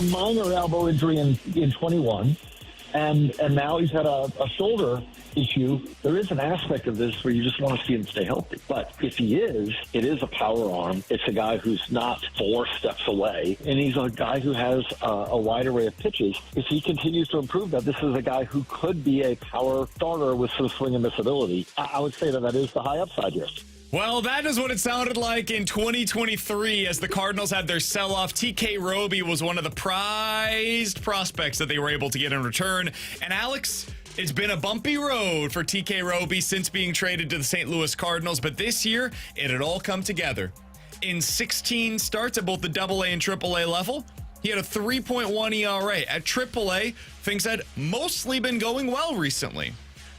a minor elbow injury in 21, and now he's had a shoulder issue. There is an aspect of this where you just want to see him stay healthy. But if he is, it is a power arm. It's a guy who's not 4 steps away, and he's a guy who has a wide array of pitches. If he continues to improve that, this is a guy who could be a power starter with some swing and miss ability. I would say that is the high upside here. Well, that is what it sounded like in 2023 as the Cardinals had their sell-off. TK Roby was one of the prized prospects that they were able to get in return. And Alex, it's been a bumpy road for TK Roby since being traded to the St. Louis Cardinals, but this year it had all come together. In 16 starts at both the AA and AAA level, he had a 3.1 ERA. At AAA, things had mostly been going well recently.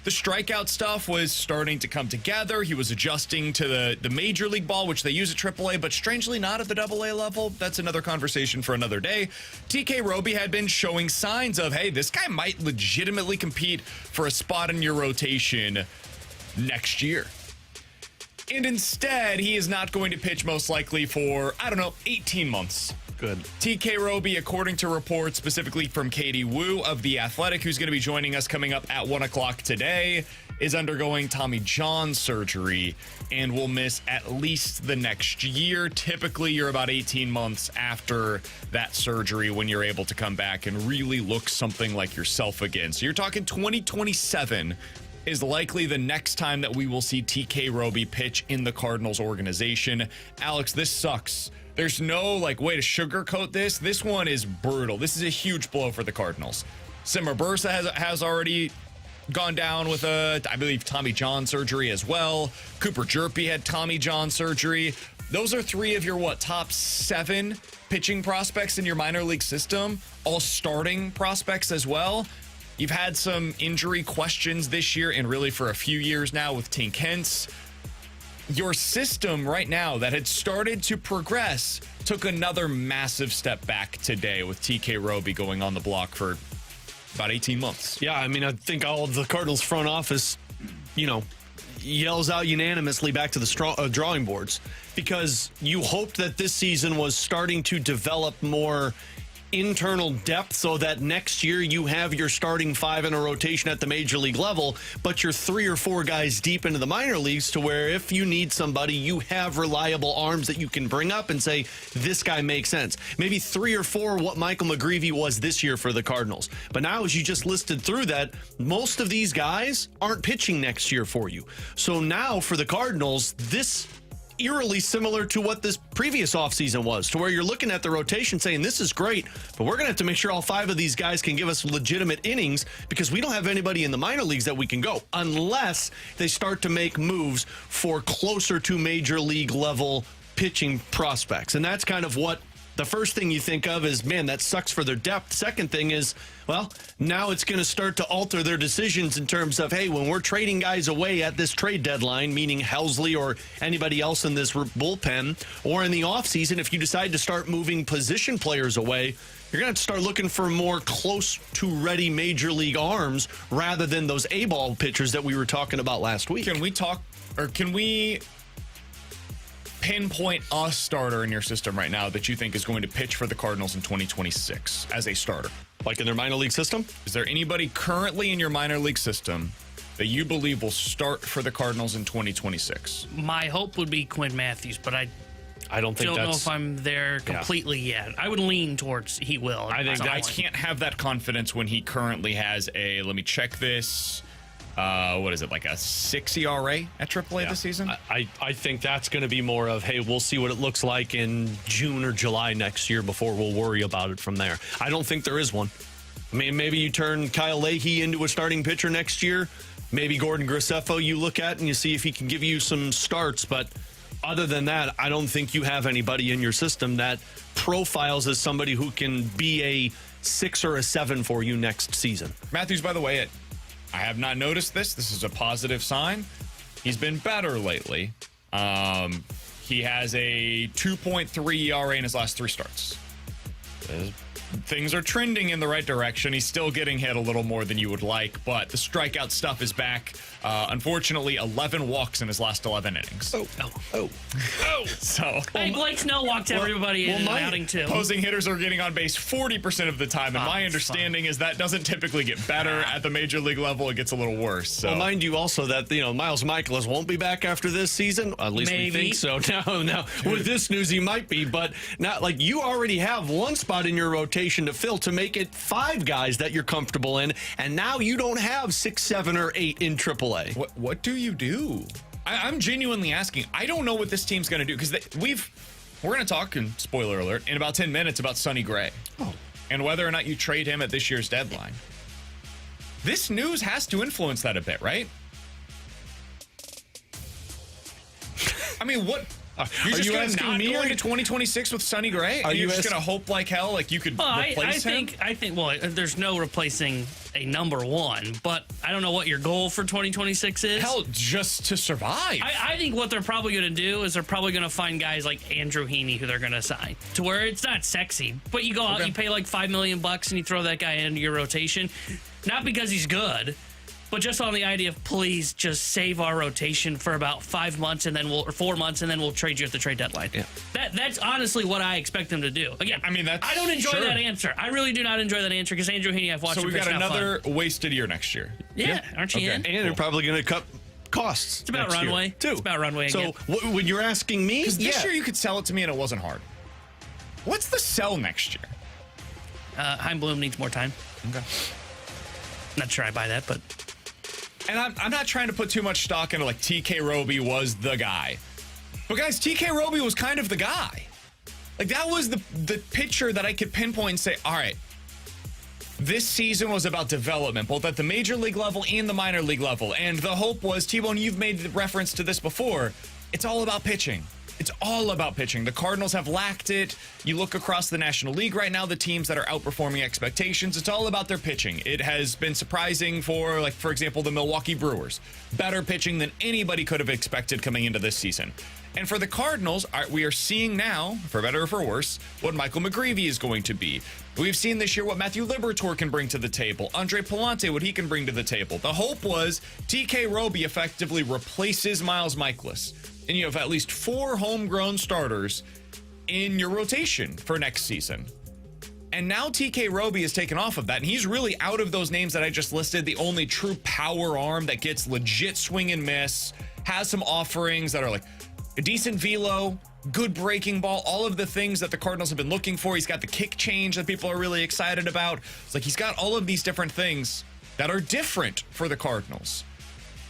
The strikeout stuff was starting to come together. He was adjusting to the major league ball, which they use at AAA, but strangely not at the AA level. That's another conversation for another day. TK Roby had been showing signs of, hey, this guy might legitimately compete for a spot in your rotation next year. And instead, he is not going to pitch most likely for, 18 months. Good. TK Roby, according to reports specifically from Katie Wu of The Athletic, who's going to be joining us coming up at 1 o'clock today, is undergoing Tommy John surgery and will miss at least the next year. Typically, you're about 18 months after that surgery when you're able to come back and really look something like yourself again. So you're talking 2027 is likely the next time that we will see TK Roby pitch in the Cardinals organization. Alex, this sucks. There's no way to sugarcoat this. This one is brutal. This is a huge blow for the Cardinals. Simmer Bursa has already gone down with I believe, Tommy John surgery as well. Cooper Jerpy had Tommy John surgery. Those are 3 of your, top 7 pitching prospects in your minor league system, all starting prospects as well. You've had some injury questions this year and really for a few years now with Tink Hence. Your system right now that had started to progress took another massive step back today with TK Roby going on the block for about 18 months. Yeah, I think all of the Cardinals front office, yells out unanimously back to the drawing boards because you hoped that this season was starting to develop more internal depth so that next year you have your starting 5 in a rotation at the major league level, but you're 3 or 4 guys deep into the minor leagues to where if you need somebody, you have reliable arms that you can bring up and say, this guy makes sense. Maybe 3 or 4 what Michael McGreevy was this year for the Cardinals. But now, as you just listed through that, most of these guys aren't pitching next year for you. So now for the Cardinals, this eerily similar to what this previous offseason was, to where you're looking at the rotation saying, this is great, but we're going to have to make sure all 5 of these guys can give us legitimate innings because we don't have anybody in the minor leagues that we can go unless they start to make moves for closer to major league level pitching prospects. And that's kind of what the first thing you think of is, man, that sucks for their depth. Second thing is, well, now it's going to start to alter their decisions in terms of, hey, when we're trading guys away at this trade deadline, meaning Helsley or anybody else in this bullpen, or in the offseason, if you decide to start moving position players away, you're going to have to start looking for more close to ready major league arms rather than those A-ball pitchers that we were talking about last week. Can we pinpoint a starter in your system right now that you think is going to pitch for the Cardinals in 2026 as a starter? Like in their minor league system? Is there anybody currently in your minor league system that you believe will start for the Cardinals in 2026? My hope would be Quinn Matthews, but I don't know if I'm there completely yet. I would lean towards he will. I can't have that confidence when he currently has a, let me check this, what is it, like a 6 ERA at AAA this season? I think that's going to be more of, hey, we'll see what it looks like in June or July next year before we'll worry about it from there. I don't think there is one. I mean, maybe you turn Kyle Leahy into a starting pitcher next year. Maybe Gordon Graceffo you look at and you see if he can give you some starts. But other than that, I don't think you have anybody in your system that profiles as somebody who can be a 6 or a 7 for you next season. Matthews, by the way, I have not noticed this. This is a positive sign. He's been better lately. He has a 2.3 ERA in his last 3 starts. things are trending in the right direction. He's still getting hit a little more than you would like, but the strikeout stuff is back. Unfortunately, 11 walks in his last 11 innings. Oh. So, Hey, Blake Snell walked everybody in an outing, too. opposing hitters are getting on base 40% of the time, and my understanding is that doesn't typically get better at the major league level. It gets a little worse. So. Well, mind you also that, Miles Michaelis won't be back after this season. At least we think so. Now, with this news, he might be, but not like you already have one spot in your rotation to fill to make it 5 guys that you're comfortable in, and now you don't have 6, 7, or 8 in AAA. What do you do? I'm genuinely asking. I don't know what this team's going to do because we're going to talk, and spoiler alert, in about 10 minutes about Sonny Gray and whether or not you trade him at this year's deadline. This news has to influence that a bit, right? I mean, what? You're just going to not go into 2026 with Sonny Gray? Are you just going to hope like hell like you could replace him? I think, well, there's no replacing a number one, but I don't know what your goal for 2026 is. Hell, just to survive. I think what they're probably going to do is they're probably going to find guys like Andrew Heaney who they're going to sign to where it's not sexy, but you go out, you pay like $5 million and you throw that guy into your rotation, not because he's good, but just on the idea of please just save our rotation for about 5 months and then or 4 months and then we'll trade you at the trade deadline. Yeah. That's honestly what I expect them to do. Again, I mean, I don't enjoy that answer. I really do not enjoy that answer because Andrew Heaney, I've watched him. So we've got another wasted year next year. Yeah. Aren't you in? And they're probably going to cut costs. It's about runway too. It's about runway again. So when you're asking me, this year you could sell it to me and it wasn't hard. What's the sell next year? Chaim Bloom needs more time. Okay. Not sure I buy that, but. And I'm not trying to put too much stock into like TK Roby was the guy. But guys, TK Roby was kind of the guy. Like that was the pitcher that I could pinpoint and say, all right, this season was about development, both at the major league level and the minor league level. And the hope was, T-Bone, you've made the reference to this before, it's all about pitching. It's all about pitching. The Cardinals have lacked it. You look across the National League right now, the teams that are outperforming expectations, it's all about their pitching. It has been surprising for, like, for example, the Milwaukee Brewers. Better pitching than anybody could have expected coming into this season. And for the Cardinals, we are seeing now, for better or for worse, what Michael McGreevy is going to be. We've seen this year what Matthew Liberatore can bring to the table. Andre Palante, what he can bring to the table. The hope was TK Roby effectively replaces Miles Michaelis. And you have at least 4 homegrown starters in your rotation for next season. And now TK Roby is taken off of that, and he's really out of those names that I just listed, the only true power arm that gets legit swing and miss, has some offerings that are like a decent velo, good breaking ball, all of the things that the Cardinals have been looking for. He's got the kick change that people are really excited about. It's like he's got all of these different things that are different for the Cardinals.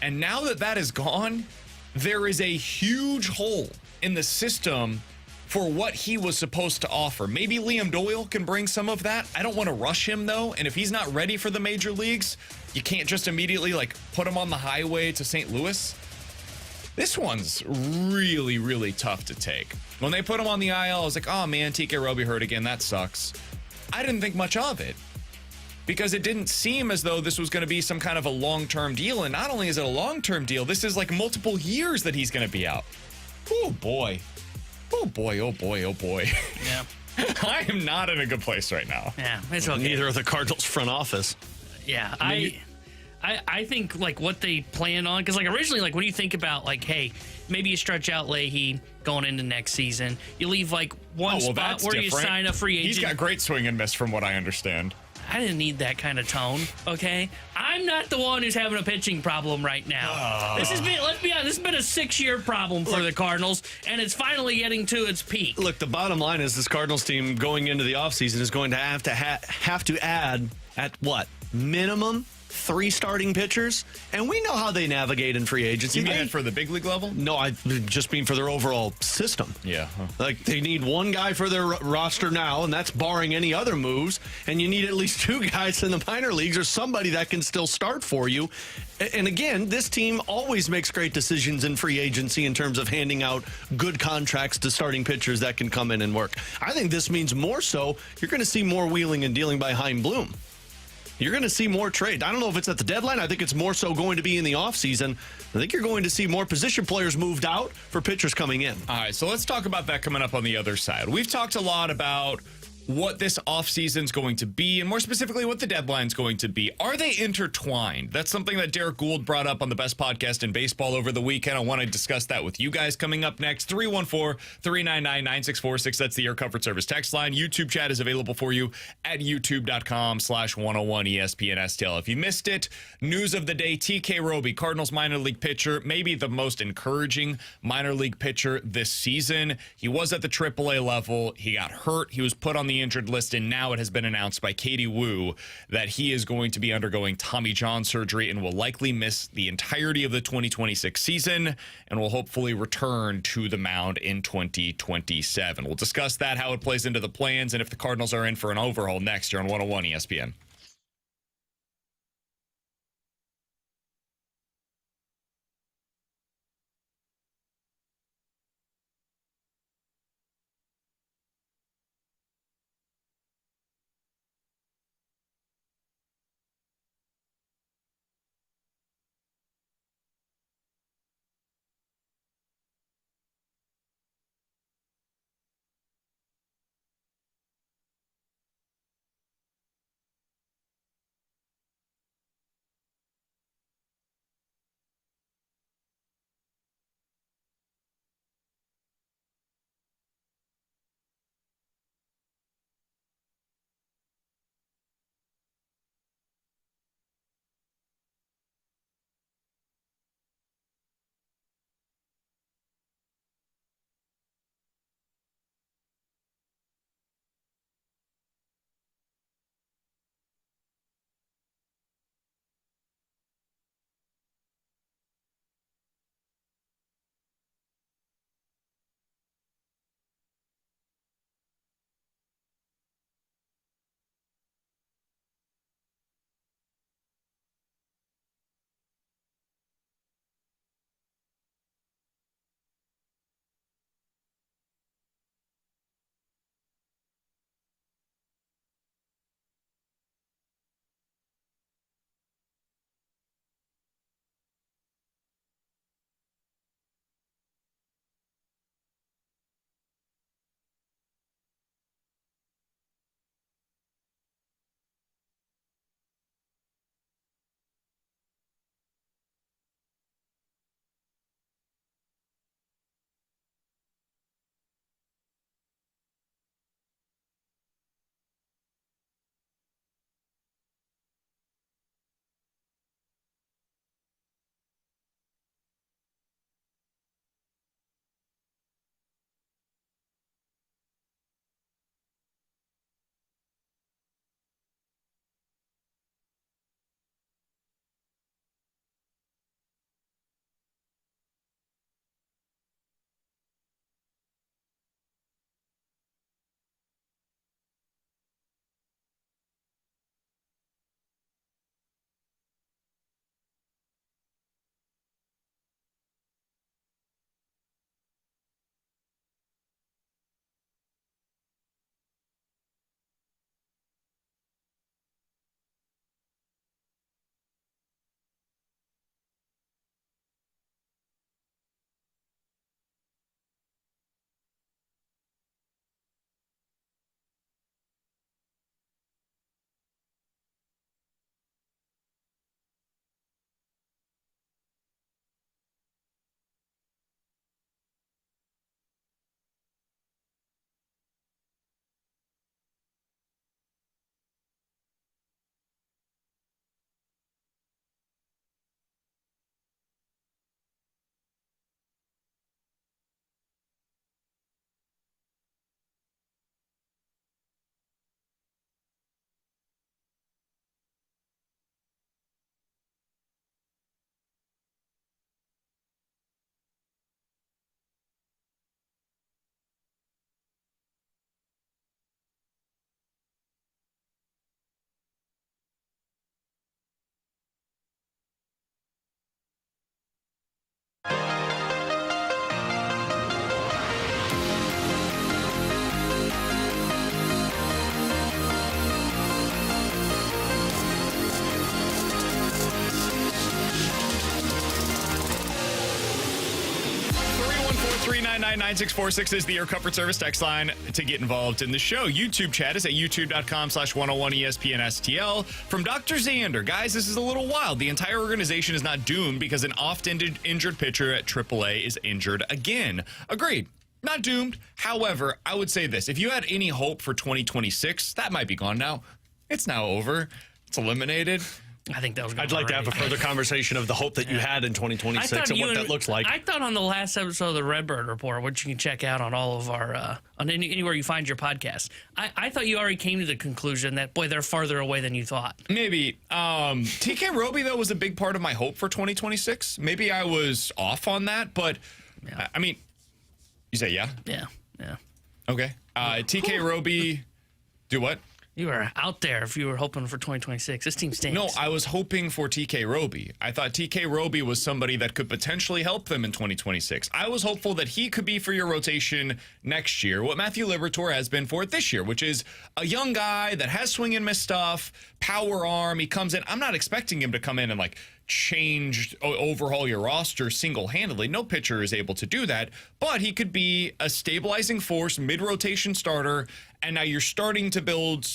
And now that that is gone, there is a huge hole in the system for what he was supposed to offer. Maybe Liam Doyle can bring some of that. I don't want to rush him, though. And if he's not ready for the major leagues, you can't just immediately, like, put him on the highway to St. Louis. This one's really, really tough to take. When they put him on the IL, I was like, oh, man, TK Roby hurt again. That sucks. I didn't think much of it, because it didn't seem as though this was going to be some kind of a long-term deal. And not only is it a long-term deal, this is like multiple years that he's going to be out. Oh, boy. Oh, boy, oh, boy, oh, boy. Yeah. I am not in a good place right now. Yeah, it's okay. Neither are the Cardinals front office. Yeah, I think, like, what they plan on, because, like, originally, like, when you think about, like, hey, maybe you stretch out Leahy going into next season, you leave, like, one spot where you sign a free agent. He's got great swing and miss from what I understand. I didn't need that kind of tone, okay? I'm not the one who's having a pitching problem right now. This has been, let's be honest, this has been a 6-year problem for the Cardinals, and it's finally getting to its peak. Look, the bottom line is this Cardinals team going into the offseason is going to have to add at what? Minimum 3 starting pitchers, and we know how they navigate in free agency. You mean it for the big league level? No, I just mean for their overall system. Yeah. Like, they need one guy for their roster now, and that's barring any other moves, and you need at least 2 guys in the minor leagues or somebody that can still start for you. And again, this team always makes great decisions in free agency in terms of handing out good contracts to starting pitchers that can come in and work. I think this means more so you're going to see more wheeling and dealing by Chaim Bloom. You're going to see more trade. I don't know if it's at the deadline. I think it's more so going to be in the offseason. I think you're going to see more position players moved out for pitchers coming in. All right, so let's talk about that coming up on the other side. We've talked a lot about what this offseason's going to be, and more specifically, what the deadline's going to be. Are they intertwined? That's something that Derek Gould brought up on the best podcast in baseball over the weekend. I want to discuss that with you guys coming up next. 314-399-9646. That's the Air Comfort Service text line. YouTube chat is available for you at youtube.com/101ESPN STL. If you missed it, news of the day, TK Roby, Cardinals minor league pitcher, maybe the most encouraging minor league pitcher this season. He was at the AAA level. He got hurt. He was put on the injured list, and now it has been announced by Katie Woo that he is going to be undergoing Tommy John surgery and will likely miss the entirety of the 2026 season and will hopefully return to the mound in 2027. We'll discuss that, how it plays into the plans, and if the Cardinals are in for an overhaul next year on 101 ESPN. 403-999-9646 is the Air Comfort Service text line to get involved in the show. YouTube chat is at youtube.com/101ESPN-STL. From Dr. Xander, guys, this is a little wild. The entire organization is not doomed because an oft-injured pitcher at AAA is injured again. Agreed. Not doomed. However, I would say this. If you had any hope for 2026, that might be gone now. It's now over. It's eliminated. I think that was gone I'd like to have a already. further conversation of the hope that you had in 2026 and what that looks like. I thought on the last episode of the Redbird Report, which you can check out on all of our, anywhere you find your podcast, I thought you already came to the conclusion that, boy, they're farther away than you thought. Maybe. TK Roby, though, was a big part of my hope for 2026. Maybe I was off on that, but, Yeah. I mean, you say yeah? Yeah. Okay. TK Roby, do what? You were out there if you were hoping for 2026. This team stinks. No, I was hoping for TK Roby. I thought TK Roby was somebody that could potentially help them in 2026. I was hopeful that he could be for your rotation next year, what Matthew Liberatore has been for it this year, which is a young guy that has swing and miss stuff, power arm. He comes in. I'm not expecting him to come in and overhaul your roster single-handedly. No pitcher is able to do that, but he could be a stabilizing force, mid-rotation starter, and now you're starting to build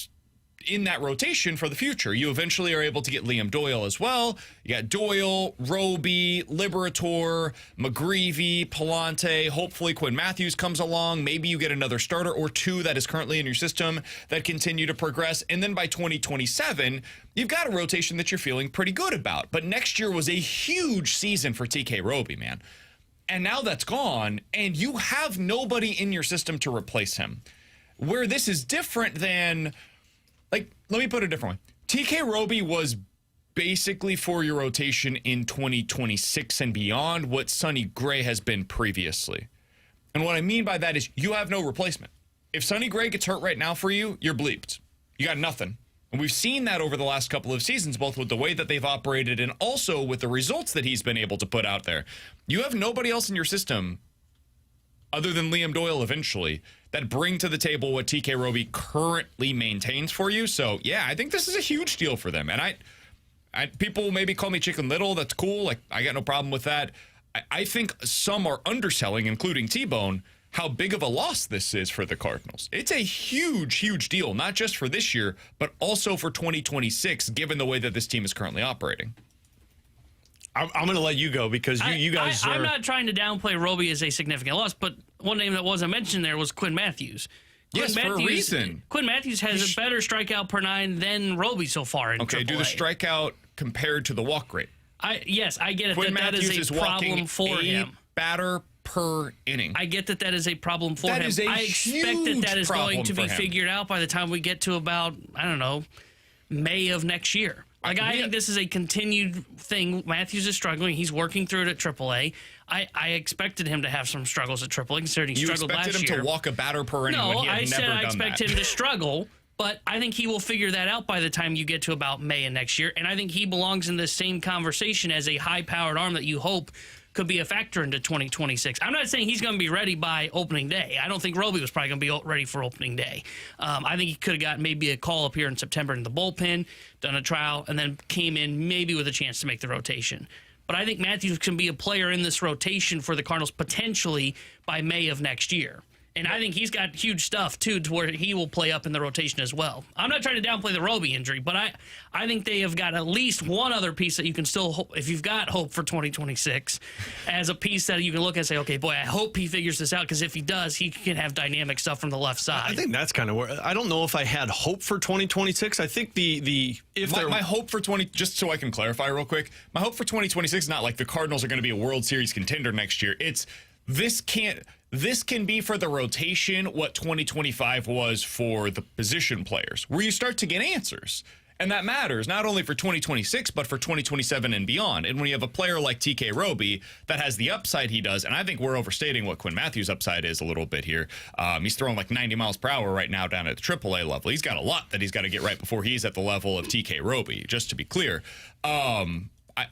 in that rotation for the future. You eventually are able to get Liam Doyle as well. You got Doyle, Roby, Liberatore, McGreevy, Palante. Hopefully Quinn Matthews comes along. Maybe you get another starter or two that is currently in your system that continue to progress. And then by 2027, you've got a rotation that you're feeling pretty good about. But next year was a huge season for TK Roby, man. And now that's gone, and you have nobody in your system to replace him. Where this is different than, let me put it a different way. TK Roby was basically for your rotation in 2026 and beyond what Sonny Gray has been previously. And what I mean by that is you have no replacement. If Sonny Gray gets hurt right now for you, you're bleeped. You got nothing. And we've seen that over the last couple of seasons, both with the way that they've operated and also with the results that he's been able to put out there. You have nobody else in your system other than Liam Doyle eventually, that bring to the table what TK Roby currently maintains for you. So, yeah, I think this is a huge deal for them. And I people maybe call me Chicken Little. That's cool. I got no problem with that. I think some are underselling, including T-Bone, how big of a loss this is for the Cardinals. It's a huge, huge deal, not just for this year, but also for 2026, given the way that this team is currently operating. I'm going to let you go because you guys are... I'm not trying to downplay Roby as a significant loss, but one name that wasn't mentioned there was Quinn Matthews. Yes, for a reason. Quinn Matthews has a better strikeout per nine than Roby so far in Okay, AAA. do the strikeout compared to the walk rate. Yes, I get it. Quinn that Matthews is a is problem walking for him. batter per inning. I get that is a problem for him. Is a I expect that is going to be huge problem for him. figured out by the time we get to about, May of next year. I think this is a continued thing. Matthews is struggling. He's working through it at AAA. I expected him to have some struggles at AAA, considering he struggled last year. You expected him to walk a batter per inning when he had never done that. No, I expect him to struggle, but I think he will figure that out by the time you get to about May of next year. And I think he belongs in the same conversation as a high-powered arm that you hope could be a factor into 2026. I'm not saying he's going to be ready by opening day. I don't think Roby was probably going to be ready for opening day. I think he could have got maybe a call up here in September in the bullpen, done a trial, and then came in maybe with a chance to make the rotation. But I think Matthews can be a player in this rotation for the Cardinals potentially by May of next year. And I think he's got huge stuff, too, to where he will play up in the rotation as well. I'm not trying to downplay the Roby injury, but I think they have got at least one other piece that you can still hope, if you've got hope for 2026, as a piece that you can look and say, okay, boy, I hope he figures this out, because if he does, he can have dynamic stuff from the left side. I think that's kind of where, I don't know if I had hope for 2026. I think my hope for just so I can clarify real quick, my hope for 2026 is not like the Cardinals are going to be a World Series contender next year. It's this can be for the rotation what 2025 was for the position players, where you start to get answers. And that matters not only for 2026, but for 2027 and beyond. And when you have a player like TK Roby that has the upside he does, and I think we're overstating what Quinn Matthews' upside is a little bit here. He's throwing like 90 miles per hour right now down at the AAA level. He's got a lot that he's got to get right before he's at the level of TK Roby, just to be clear.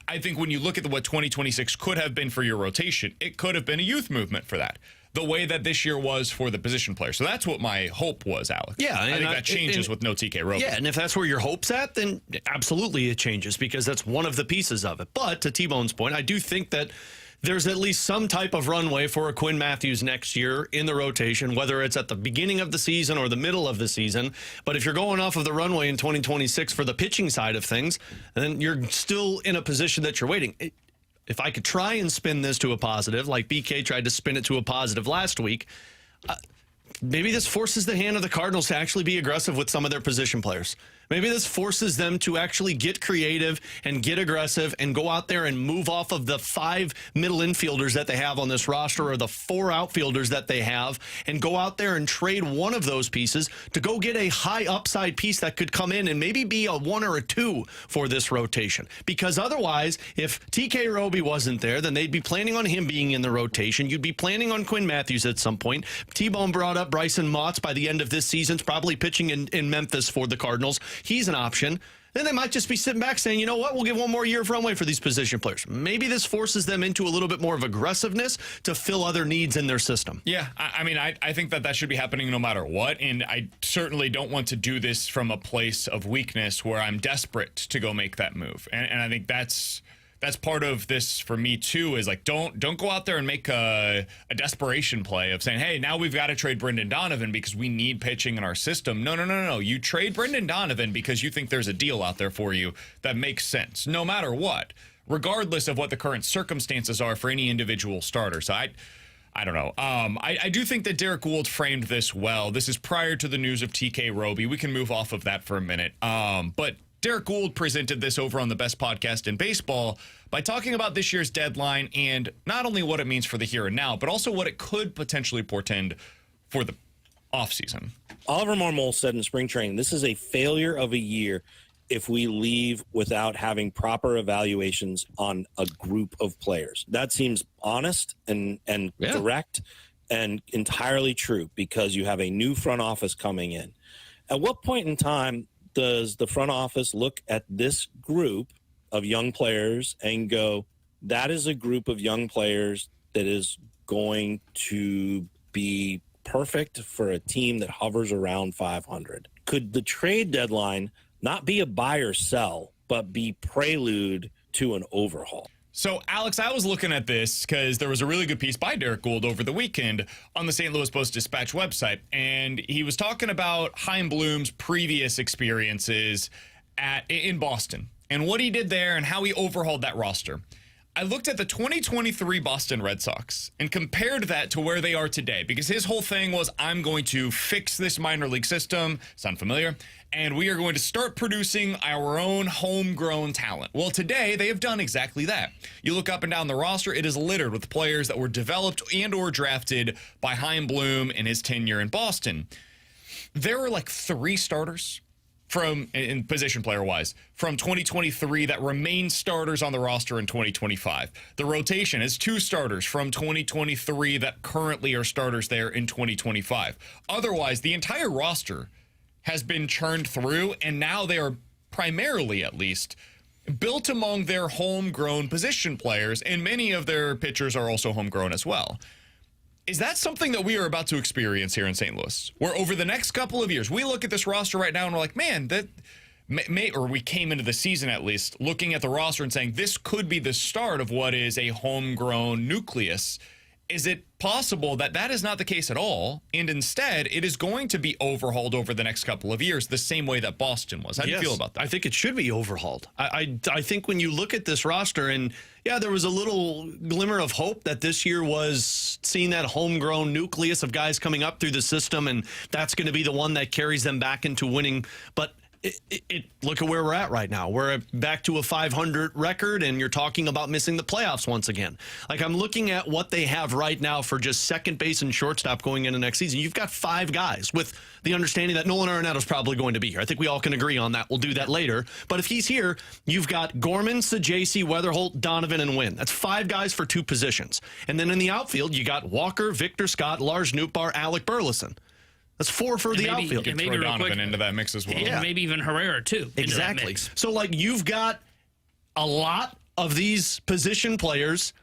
I think when you look at what 2026 could have been for your rotation, it could have been a youth movement for that, the way that this year was for the position player. So that's what my hope was, Alex. Yeah, I think that changes with no TK Roby. Yeah, and if that's where your hope's at, then absolutely it changes, because that's one of the pieces of it. But to T-Bone's point, I do think that there's at least some type of runway for a Quinn Matthews next year in the rotation, whether it's at the beginning of the season or the middle of the season. But if you're going off of the runway in 2026 for the pitching side of things, then you're still in a position that you're waiting. If I could try and spin this to a positive, like BK tried to spin it to a positive last week, maybe this forces the hand of the Cardinals to actually be aggressive with some of their position players. Maybe this forces them to actually get creative and get aggressive and go out there and move off of the 5 middle infielders that they have on this roster or the 4 outfielders that they have and go out there and trade one of those pieces to go get a high upside piece that could come in and maybe be a 1 or a 2 for this rotation. Because otherwise, if TK Roby wasn't there, then they'd be planning on him being in the rotation. You'd be planning on Quinn Matthews at some point. T-Bone brought up Bryson Motts by the end of this season, probably pitching in Memphis for the Cardinals. He's an option. Then they might just be sitting back saying, you know what, we'll give one more year of runway for these position players. Maybe this forces them into a little bit more of aggressiveness to fill other needs in their system. Yeah, I mean, I think that should be happening no matter what. And I certainly don't want to do this from a place of weakness where I'm desperate to go make that move. And I think that's part of this for me too, is like, don't go out there and make a desperation play of saying, hey, now we've got to trade Brendan Donovan because we need pitching in our system. No. You trade Brendan Donovan because you think there's a deal out there for you that makes sense, no matter what, regardless of what the current circumstances are for any individual starter. So I don't know. I do think that Derek Gould framed this well. This is prior to the news of TK Roby. We can move off of that for a minute. But Derek Gould presented this over on the best podcast in baseball by talking about this year's deadline and not only what it means for the here and now, but also what it could potentially portend for the offseason. Oliver Marmol said in spring training, this is a failure of a year if we leave without having proper evaluations on a group of players. That seems honest and direct and entirely true because you have a new front office coming in. At what point in time does the front office look at this group of young players and go, that is a group of young players that is going to be perfect for a team that hovers around 500? Could the trade deadline not be a buy or sell, but be prelude to an overhaul? So, Alex, I was looking at this because there was a really good piece by Derek Gould over the weekend on the St. Louis Post-Dispatch website, and he was talking about Chaim Bloom's previous experiences in Boston and what he did there and how he overhauled that roster. I looked at the 2023 Boston Red Sox and compared that to where they are today because his whole thing was, I'm going to fix this minor league system. Sound familiar? And we are going to start producing our own homegrown talent. Well, today they have done exactly that. You look up and down the roster, it is littered with players that were developed and or drafted by Chaim Bloom in his tenure in Boston. There were like 3 starters in position player wise from 2023 that remain starters on the roster in 2025. The rotation is 2 starters from 2023 that currently are starters there in 2025. Otherwise, the entire roster has been churned through, and now they are primarily, at least, built among their homegrown position players, and many of their pitchers are also homegrown as well. Is that something that we are about to experience here in St. Louis, where over the next couple of years, we look at this roster right now and we're like, man, that or we came into the season at least looking at the roster and saying this could be the start of what is a homegrown nucleus. Is it possible that that is not the case at all, and instead it is going to be overhauled over the next couple of years the same way that Boston was? How do you feel about that? I think it should be overhauled. I think when you look at this roster, and yeah, there was a little glimmer of hope that this year was seeing that homegrown nucleus of guys coming up through the system, and that's going to be the one that carries them back into winning. But look at where we're at right now. We're back to a 500 record, and you're talking about missing the playoffs once again. Like, I'm looking at what they have right now for just second base and shortstop going into next season. You've got 5 guys with the understanding that Nolan Arenado is probably going to be here. I think we all can agree on that. We'll do that later. But if he's here, you've got Gorman, Sajaci, Weatherholt, Donovan, and Wynn. That's 5 guys for 2 positions. And then in the outfield, you got Walker, Victor Scott, Lars Nootbaar, Alec Burleson. That's 4 for the outfield. You could throw Donovan into that mix as well. And maybe even Herrera, too. Exactly. So, like, you've got a lot of these position players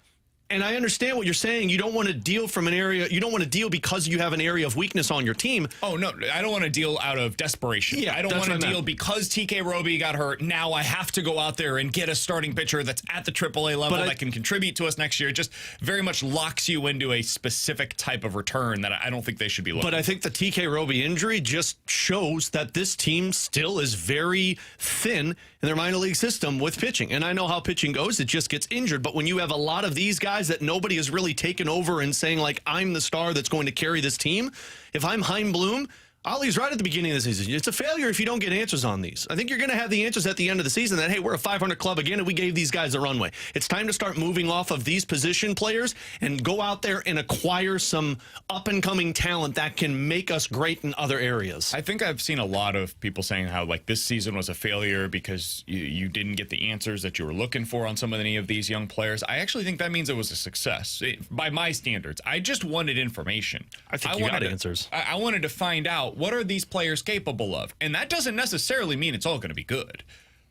And I understand what you're saying. You don't want to deal from an area. You don't want to deal because you have an area of weakness on your team. Oh, no. I don't want to deal out of desperation. Yeah, I don't that's want to what I deal meant. because TK Roby got hurt. Now I have to go out there and get a starting pitcher that's at the AAA level that can contribute to us next year. It just very much locks you into a specific type of return that I don't think they should be looking But I think the TK Roby injury just shows that this team still is very thin in their minor league system with pitching. And I know how pitching goes. It just gets injured. But when you have a lot of these guys that nobody has really taken over and saying, like, I'm the star that's going to carry this team, if I'm Hein Bloom, Ollie's right at the beginning of the season. It's a failure if you don't get answers on these. I think you're going to have the answers at the end of the season that, hey, we're a 500 club again, and we gave these guys a runway. It's time to start moving off of these position players and go out there and acquire some up-and-coming talent that can make us great in other areas. I think I've seen a lot of people saying how, like, this season was a failure because you didn't get the answers that you were looking for on some of any of these young players. I actually think that means it was a success by my standards. I just wanted information. I think you got answers. I wanted to find out, what are these players capable of? And that doesn't necessarily mean it's all going to be good.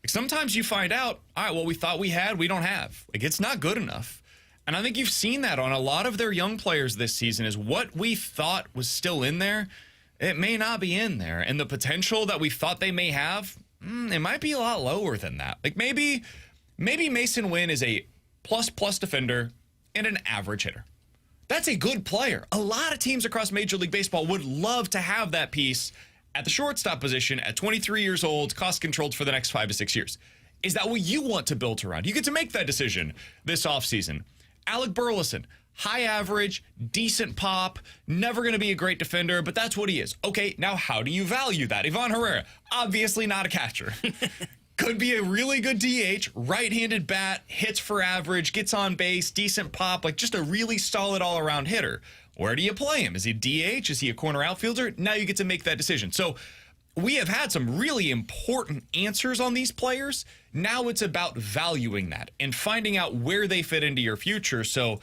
Like, sometimes you find out, all right, what we thought we had, we don't have. Like, it's not good enough. And I think you've seen that on a lot of their young players this season, is what we thought was still in there, it may not be in there. And the potential that we thought they may have, it might be a lot lower than that. Like, maybe Mason Wynn is a plus defender and an average hitter. That's a good player. A lot of teams across Major League Baseball would love to have that piece at the shortstop position at 23 years old, cost controlled for the next 5 to 6 years. Is that what you want to build around? You get to make that decision this offseason. Alec Burleson, high average, decent pop, never going to be a great defender, but that's what he is. Okay, now how do you value that? Ivan Herrera, obviously not a catcher. Could be a really good DH, right-handed bat, hits for average, gets on base, decent pop, like just a really solid all-around hitter. Where do you play him? Is he DH? Is he a corner outfielder? Now you get to make that decision. So we have had some really important answers on these players. Now it's about valuing that and finding out where they fit into your future. So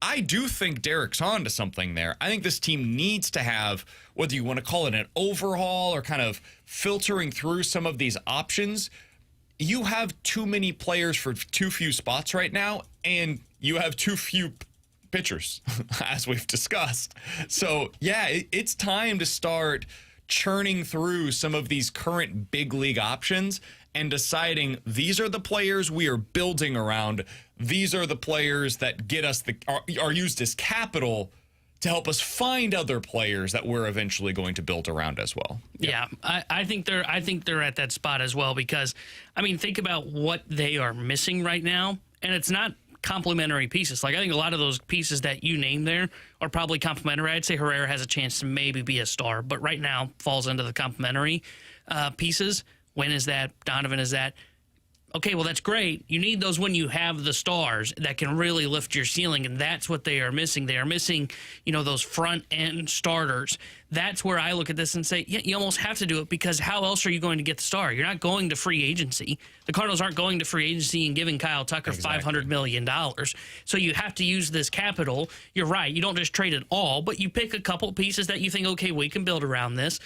I do think Derek's on to something there. I think this team needs to have, whether you want to call it an overhaul or kind of filtering through some of these options. You have too many players for too few spots right now, and you have too few pitchers, as we've discussed. So, yeah, it's time to start churning through some of these current big league options and deciding these are the players we are building around. These are the players that get us are used as capital to help us find other players that we're eventually going to build around as well. Yeah, I think they're at that spot as well, because I mean, think about what they are missing right now, and it's not complementary pieces. Like, I think a lot of those pieces that you named there are probably complementary. I'd say Herrera has a chance to maybe be a star, but right now falls into the complementary pieces. When is that? Donovan is that? Okay, well, that's great. You need those when you have the stars that can really lift your ceiling, and that's what they are missing. They are missing, those front-end starters. That's where I look at this and say, yeah, you almost have to do it, because how else are you going to get the star? You're not going to free agency. The Cardinals aren't going to free agency and giving Kyle Tucker $500 million. So you have to use this capital. You're right. You don't just trade it all, but you pick a couple pieces that you think, okay, we can build around this.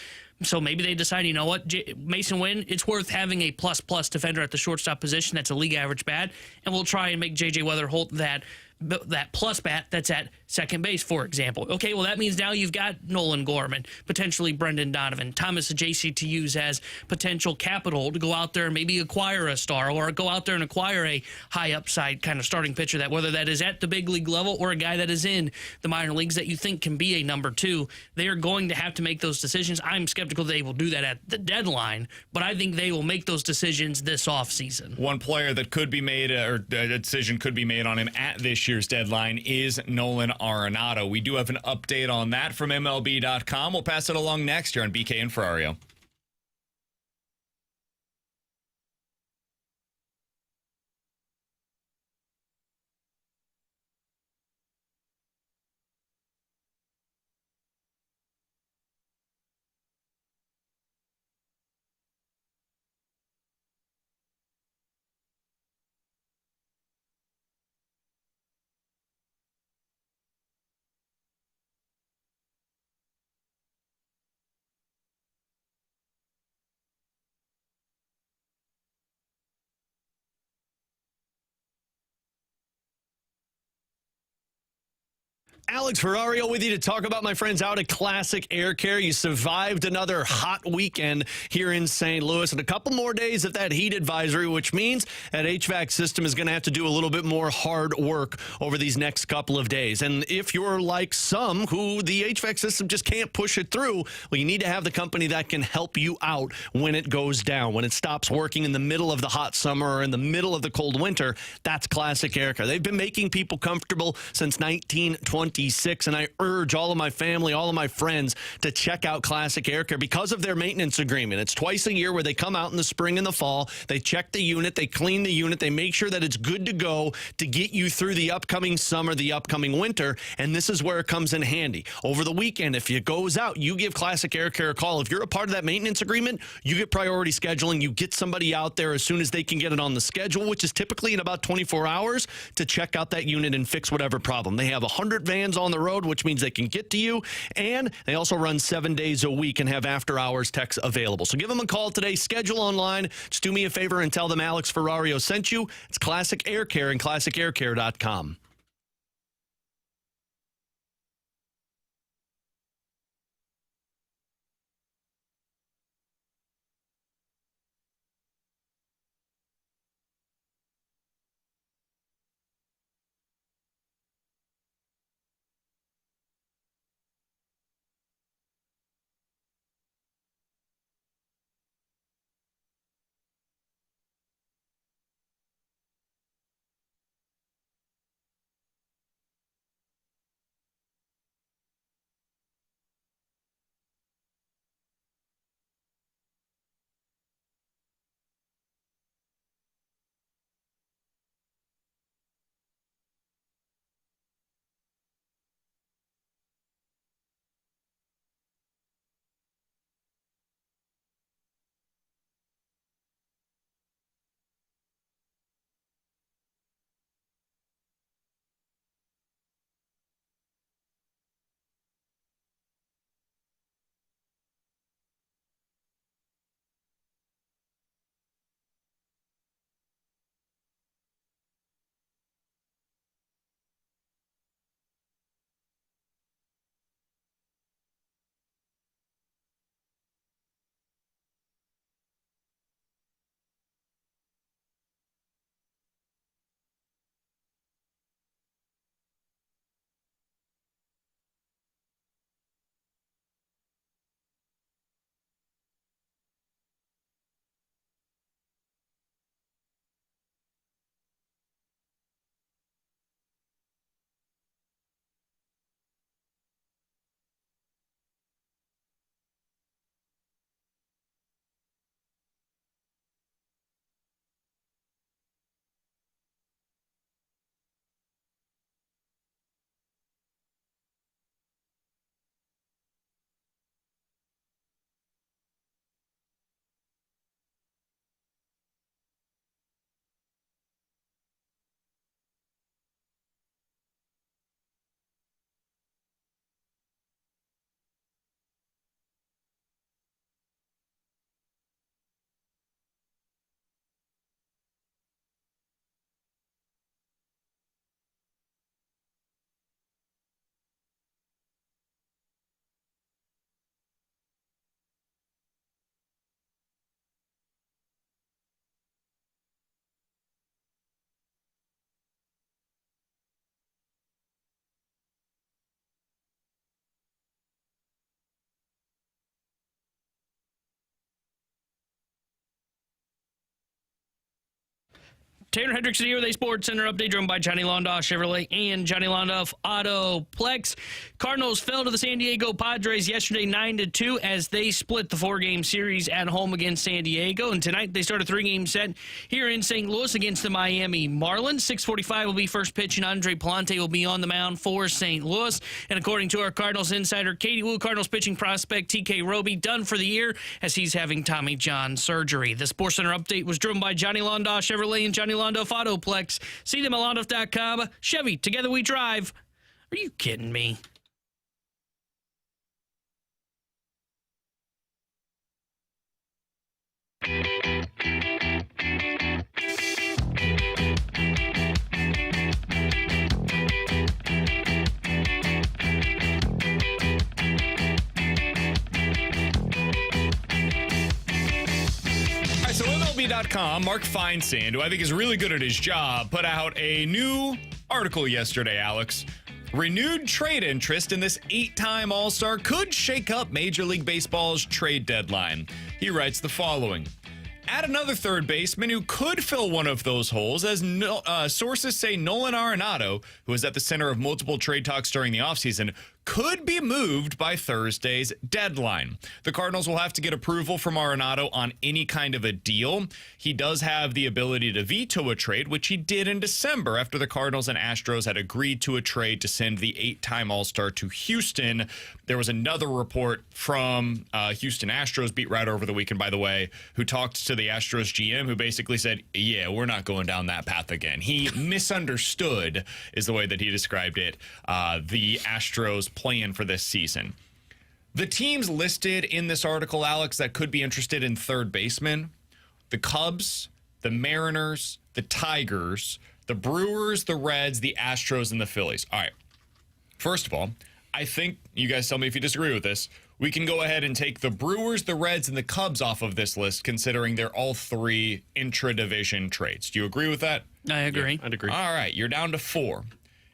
So maybe they decide, you know what, Mason Wynn, it's worth having a plus defender at the shortstop position that's a league average bat, and we'll try and make J.J. Weatherholt that plus bat that's at second base, for example. Okay, well, that means now you've got Nolan Gorman, potentially Brendan Donovan, Thomas Ajayci to use as potential capital to go out there and maybe acquire a star, or go out there and acquire a high upside kind of starting pitcher, that whether that is at the big league level or a guy that is in the minor leagues that you think can be a number two. They are going to have to make those decisions. I'm skeptical they will do that at the deadline, but I think they will make those decisions this offseason. One player that could be made, or a decision could be made on him at this year's deadline, is Nolan Arenado. We do have an update on that from MLB.com. We'll pass it along next year on BK and Ferrario. Alex Ferrario with you to talk about my friends out at Classic Air Care. You survived another hot weekend here in St. Louis and a couple more days of that heat advisory, which means that HVAC system is going to have to do a little bit more hard work over these next couple of days. And if you're like some who the HVAC system just can't push it through, well, you need to have the company that can help you out when it goes down, when it stops working in the middle of the hot summer or in the middle of the cold winter. That's Classic Air Care. They've been making people comfortable since 1926, and I urge all of my family, all of my friends to check out Classic Air Care because of their maintenance agreement. It's twice a year where they come out in the spring and the fall. They check the unit, they clean the unit, they make sure that it's good to go to get you through the upcoming summer, the upcoming winter, and this is where it comes in handy. Over the weekend, if it goes out, you give Classic Air Care a call. If you're a part of that maintenance agreement, you get priority scheduling. You get somebody out there as soon as they can get it on the schedule, which is typically in about 24 hours, to check out that unit and fix whatever problem. They have 100 vans on the road, which means they can get to you, and they also run 7 days a week and have after-hours techs available. So give them a call today. Schedule online. Just do me a favor and tell them Alex Ferrario sent you. It's Classic Air Care and ClassicAirCare.com. Tanner Hendrickson here with a Sports Center update driven by Johnny Londoff Chevrolet and Johnny Londoff Autoplex. Cardinals fell to the San Diego Padres yesterday 9-2 as they split the 4-game series at home against San Diego. And tonight they start a 3-game set here in St. Louis against the Miami Marlins. 6:45 will be first pitch, and Andre Palante will be on the mound for St. Louis. And according to our Cardinals insider, Katie Woo, Cardinals pitching prospect TK Roby done for the year as he's having Tommy John surgery. The Sports Center update was driven by Johnny Londoff Chevrolet and Johnny Londoff Autoplex. See them at Londoff.com. Chevy, together we drive. Are you kidding me? ESPN.com, Mark Feinsand, who I think is really good at his job, put out a new article yesterday, Alex. Renewed trade interest in this 8-time All-Star could shake up Major League Baseball's trade deadline. He writes the following. Add another third baseman who could fill one of those holes, as sources say Nolan Arenado, who is at the center of multiple trade talks during the offseason, could be moved by Thursday's deadline. The Cardinals will have to get approval from Arenado on any kind of a deal. He does have the ability to veto a trade, which he did in December after the Cardinals and Astros had agreed to a trade to send the 8-time All-Star to Houston. There was another report from Houston Astros beat writer over the weekend, by the way, who talked to the Astros GM, who basically said, yeah, we're not going down that path again. He misunderstood, is the way that he described it, the Astros plan for this season. The teams listed in this article, Alex, that could be interested in third baseman: the Cubs, the Mariners, the Tigers, the Brewers, the Reds, the Astros, and the Phillies. All right. First of all, I think, you guys tell me if you disagree with this, we can go ahead and take the Brewers, the Reds, and the Cubs off of this list, considering they're all 3 intra-division trades. Do you agree with that? I agree. Yeah, I'd agree. All right, you're down to 4.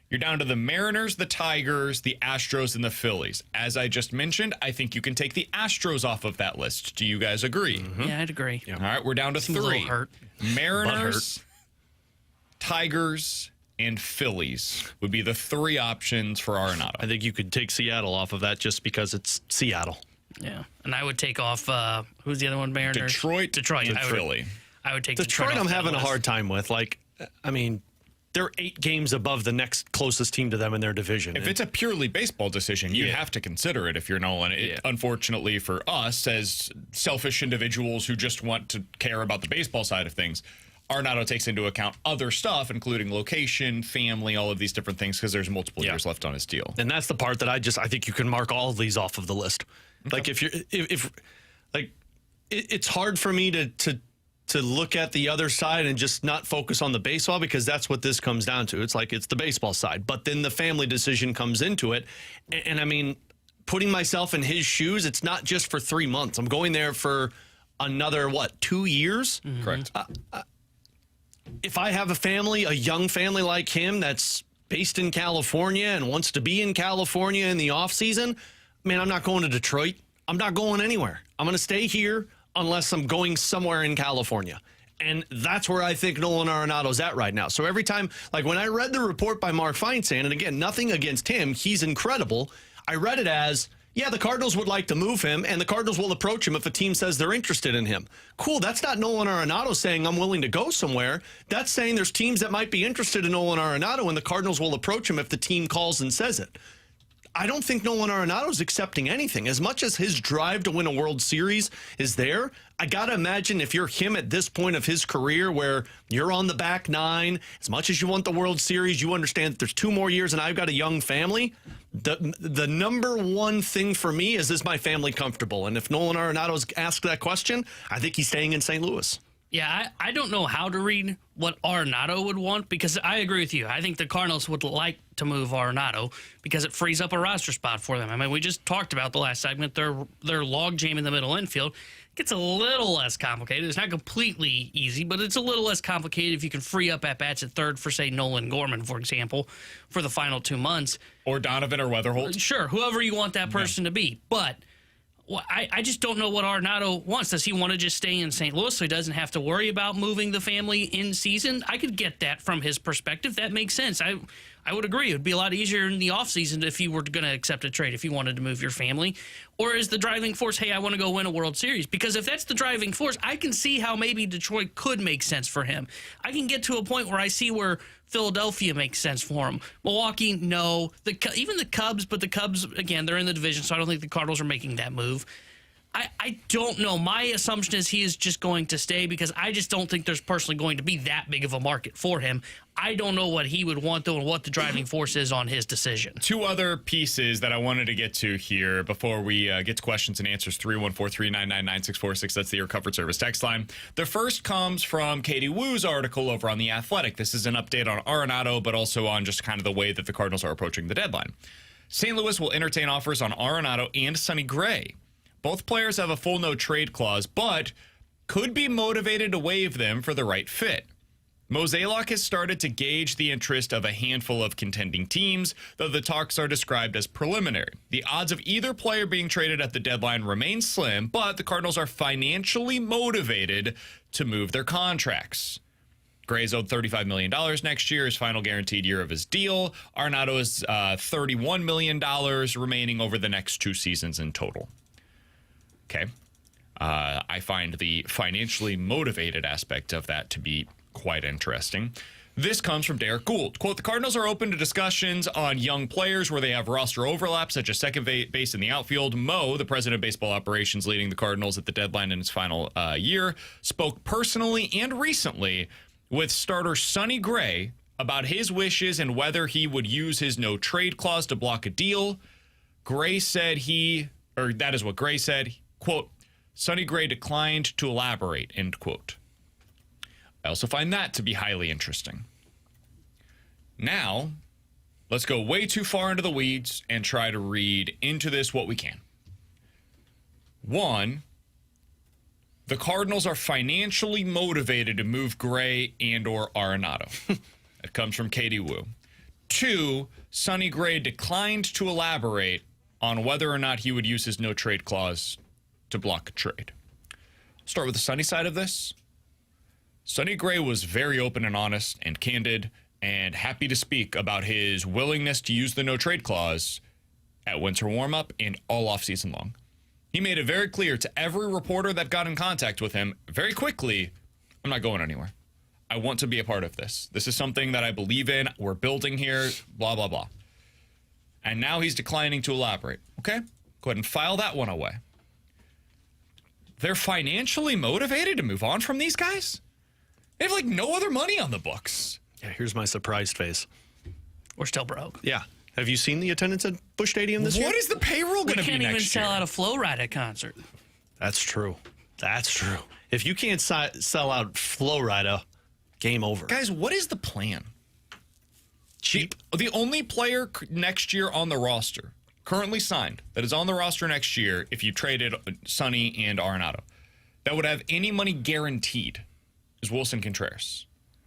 You're down to the Mariners, the Tigers, the Astros, and the Phillies. As I just mentioned, I think you can take the Astros off of that list. Do you guys agree? Mm-hmm. Yeah, I'd agree. All right, we're down to Seems a 3. little hurt. Mariners, Tigers, and Phillies would be the 3 options for Arenado. I think you could take Seattle off of that just because it's Seattle. Yeah, and I would take off, who's the other one, Mariners? Detroit, I would, Philly. I would take Detroit off I'm that having a list. hard time with. Like, I mean, they're 8 games above the next closest team to them in their division. If it's a purely baseball decision, you have to consider it if you're Nolan. Unfortunately for us, as selfish individuals who just want to care about the baseball side of things, Arenado takes into account other stuff, including location, family, all of these different things, because there's multiple years left on his deal. And that's the part that I think you can mark all of these off of the list. Okay. Like it's hard for me to look at the other side and just not focus on the baseball, because that's what this comes down to. It's like it's the baseball side, but then the family decision comes into it. And I mean, putting myself in his shoes, it's not just for 3 months. I'm going there for another, 2 years? Mm-hmm. Correct. If I have a family, a young family like him that's based in California and wants to be in California in the off season, man, I'm not going to Detroit. I'm not going anywhere. I'm going to stay here unless I'm going somewhere in California. And that's where I think Nolan Arenado's at right now. So every time, like when I read the report by Mark Feinsand, and again, nothing against him, he's incredible. I read it as, yeah, the Cardinals would like to move him, and the Cardinals will approach him if a team says they're interested in him. Cool, that's not Nolan Arenado saying I'm willing to go somewhere. That's saying there's teams that might be interested in Nolan Arenado, and the Cardinals will approach him if the team calls and says it. I don't think Nolan Arenado's accepting anything. As much as his drive to win a World Series is there, I got to imagine if you're him at this point of his career where you're on the back 9, as much as you want the World Series, you understand that there's 2 more years and I've got a young family. The number one thing for me is my family comfortable? And if Nolan Arenado's asked that question, I think he's staying in St. Louis. Yeah, I don't know how to read what Arenado would want, because I agree with you. I think the Cardinals would like to move Arenado because it frees up a roster spot for them. I mean, we just talked about the last segment. Their log jam in the middle infield gets a little less complicated. It's not completely easy, but it's a little less complicated if you can free up at-bats at third for, say, Nolan Gorman, for example, for the final 2 months. Or Donovan or Weatherholt. Sure, whoever you want that person to be. But I just don't know what Arenado wants. Does he want to just stay in St. Louis so he doesn't have to worry about moving the family in season? I could get that from his perspective. That makes sense. I would agree. It would be a lot easier in the offseason if you were going to accept a trade, if you wanted to move your family. Or is the driving force, hey, I want to go win a World Series? Because if that's the driving force, I can see how maybe Detroit could make sense for him. I can get to a point where I see where Philadelphia makes sense for him. Milwaukee, no. Even the Cubs, but the Cubs, again, they're in the division, so I don't think the Cardinals are making that move. I don't know. My assumption is he is just going to stay, because I just don't think there's personally going to be that big of a market for him. I don't know what he would want, though, and what the driving force is on his decision. 2 other pieces that I wanted to get to here before we get to questions and answers. 314-399-9646. That's the Air Comfort Service text line. The first comes from Katie Woo's article over on The Athletic. This is an update on Arenado, but also on just kind of the way that the Cardinals are approaching the deadline. St. Louis will entertain offers on Arenado and Sonny Gray. Both players have a full no-trade clause, but could be motivated to waive them for the right fit. Mozeliak has started to gauge the interest of a handful of contending teams, though the talks are described as preliminary. The odds of either player being traded at the deadline remain slim, but the Cardinals are financially motivated to move their contracts. Gray's owed $35 million next year, his final guaranteed year of his deal. Arenado is $31 million remaining over the next 2 seasons in total. Okay. I find the financially motivated aspect of that to be quite interesting. This comes from Derek Gould. Quote, the Cardinals are open to discussions on young players where they have roster overlap, such as second base in the outfield. Mo, the president of baseball operations leading the Cardinals at the deadline in his final year, spoke personally and recently with starter Sonny Gray about his wishes and whether he would use his no-trade clause to block a deal. Gray said that is what Gray said, quote, Sonny Gray declined to elaborate, end quote. I also find that to be highly interesting. Now, let's go way too far into the weeds and try to read into this what we can. 1, the Cardinals are financially motivated to move Gray and or Arenado. That comes from Katie Wu. 2, Sonny Gray declined to elaborate on whether or not he would use his no-trade clause to block a trade. Start with the Sonny side of this. Sonny Gray was very open and honest and candid and happy to speak about his willingness to use the no-trade clause at winter warm-up and all offseason long. He made it very clear to every reporter that got in contact with him very quickly, I'm not going anywhere. I want to be a part of this. This is something that I believe in. We're building here, blah, blah, blah. And now he's declining to elaborate. Okay? Go ahead and file that one away. They're financially motivated to move on from these guys? They have like no other money on the books. Yeah, here's my surprised face. We're still broke. Yeah. Have you seen the attendance at Busch Stadium this year? What is the payroll going to be next year? We can't even sell out a Flow Rida concert. That's true. That's true. If you can't sell out Flow Rida, game over. Guys, what is the plan? Cheap. The only player next year on the roster, currently signed, that is on the roster next year, if you traded Sonny and Arenado, that would have any money guaranteed is Wilson Contreras.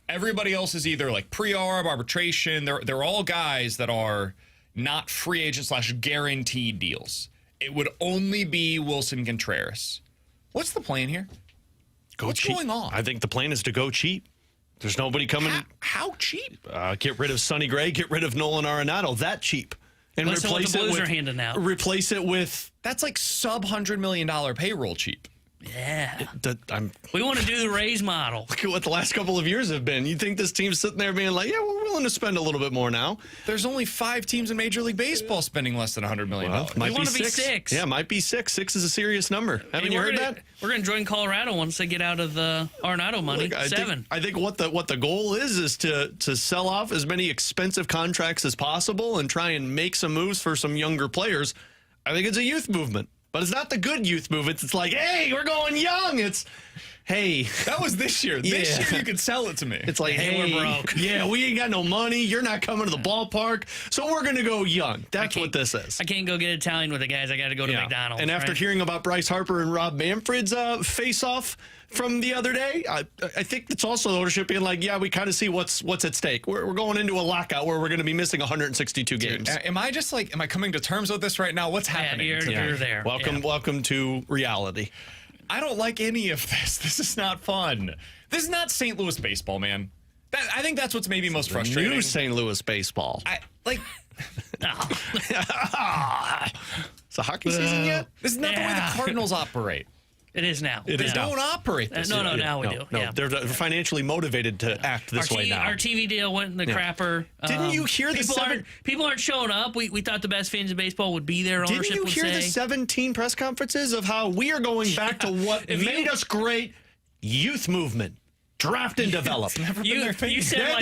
Everybody else is either like pre-arb, arbitration. They're all guys that are not free agent / guaranteed deals. It would only be Wilson Contreras. What's the plan here? What's cheap. going on? I think the plan is to go cheap. There's nobody coming. How cheap? Get rid of Sonny Gray, get rid of Nolan Arenado. That cheap. And Less than what the Blues are handing out. Replace it with. That's like sub $100 million payroll cheap. Yeah. We want to do the Rays model. Look at what the last couple of years have been. You think this team's sitting there being like, yeah, we're willing to spend a little bit more now. There's only 5 teams in Major League Baseball spending less than $100 million. Well, might want be to be 6. Yeah, might be 6. 6 is a serious number. Haven't you heard that? We're going to join Colorado once they get out of the Arenado money. Look, 7. I think what the goal is to sell off as many expensive contracts as possible and try and make some moves for some younger players. I think it's a youth movement. But it's not the good youth movement. It's like, hey, we're going young. It's, hey. That was this year. This year you could sell it to me. It's like, hey, we're broke. Yeah, we ain't got no money. You're not coming to the ballpark. So we're going to go young. That's what this is. I can't go get Italian with the guys. I got to go to McDonald's. And after hearing about Bryce Harper and Rob Manfred's face-off from the other day, I think it's also ownership being like, yeah, we kind of see what's at stake. We're going into a lockout where we're going to be missing 162 games. Am I coming to terms with this right now? What's happening? You're there. Welcome to reality. I don't like any of this. This is not fun. This is not St. Louis baseball, man. I think that's what's maybe most frustrating. New St. Louis baseball. It's a hockey season yet? This is not the way the Cardinals operate. It is now. They don't operate this way. Now we do. No, yeah. they're financially motivated to act this way now. Our TV deal went in the crapper. Didn't you hear people aren't showing up? We thought the best fans of baseball would be there. Didn't you hear the 17 press conferences of how we are going back to what made us great? Youth movement. Draft and develop. You said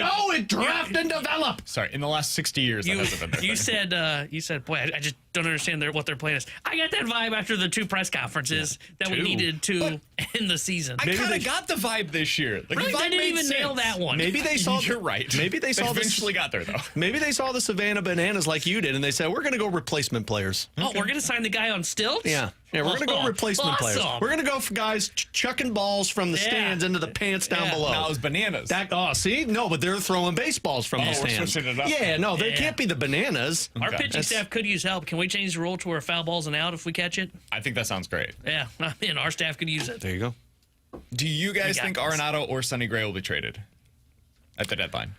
draft and develop. Sorry, in the last 60 years, that hasn't been there. You said, boy, I just don't understand what their plan is. I got that vibe after the 2 press conferences that we needed to end the season. I kind of got the vibe this year. Like, really, the vibe they didn't made even sense. nail that one. Maybe they saw. You're right. Maybe they saw eventually got there though. Maybe they saw the Savannah Bananas like you did, and they said, "We're going to go replacement players." Oh, we're going to sign the guy on stilts? Yeah, we're going to go replacement players. Awesome. We're going to go for guys chucking balls from the stands into the pants down below. Now it's bananas. See, no, but they're throwing baseballs from the we're stands. switching it up. Yeah, no, they can't be the bananas. Our pitching staff could use help. Can we change the rule to where foul ball's an out if we catch it? I think that sounds great. Yeah, I mean, our staff could use it. There you go. Do you guys think this. Arenado or Sonny Gray will be traded at the deadline?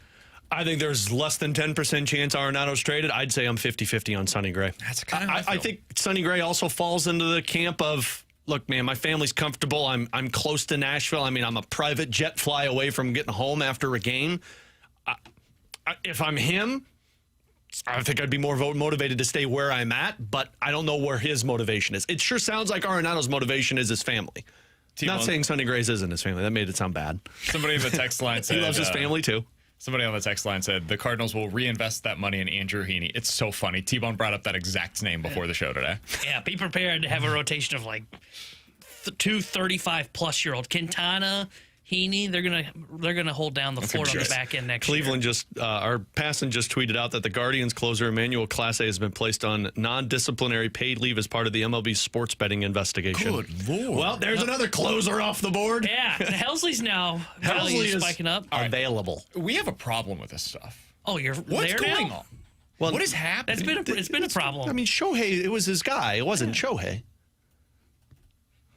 I think there's less than 10% chance Arenado's traded. I'd say I'm 50-50 on Sonny Gray. That's kind of I think Sonny Gray also falls into the camp of, look, man, my family's comfortable. I'm close to Nashville. I mean, I'm a private jet fly away from getting home after a game. If I'm him, I think I'd be more motivated to stay where I'm at, but I don't know where his motivation is. It sure sounds like Arenado's motivation is his family. Not saying Sonny Gray's isn't his family. That made it sound bad. Somebody in the text line said He loves his family, too. Somebody on the text line said the Cardinals will reinvest that money in Andrew Heaney. It's so funny. T-Bone brought up that exact name before the show today. Yeah, be prepared to have a rotation of like 2 35-plus-year-old. Quintana, Heaney, they're gonna hold down the fort on the back end next Cleveland year. our Passon just tweeted out that the Guardians closer Emmanuel Clase has been placed on non-disciplinary paid leave as part of the MLB's sports betting investigation. Good Lord. Well, there's another closer off the board. Yeah, Helsley's now Helsley is spiking up. available. We have a problem with this stuff. Oh, you're What's there going now? on? Well, what is happening? It's been a problem. I mean, Shohei, it was his guy. It wasn't Shohei.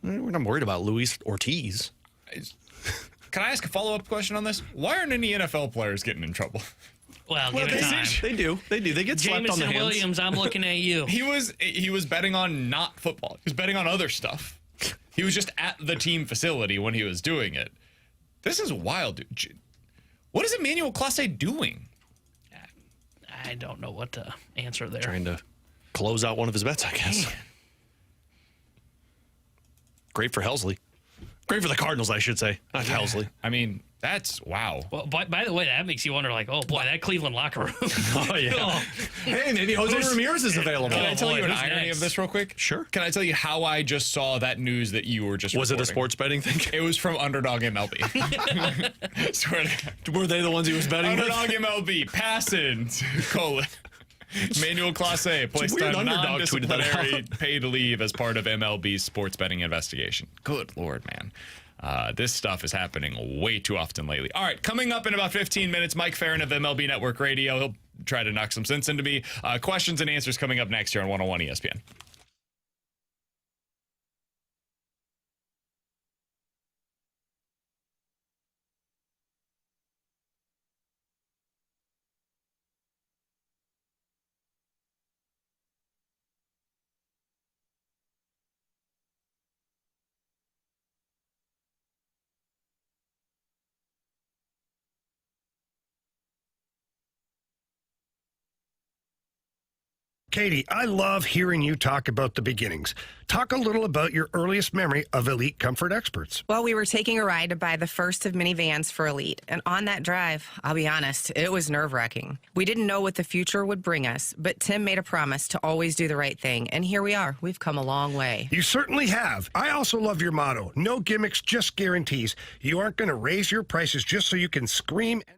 We're not worried about Luis Ortiz. Can I ask a follow-up question on this? Why aren't any NFL players getting in trouble? Well, give it time. They do. They get slapped on the Jameson hands. Williams, I'm looking at you. He was betting on not football. He was betting on other stuff. He was just at the team facility when he was doing it. This is wild, dude. What is Emmanuel Clase doing? I don't know what to answer there. Trying to close out one of his bets, I guess. Man. Great for Helsley. Great for the Cardinals, I should say. Not Helsley. I mean, that's wow. Well, by the way, that makes you wonder, like, oh boy, that Cleveland locker room. Oh, yeah. Hey, maybe Jose Ramirez is available. Can I tell you an who's irony next? of this real quick? Sure. Can I tell you how I just saw that news that you were just Was it a reporting? sports betting thing? It was from Underdog MLB. Swear to God. Were they the ones he was betting with? Underdog MLB, passing, colon. Manuel Clase placed weird on Underdog tweeted that non-disciplinary paid leave as part of MLB's sports betting investigation. Good Lord, man. This stuff is happening way too often lately. All right, coming up in about 15 minutes, Mike Ferrin of MLB Network Radio. He'll try to knock some sense into me. Questions and answers coming up next year on 101 ESPN. Katie, I love hearing you talk about the beginnings. Talk a little about your earliest memory of Elite Comfort Experts. Well, we were taking a ride to buy the first of minivans for Elite. And on that drive, I'll be honest, it was nerve-wracking. We didn't know what the future would bring us, but Tim made a promise to always do the right thing. And here we are. We've come a long way. You certainly have. I also love your motto, no gimmicks, just guarantees. You aren't going to raise your prices just so you can scream and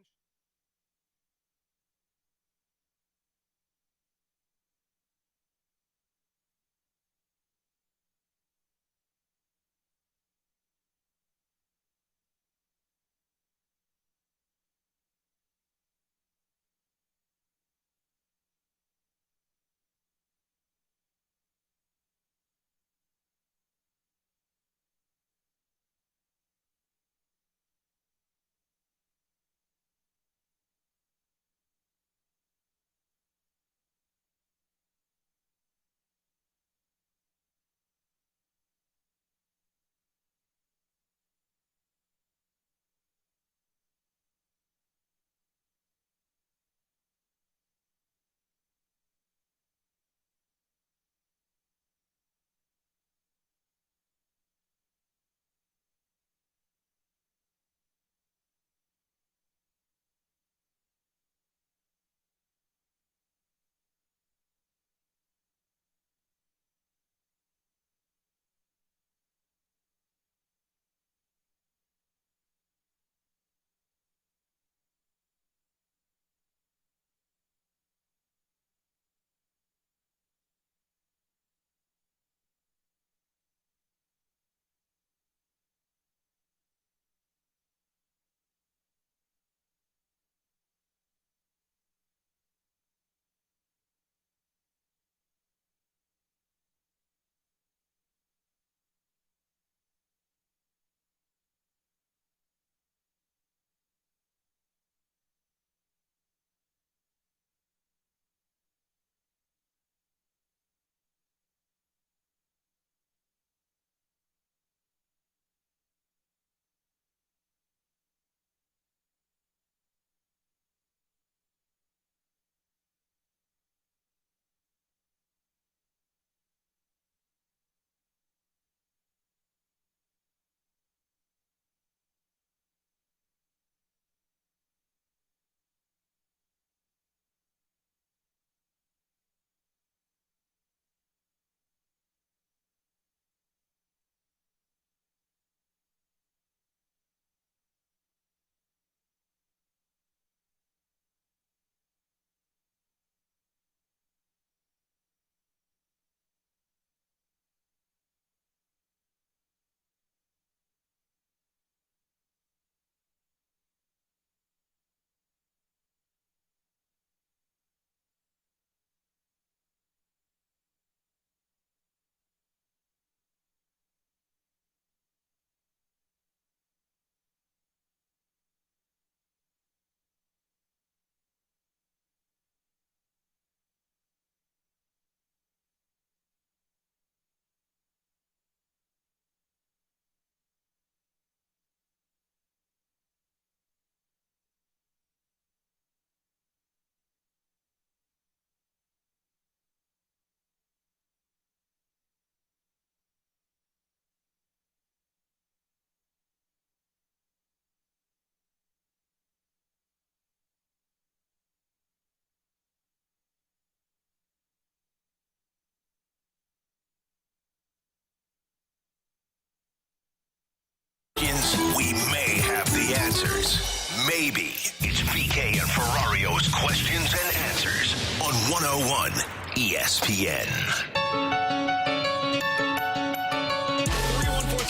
answers. Maybe it's BK and Ferrario's questions and answers on 101 ESPN.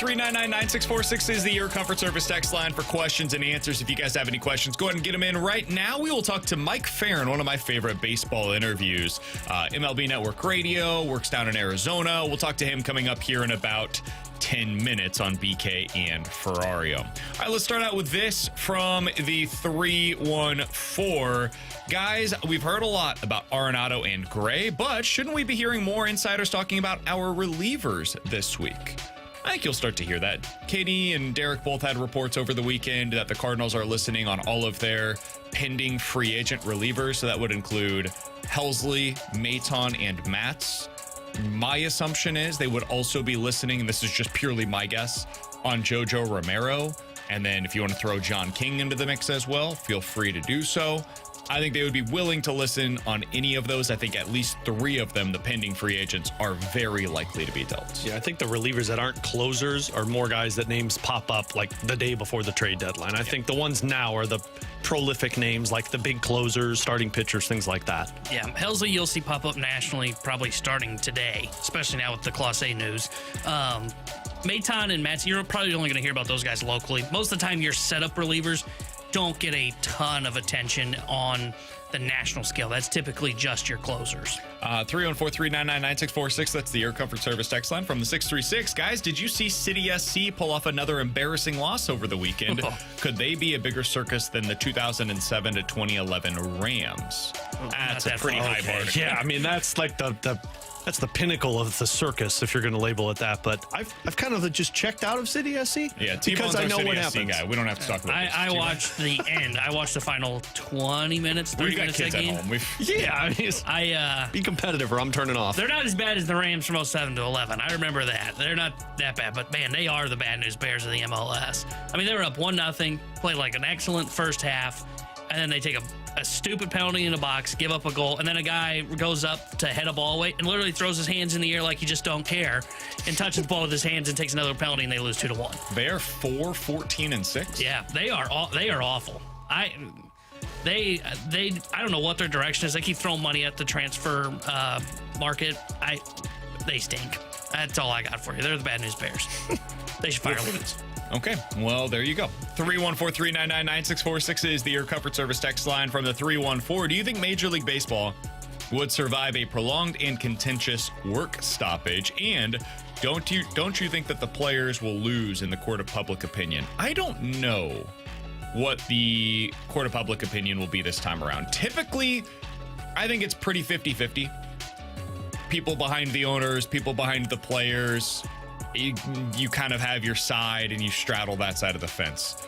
399-9646 is the Air Comfort Service text line for questions and answers. If you guys have any questions, go ahead and get them in right now. We will talk to Mike Ferrin, one of my favorite baseball interviews. MLB Network Radio, works down in Arizona. We'll talk to him coming up here in about 10 minutes on BK and Ferrario. All right, let's start out with this from the 314. Guys, we've heard a lot about Arenado and Gray, but shouldn't we be hearing more insiders talking about our relievers this week? I think you'll start to hear that. Katie and Derek both had reports over the weekend that the Cardinals are listening on all of their pending free agent relievers. So that would include Helsley, Maton, and Matz. My assumption is they would also be listening, and this is just purely my guess, on JoJo Romero. And then if you want to throw John King into the mix as well, feel free to do so. I think they would be willing to listen on any of those. I think at least 3 of them, the pending free agents, are very likely to be dealt. Yeah, I think the relievers that aren't closers are more guys that names pop up like the day before the trade deadline. I think the ones now are the prolific names like the big closers, starting pitchers, things like that. Yeah, Helsley you'll see pop up nationally probably starting today, especially now with the Class A news. Maton and Matz, you're probably only going to hear about those guys locally. Most of the time, your setup relievers don't get a ton of attention on the national scale. That's typically just your closers. 314-399-9646. That's the Air Comfort Service text line from the 636. Guys, did you see City SC pull off another embarrassing loss over the weekend? Could they be a bigger circus than the 2007 to 2011 Rams? That's a pretty high bar. Yeah, I mean, that's like that's the pinnacle of the circus, if you're going to label it that. But I've kind of just checked out of City SC. Yeah, because I know what happens. Guy. We don't have to talk about this. I watched the end. I watched the final 20 minutes, 30 minutes of the game. At home. Be competitive or I'm turning off. They're not as bad as the Rams from 07 to 11. I remember that. They're not that bad, but man, they are the bad news bears of the MLS. I mean, they were up 1-0, played like an excellent first half, and then they take a stupid penalty in the box, give up a goal, and then a guy goes up to head a ball away and literally throws his hands in the air like he just don't care and touches the ball with his hands and takes another penalty, and they lose 2-1. They're 4-14-6. Yeah, they are awful. I don't know what their direction is. They keep throwing money at the transfer market. They stink. That's all I got for you. They're the bad news bears. They should fire Lutz. Okay, well, there you go. 314-399-9646 is the Air Comfort Service text line from the 314. Do you think Major League Baseball would survive a prolonged and contentious work stoppage? And don't you think that the players will lose in the court of public opinion? I don't know what the court of public opinion will be this time around. Typically, I think it's pretty 50-50. People behind the owners, people behind the players. You kind of have your side and you straddle that side of the fence.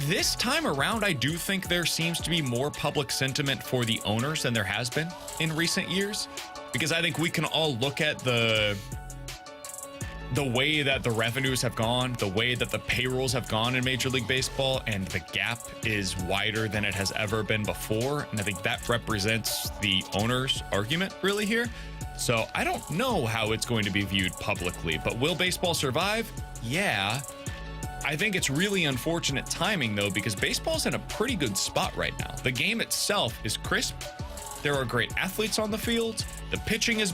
This time around, I do think there seems to be more public sentiment for the owners than there has been in recent years, because I think we can all look at the way that the revenues have gone, the way that the payrolls have gone in Major League Baseball, and the gap is wider than it has ever been before. And I think that represents the owner's argument really here. So I don't know how it's going to be viewed publicly, but will baseball survive? Yeah. I think it's really unfortunate timing, though, because baseball's in a pretty good spot right now. The game itself is crisp. There are great athletes on the field. The pitching is,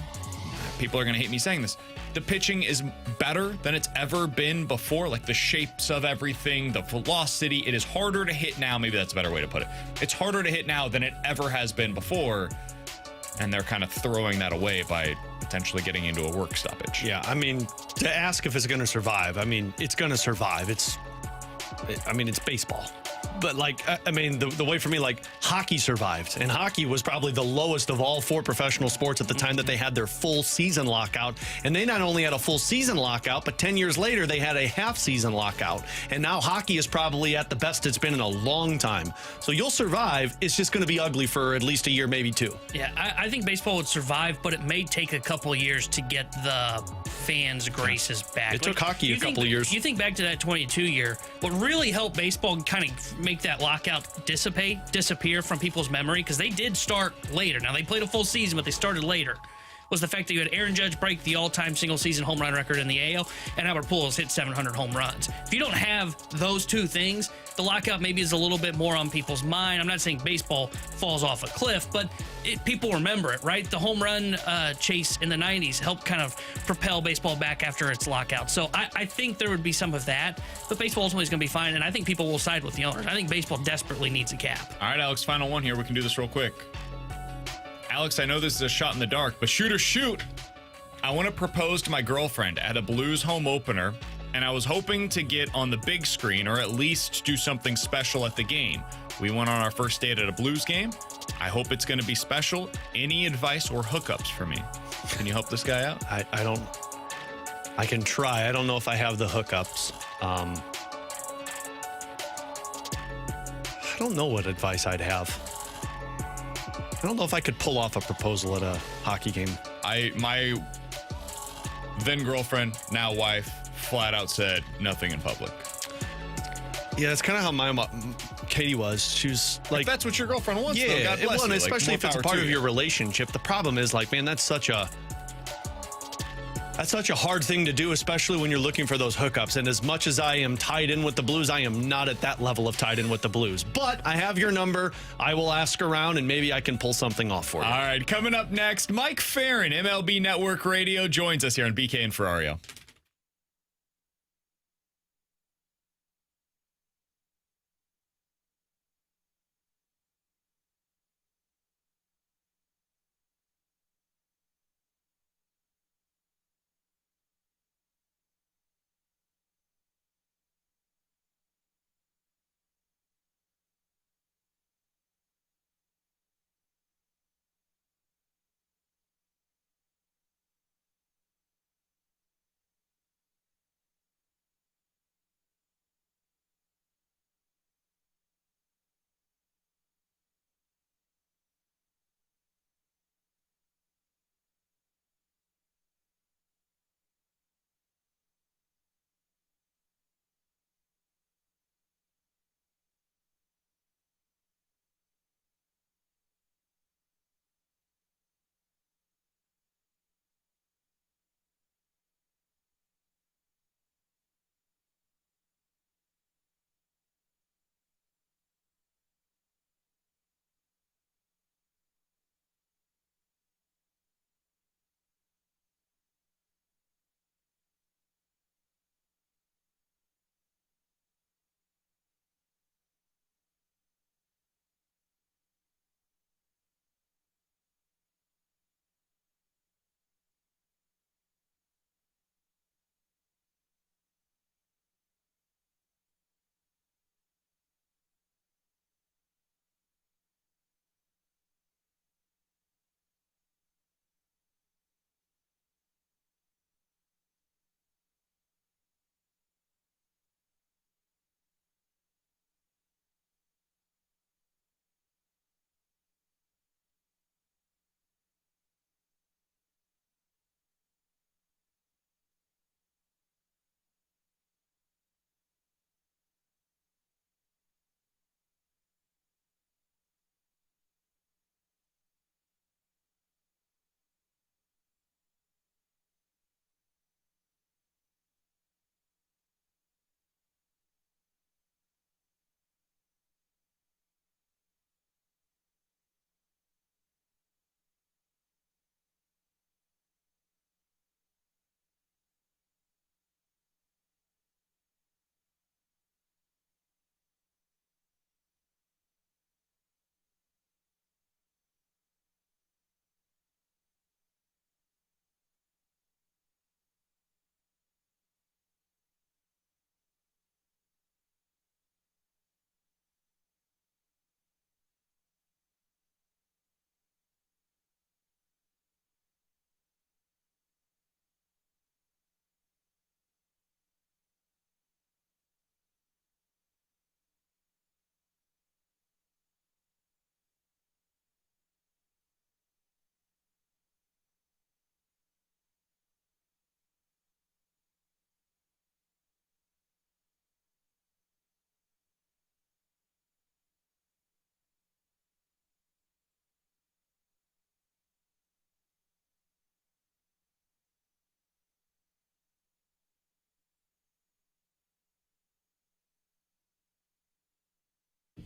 people are going to hate me saying this, the pitching is better than it's ever been before, like the shapes of everything, the velocity. It is harder to hit now. Maybe that's a better way to put it. It's harder to hit now than it ever has been before. And they're kind of throwing that away by potentially getting into a work stoppage. Yeah, I mean, to ask if it's going to survive, I mean, it's going to survive. It's baseball. But, the way for me, hockey survived. And hockey was probably the lowest of all 4 professional sports at the time that they had their full season lockout. And they not only had a full season lockout, but 10 years later, they had a half season lockout. And now hockey is probably at the best it's been in a long time. So you'll survive. It's just going to be ugly for at least a year, maybe 2. Yeah, I think baseball would survive, but it may take a couple of years to get the fans' graces back. It took hockey a couple of years. You think back to that 22 year, what really helped baseball kind of make that lockout disappear from people's memory, because they did start later. Now, they played a full season, but they started later. was the fact that you had Aaron Judge break the all-time single-season home run record in the AL, and Albert Pujols hit 700 home runs. If you don't have those two things, the lockout maybe is a little bit more on people's mind. I'm not saying baseball falls off a cliff, but people remember it, right? The home run chase in the 90s helped kind of propel baseball back after its lockout. So I think there would be some of that, but baseball ultimately is going to be fine, and I think people will side with the owners. I think baseball desperately needs a cap. All right, Alex, final one here. We can do this real quick. Alex, I know this is a shot in the dark, but shoot or shoot. I want to propose to my girlfriend at a Blues home opener, and I was hoping to get on the big screen or at least do something special at the game. We went on our first date at a Blues game. I hope it's going to be special. Any advice or hookups for me? Can you help this guy out? I can try. I don't know if I have the hookups. I don't know what advice I'd have. I don't know if I could pull off a proposal at a hockey game. My then girlfriend, now wife, flat out said nothing in public. Yeah, that's kind of how my Katie was. She was like, if that's what your girlfriend wants, yeah, though, God bless you. especially like, if it's a part of your relationship. The problem is, like, man, that's such a hard thing to do, especially when you're looking for those hookups. And as much as I am tied in with the Blues, I am not at that level of tied in with the Blues. But I have your number. I will ask around, and maybe I can pull something off for you. All right, coming up next, Mike Ferrin, MLB Network Radio, joins us here on BK and Ferrario.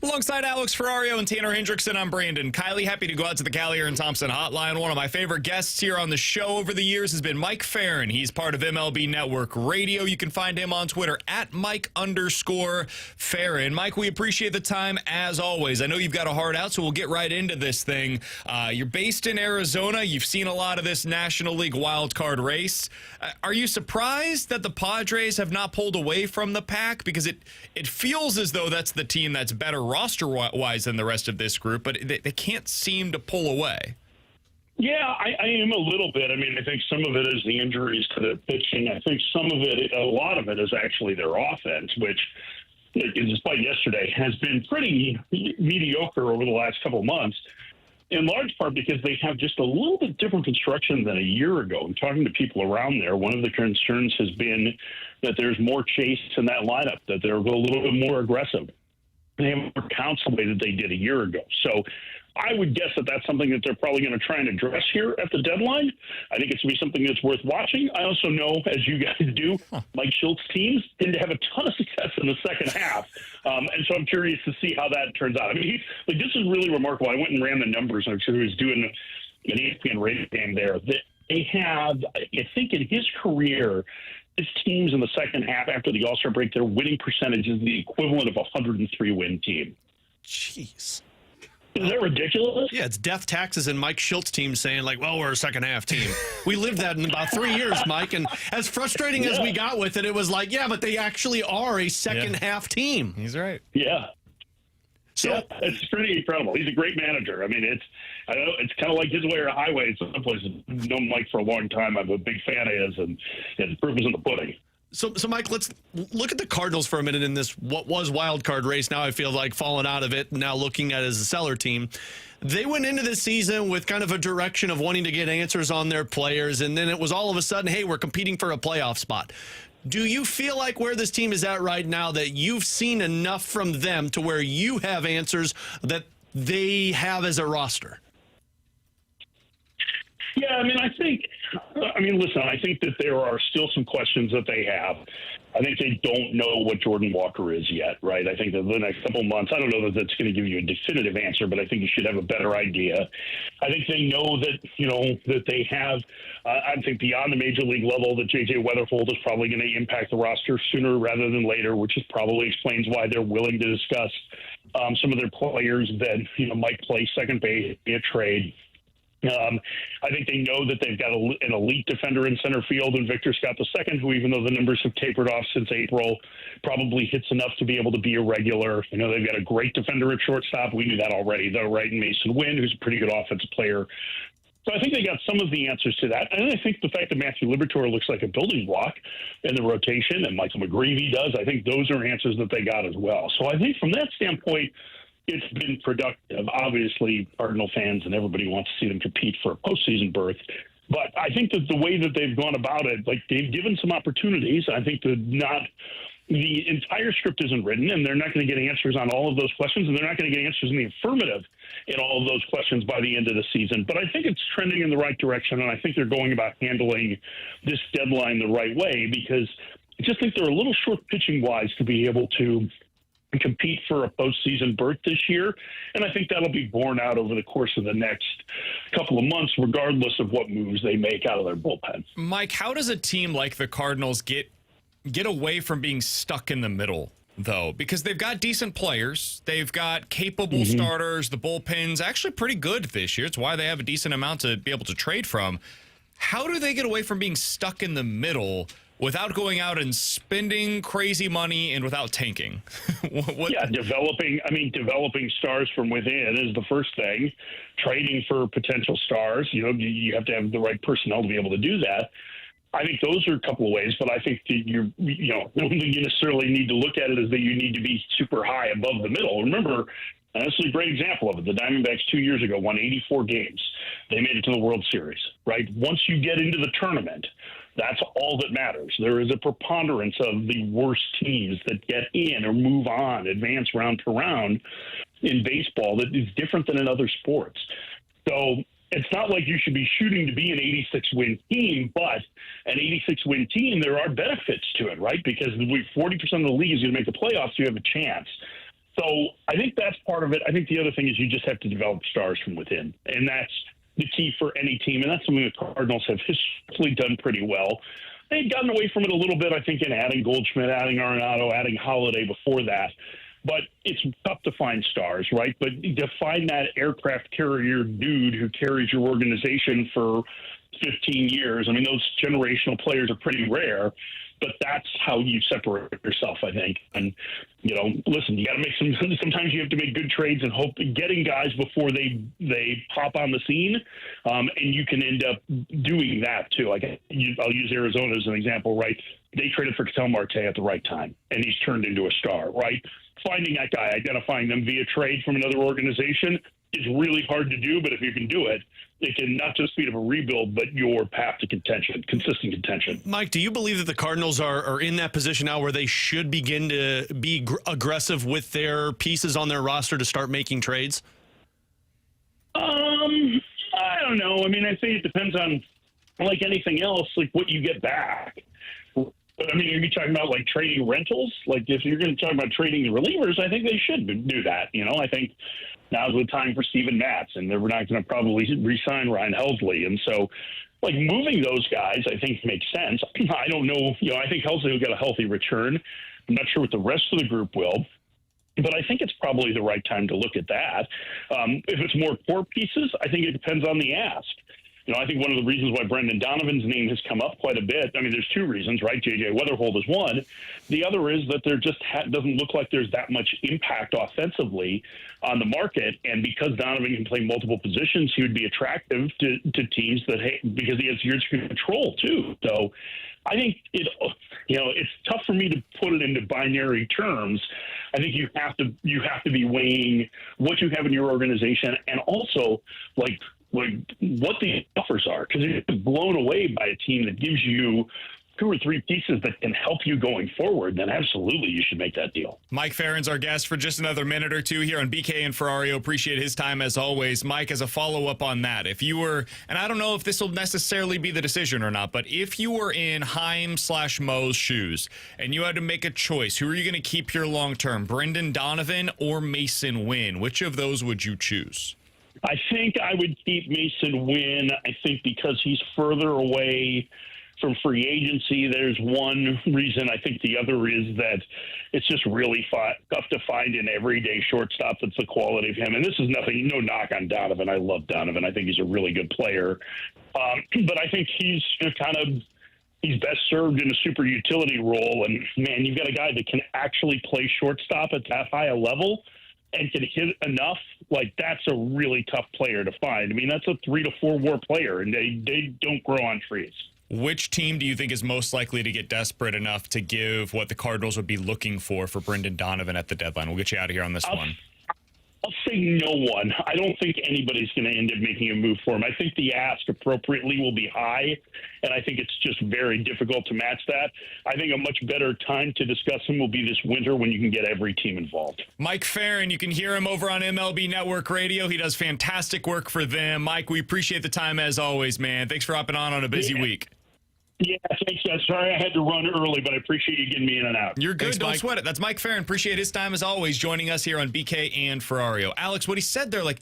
Alongside Alex Ferrario and Tanner Hendrickson, I'm Brandon Kiley. Happy to go out to the Callier and Thompson hotline. One of my favorite guests here on the show over the years has been Mike Ferrin. He's part of MLB Network Radio. You can find him on Twitter at Mike_Ferrin. Mike, we appreciate the time as always. I know you've got a heart out, so we'll get right into this thing. You're based in Arizona. You've seen a lot of this National League wild card race. Are you surprised that the Padres have not pulled away from the pack? Because it feels as though that's the team that's better roster-wise than the rest of this group, but they can't seem to pull away. Yeah, I am a little bit. I mean, I think some of it is the injuries to the pitching. I think a lot of it is actually their offense, which, despite yesterday, has been pretty mediocre over the last couple of months, in large part because they have just a little bit different construction than a year ago. And talking to people around there, one of the concerns has been that there's more chase in that lineup, that they're a little bit more aggressive. They have more counts the way that they did a year ago. So I would guess that that's something that they're probably going to try and address here at the deadline. I think it's going to be something that's worth watching. I also know, as you guys do, Mike Schultz teams tend to have a ton of success in the second half. And so I'm curious to see how that turns out. I mean, this is really remarkable. I went and ran the numbers. I was doing an ESPN radio game there. They have, I think in his career, his teams in the second half after the All-Star break, their winning percentage is the equivalent of a 103-win team. Jeez. Is that ridiculous? Yeah, it's death taxes and Mike Schultz team saying, like, well, we're a second-half team. We lived that in about 3 years, Mike, and as frustrating as we got with it, it was like, yeah, but they actually are a second-half team. He's right. Yeah. So yeah, it's pretty incredible. He's a great manager. I mean, it's kind of like his way or a highway. Some places I've known Mike for a long time. I'm a big fan of his, and the proof is in the pudding. So, Mike, let's look at the Cardinals for a minute in this what was wild card race. Now I feel like falling out of it. Now looking at it as a seller team, they went into this season with kind of a direction of wanting to get answers on their players, and then it was all of a sudden, hey, we're competing for a playoff spot. Do you feel like where this team is at right now that you've seen enough from them to where you have answers that they have as a roster? Yeah, I mean, listen, I think that there are still some questions that they have. I think they don't know what Jordan Walker is yet, right? I think that the next couple of months, I don't know that that's going to give you a definitive answer, but I think you should have a better idea. I think they know that, that they have, I think beyond the major league level, that J.J. Weatherford is probably going to impact the roster sooner rather than later, which is probably explains why they're willing to discuss some of their players that, might play second base, be a trade. I think they know that they've got an elite defender in center field in Victor Scott II, who, even though the numbers have tapered off since April, probably hits enough to be able to be a regular. They've got a great defender at shortstop. We knew that already, though, right? And Mason Wynn, who's a pretty good offensive player. So I think they got some of the answers to that. And I think the fact that Matthew Liberatore looks like a building block in the rotation, and Michael McGreevy does, I think those are answers that they got as well. So I think from that standpoint, it's been productive. Obviously, Cardinal fans and everybody wants to see them compete for a postseason berth. But I think that the way that they've gone about it, like they've given some opportunities. I think the entire script isn't written, and they're not going to get answers on all of those questions, and they're not going to get answers in the affirmative in all of those questions by the end of the season. But I think it's trending in the right direction, and I think they're going about handling this deadline the right way, because I just think they're a little short pitching-wise to be able to compete for a postseason berth this year. And I think that'll be borne out over the course of the next couple of months, regardless of what moves they make out of their bullpen. Mike, how does a team like the Cardinals get away from being stuck in the middle, though? Because they've got decent players. They've got capable starters. The bullpen's actually pretty good this year. It's why they have a decent amount to be able to trade from. How do they get away from being stuck in the middle without going out and spending crazy money and without tanking? Yeah, developing stars from within is the first thing. Trading for potential stars, you have to have the right personnel to be able to do that. I think those are a couple of ways, but I think that the only thing you necessarily need to look at it is that you need to be super high above the middle. Remember, and this is a great example of it. The Diamondbacks 2 years ago won 84 games. They made it to the World Series, right? Once you get into the tournament, that's all that matters. There is a preponderance of the worst teams that get in or move on, advance round to round in baseball that is different than in other sports. So it's not like you should be shooting to be an 86-win team, but an 86-win team, there are benefits to it, right? Because 40% of the league is going to make the playoffs, so you have a chance. So I think that's part of it. I think the other thing is you just have to develop stars from within, and that's the key for any team, and that's something the Cardinals have historically done pretty well. They'd gotten away from it a little bit, I think, in adding Goldschmidt, adding Arenado, adding Holiday before that. But it's tough to find stars, right? But to find that aircraft carrier dude who carries your organization for 15 years, I mean, those generational players are pretty rare. But that's how you separate yourself, I think. And, you know, listen, you got to make sometimes you have to make good trades and hope getting guys before they pop on the scene. And you can end up doing that too. Like I'll use Arizona as an example, right? They traded for Ketel Marte at the right time, and he's turned into a star, right? Finding that guy, identifying them via trade from another organization is really hard to do, but if you can do it, it can not just speed up a rebuild, but your path to contention, consistent contention. Mike, do you believe that the Cardinals are in that position now where they should begin to be aggressive with their pieces on their roster to start making trades? I don't know. I mean, I think it depends on, like anything else, like what you get back. But I mean, you're talking about like trading rentals. Like if you're going to talk about trading the relievers, I think they should do that. You know, I think now's the time for Steven Matz, and they're not going to probably re-sign Ryan Helsley. And so, like, moving those guys, I think makes sense. I don't know. You know, I think Helsley will get a healthy return. I'm not sure what the rest of the group will. But I think it's probably the right time to look at that. If it's more core pieces, I think it depends on the ask. You know, I think one of the reasons why Brendan Donovan's name has come up quite a bit, I mean, there's two reasons, right? J.J. Weatherhold is one. The other is that there just doesn't look like there's that much impact offensively on the market. And because Donovan can play multiple positions, he would be attractive to teams that, because he has years of control, too. So I think it's tough for me to put it into binary terms. I think you have to be weighing what you have in your organization and also like what the offers are, because you're blown away by a team that gives you two or three pieces that can help you going forward, then absolutely you should make that deal. Mike Ferrin's our guest for just another minute or two here on BK and Ferrario. Appreciate his time as always. Mike, as a follow-up on that, if you were, and I don't know if this will necessarily be the decision or not, but if you were in Heim/Mo's shoes and you had to make a choice, who are you going to keep here long-term, Brendan Donovan or Mason Wynn? Which of those would you choose? I think I would keep Mason Wynn. I think because he's further away from free agency, there's one reason. I think the other is that it's just really tough to find an everyday shortstop that's the quality of him. And this is no knock on Donovan. I love Donovan. I think he's a really good player. But I think he's he's best served in a super utility role. And, man, you've got a guy that can actually play shortstop at that high a level and can hit enough. Like, that's a really tough player to find. I mean, that's a 3 to 4 WAR player, and they don't grow on trees. Which team do you think is most likely to get desperate enough to give what the Cardinals would be looking for Brendan Donovan at the deadline? We'll get you out of here on this one. I'll say no one. I don't think anybody's going to end up making a move for him. I think the ask appropriately will be high, and I think it's just very difficult to match that. I think a much better time to discuss him will be this winter when you can get every team involved. Mike Ferrin, you can hear him over on MLB Network Radio. He does fantastic work for them. Mike, we appreciate the time as always, man. Thanks for hopping on a busy week. Yeah, thanks, guys. Sorry I had to run early, but I appreciate you getting me in and out. You're good. Thanks, Don't Mike. sweat it. That's Mike Ferrin. Appreciate his time as always, joining us here on BK and Ferrario. Alex, what he said there, like,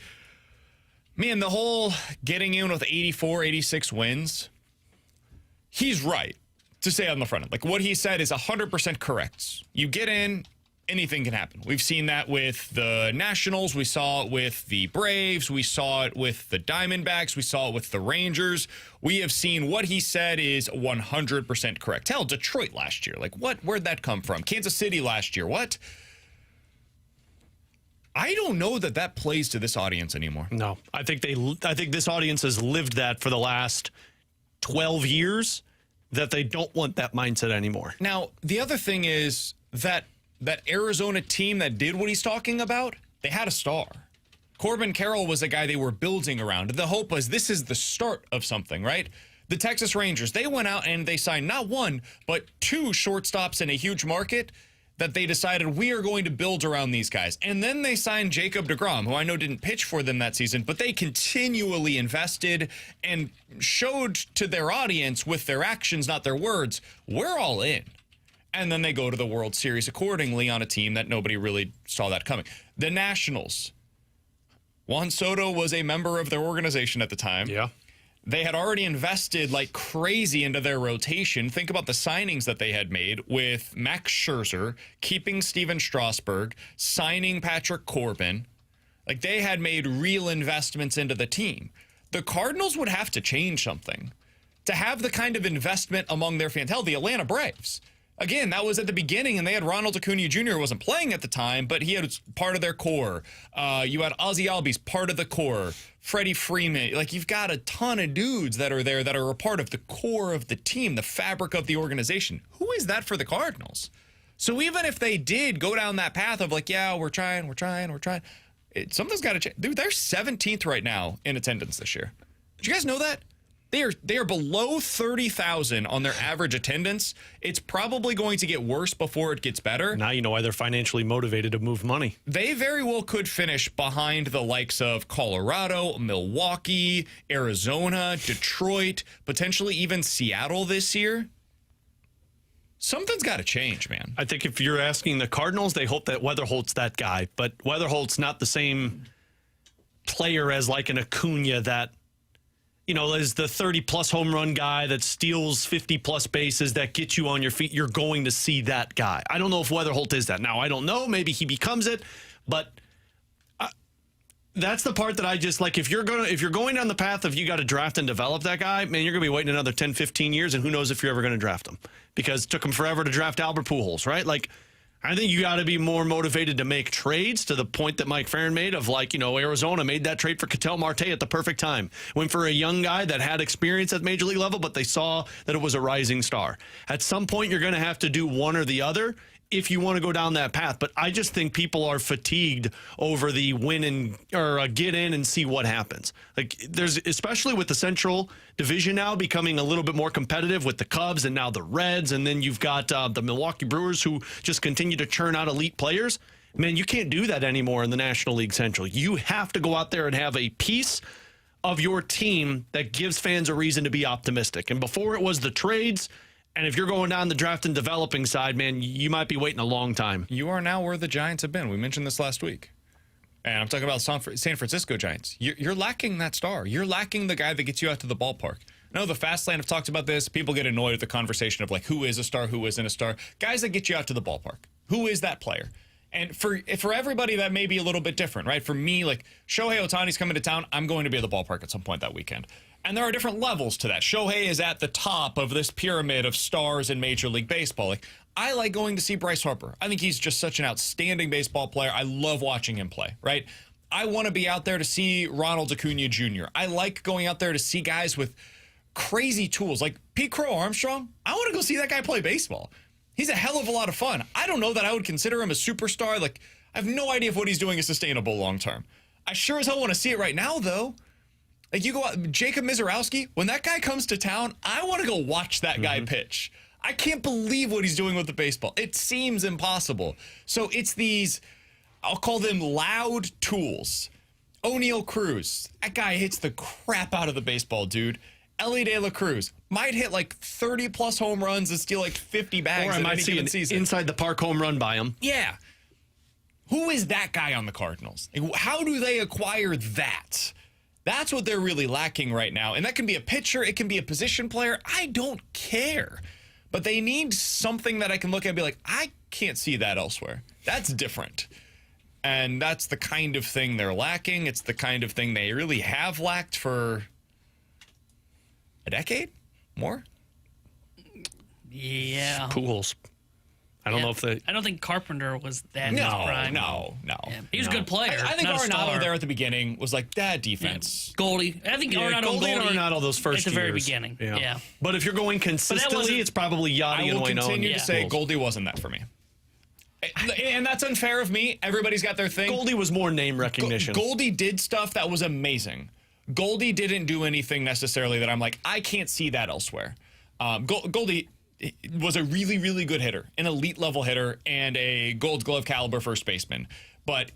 man, the whole getting in with 84, 86 wins, he's right to say on the front end. Like, what he said is 100% correct. You get in, anything can happen. We've seen that with the Nationals. We saw it with the Braves. We saw it with the Diamondbacks. We saw it with the Rangers. We have seen what he said is 100% correct. Hell, Detroit last year. Like, what? Where'd that come from? Kansas City last year. What? I don't know that plays to this audience anymore. No, I think this audience has lived that for the last 12 years, that they don't want that mindset anymore. Now, the other thing is that Arizona team that did what he's talking about, they had a star. Corbin Carroll was a guy they were building around. The hope was this is the start of something, right? The Texas Rangers, they went out and they signed not one, but 2 shortstops in a huge market that they decided we are going to build around these guys. And then they signed Jacob deGrom, who I know didn't pitch for them that season, but they continually invested and showed to their audience with their actions, not their words, we're all in. And then they go to the World Series accordingly on a team that nobody really saw that coming. The Nationals. Juan Soto was a member of their organization at the time. Yeah. They had already invested like crazy into their rotation. Think about the signings that they had made with Max Scherzer, keeping Steven Strasburg, signing Patrick Corbin. Like, they had made real investments into the team. The Cardinals would have to change something to have the kind of investment among their fans. Hell, the Atlanta Braves. Again, that was at the beginning, and they had Ronald Acuna Jr., who wasn't playing at the time, but he was part of their core. You had Ozzie Albies, part of the core. Freddie Freeman. Like, you've got a ton of dudes that are there that are a part of the core of the team, the fabric of the organization. Who is that for the Cardinals? So even if they did go down that path of like, yeah, we're trying, something's got to change. Dude, they're 17th right now in attendance this year. Did you guys know that? They are below 30,000 on their average attendance. It's probably going to get worse before it gets better. Now you know why they're financially motivated to move money. They very well could finish behind the likes of Colorado, Milwaukee, Arizona, Detroit, potentially even Seattle this year. Something's got to change, man. I think if you're asking the Cardinals, they hope that Weatherholt's that guy. But Weatherholt's not the same player as like an Acuna that, you know, is the 30-plus home run guy that steals 50-plus bases, that gets you on your feet. You're going to see that guy. I don't know if Weatherholt is that. Now, I don't know. Maybe he becomes it. But that's the part that I just like. If you're going down the path of you got to draft and develop that guy, man, you're going to be waiting another 10, 15 years, and who knows if you're ever going to draft him. Because it took him forever to draft Albert Pujols, right? Like, I think you got to be more motivated to make trades, to the point that Mike Ferrin made of, like, you know, Arizona made that trade for Ketel Marte at the perfect time. Went for a young guy that had experience at major league level, but they saw that it was a rising star. At some point, you're going to have to do one or the other if you want to go down that path. But I just think people are fatigued over the win and or get in and see what happens. Like, there's, especially with the Central Division now becoming a little bit more competitive with the Cubs and now the Reds, and then you've got the Milwaukee Brewers who just continue to churn out elite players. Man, you can't do that anymore in the National League Central. You have to go out there and have a piece of your team that gives fans a reason to be optimistic. And before it was the trades. And if you're going down the draft and developing side, man, you might be waiting a long time. You are now where the Giants have been. We mentioned this last week. And I'm talking about San Francisco Giants. You're lacking that star. You're lacking the guy that gets you out to the ballpark. I know the Fast Lane have talked about this. People get annoyed at the conversation of, like, who is a star, who isn't a star. Guys that get you out to the ballpark. Who is that player? And for everybody, that may be a little bit different, right? For me, like, Shohei Ohtani's coming to town. I'm going to be at the ballpark at some point that weekend. And there are different levels to that. Shohei is at the top of this pyramid of stars in Major League Baseball. Like, I like going to see Bryce Harper. I think he's just such an outstanding baseball player. I love watching him play, right? I want to be out there to see Ronald Acuna Jr. I like going out there to see guys with crazy tools. Like Pete Crow Armstrong, I want to go see that guy play baseball. He's a hell of a lot of fun. I don't know that I would consider him a superstar. Like, I have no idea if what he's doing is sustainable long term. I sure as hell want to see it right now, though. Like, you go out, Jacob Mizorowski, when that guy comes to town, I want to go watch that guy pitch. I can't believe what he's doing with the baseball. It seems impossible. So it's these, I'll call them loud tools. O'Neal Cruz, that guy hits the crap out of the baseball, dude. Ellie De La Cruz might hit like 30-plus home runs and steal like 50 bags or I might see an season. Inside the park home run by him. Yeah. Who is that guy on the Cardinals? Like, how do they acquire that? That's what they're really lacking right now. And that can be a pitcher. It can be a position player. I don't care. But they need something that I can look at and be like, I can't see that elsewhere. That's different. And that's the kind of thing they're lacking. It's the kind of thing they really have lacked for a decade? More? Yeah. Pujols. I don't know if they... I don't think Carpenter was that No. Yeah. He was a good player. I think not a Arenado star. there at the beginning was like, that defense. Goldie. I think Arenado Goldie and Arenado those first at the very years. beginning. Yeah. But if you're going consistently, it's probably Yachty I and will Waino. continue to say Pujols. Goldie wasn't that for me. And that's unfair of me. Everybody's got their thing. Goldie was more name recognition. Goldie did stuff that was amazing. Goldie didn't do anything necessarily that I'm like, I can't see that elsewhere. Goldie was a really, really good hitter, an elite level hitter, and a Gold Glove caliber first baseman. But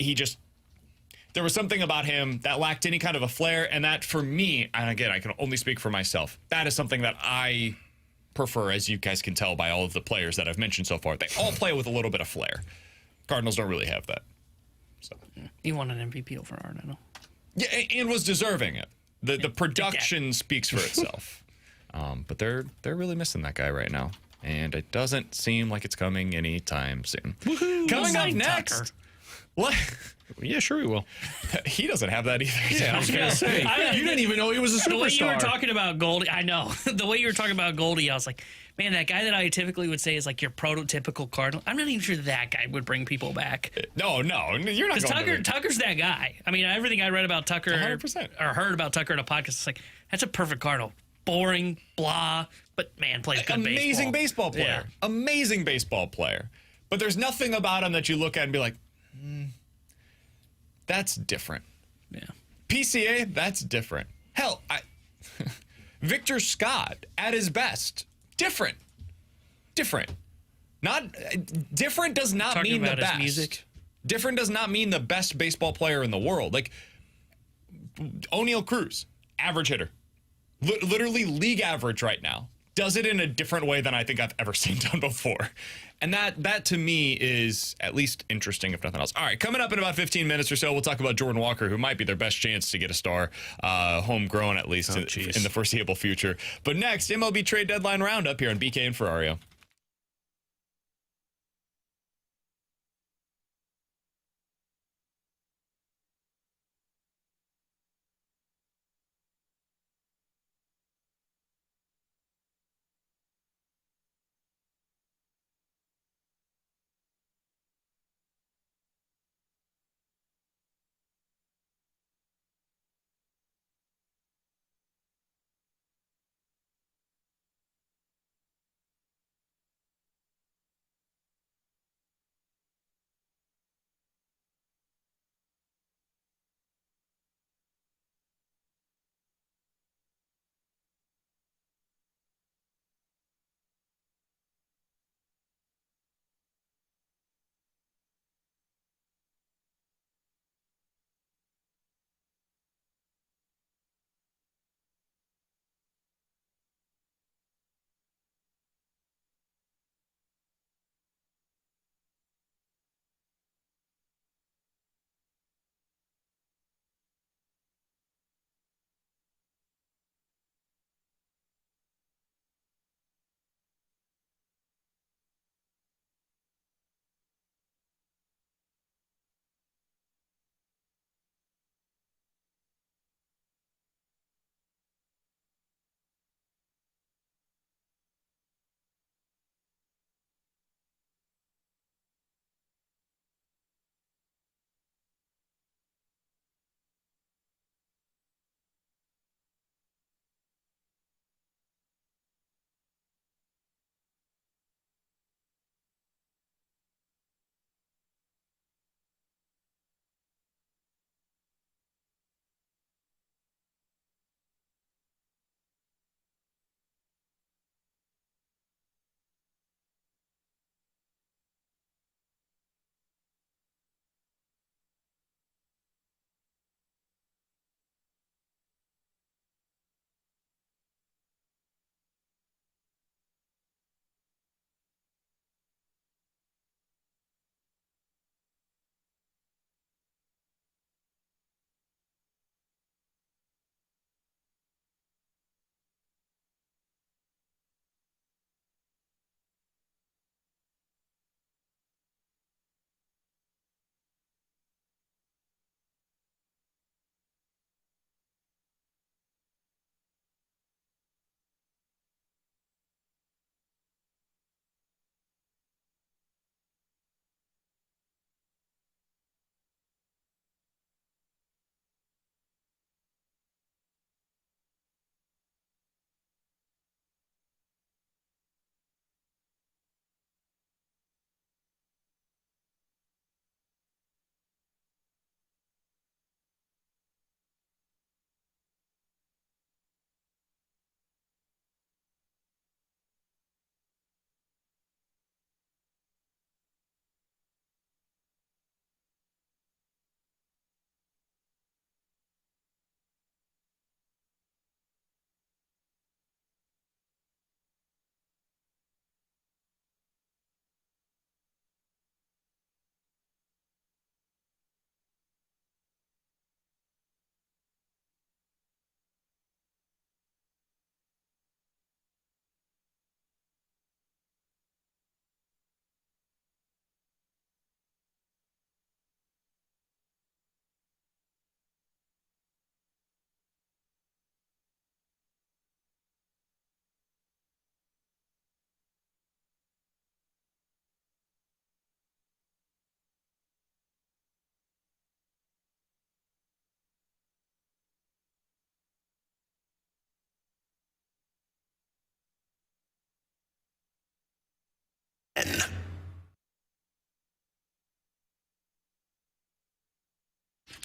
there was something about him that lacked any kind of a flair, and that for me, and again, I can only speak for myself, that is something that I prefer, as you guys can tell by all of the players that I've mentioned so far. They all play with a little bit of flair. Cardinals don't really have that. So He won an MVP over Arenado. yeah, and was deserving it. The production speaks for itself. But they're really missing that guy right now, and it doesn't seem like it's coming anytime soon. Coming up next, Tucker. what? Yeah, sure we will. He doesn't have that either. Yeah, I was going to say, you didn't even know he was a The way you were superstar. talking about Goldie, I know. The way you were talking about Goldie, I was like, man, that guy that I typically would say is like your prototypical Cardinal. I'm not even sure that guy would bring people back. No, you're not Because going Tucker's that guy. I mean, everything I read about Tucker 100%. or heard about Tucker in a podcast, it's like, that's a perfect Cardinal. Boring, blah, but man, plays good Amazing baseball player. Yeah. Amazing baseball player. But there's nothing about him that you look at and be like, that's different. Yeah. PCA, that's different. Hell, Victor Scott at his best, different. Not different does not Talking mean the about his best. music. Different does not mean the best baseball player in the world. Like O'Neal Cruz, average hitter, literally league average right now. Does it in a different way than I think I've ever seen done before. And that to me is at least interesting, if nothing else. All right, coming up in about 15 minutes or so, we'll talk about Jordan Walker, who might be their best chance to get a star, homegrown at least in the foreseeable future. But next, MLB trade deadline roundup here on BK and Ferrario.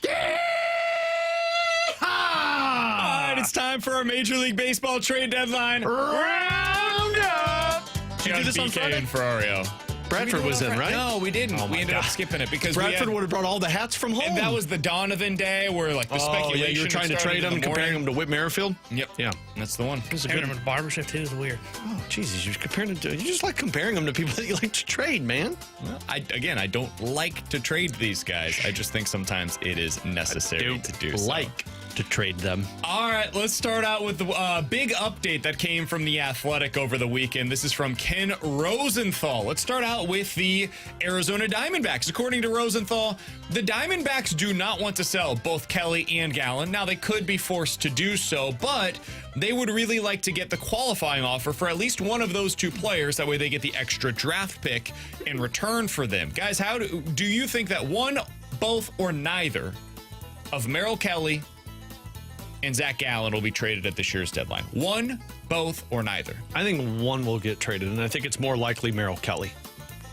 All right, it's time for our Major League Baseball trade deadline roundup. Did you do this on Friday? And Ferrario. Bradford was in, right? No, we didn't. Oh we ended up skipping it because Bradford would have brought all the hats from home. And that was the Donovan day where like the speculation. Yeah, you were trying to trade him, comparing him to Whit Merrifield. Yep, yeah, that's the one. Comparing him to barbershop too is weird. Oh, Jesus, you're comparing him to. You just like comparing him to people that you like to trade, man. Well, I don't like to trade these guys. I just think sometimes it is necessary to do so. To trade them. All right, let's start out with the big update that came from The Athletic over the weekend. This is from Ken Rosenthal. Let's start out with the Arizona Diamondbacks. According to Rosenthal, the Diamondbacks do not want to sell both Kelly and Gallen. Now, they could be forced to do so, but they would really like to get the qualifying offer for at least one of those two players. That way they get the extra draft pick in return for them. Guys, how do you think that one, both, or neither of Merrill Kelly and Zach Gallen will be traded at this year's deadline? One, both, or neither? I think one will get traded, and I think it's more likely Merrill Kelly.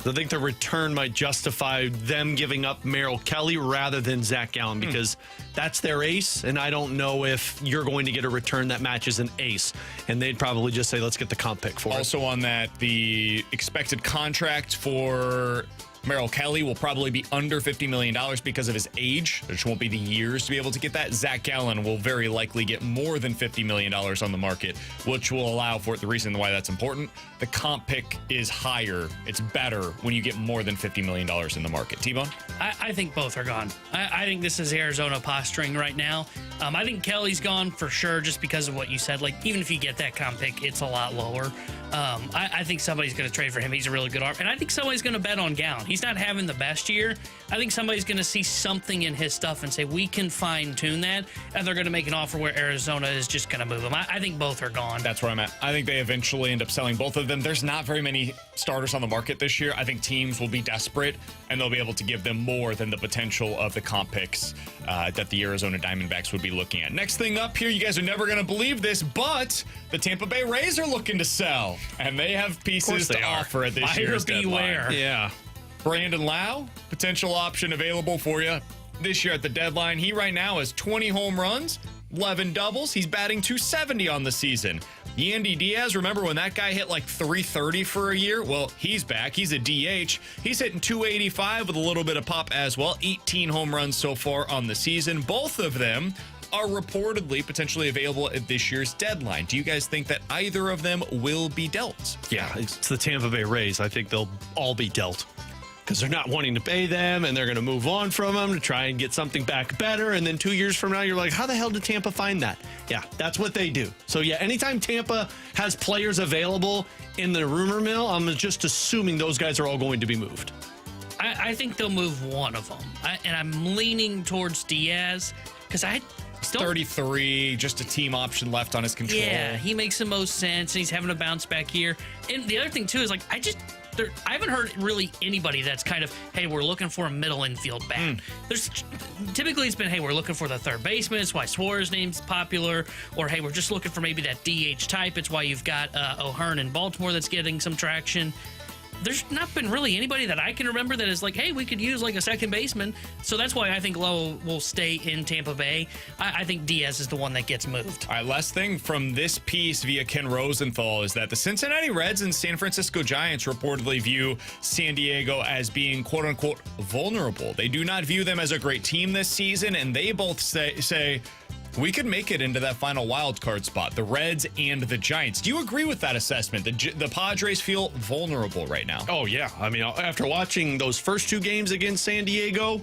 I think the return might justify them giving up Merrill Kelly rather than Zach Gallen because that's their ace, and I don't know if you're going to get a return that matches an ace. And they'd probably just say, let's get the comp pick for it. Also on that, the expected contract for Merrill Kelly will probably be under $50 million because of his age. There just won't be the years to be able to get that. Zach Gallen will very likely get more than $50 million on the market, which will allow for it. The reason why that's important, the comp pick is higher. It's better when you get more than $50 million in the market. T-Bone? I think both are gone. I think this is Arizona posturing right now. I think Kelly's gone for sure just because of what you said. Like, even if you get that comp pick, it's a lot lower. I think somebody's going to trade for him. He's a really good arm. And I think somebody's going to bet on Gallen. He's not having the best year. I think somebody's going to see something in his stuff and say, we can fine-tune that. And they're going to make an offer where Arizona is just going to move him. I think both are gone. That's where I'm at. I think they eventually end up selling both of them. There's not very many starters on the market this year. I think teams will be desperate, and they'll be able to give them more than the potential of the comp picks that the Arizona Diamondbacks would be looking at. Next thing up here, you guys are never going to believe this, but the Tampa Bay Rays are looking to sell, and they have pieces to offer at this year's deadline. Yeah. Brandon Lau, potential option available for you this year at the deadline. He right now has 20 home runs, 11 doubles. He's batting .270 on the season. Yandy Diaz, remember when that guy hit like .330 for a year? Well, he's back. He's a DH. He's hitting .285 with a little bit of pop as well. 18 home runs so far on the season. Both of them are reportedly potentially available at this year's deadline. Do you guys think that either of them will be dealt? Yeah, it's the Tampa Bay Rays. I think they'll all be dealt because they're not wanting to pay them, and they're going to move on from them to try and get something back better. And then 2 years from now, you're like, how the hell did Tampa find that? Yeah, that's what they do. So, yeah, anytime Tampa has players available in the rumor mill, I'm just assuming those guys are all going to be moved. I think they'll move one of them. And I'm leaning towards Diaz because I still 33, just a team option left on his control. Yeah, he makes the most sense. He's having a bounce back year. And the other thing, too, is like, I haven't heard really anybody that's kind of, hey, we're looking for a middle infield bat. Typically it's been, hey, we're looking for the third baseman. It's why Suarez's name's popular. Or, hey, we're just looking for maybe that DH type. It's why you've got O'Hearn in Baltimore that's getting some traction. There's not been really anybody that I can remember that is like, hey, we could use like a second baseman. So that's why I think Lowe will stay in Tampa Bay. I think Diaz is the one that gets moved. All right, last thing from this piece via Ken Rosenthal is that the Cincinnati Reds and San Francisco Giants reportedly view San Diego as being quote-unquote vulnerable. They do not view them as a great team this season, and they both say we could make it into that final wild card spot, the Reds and the Giants. Do you agree with that assessment? The Padres feel vulnerable right now. Oh, yeah. I mean, after watching those first two games against San Diego,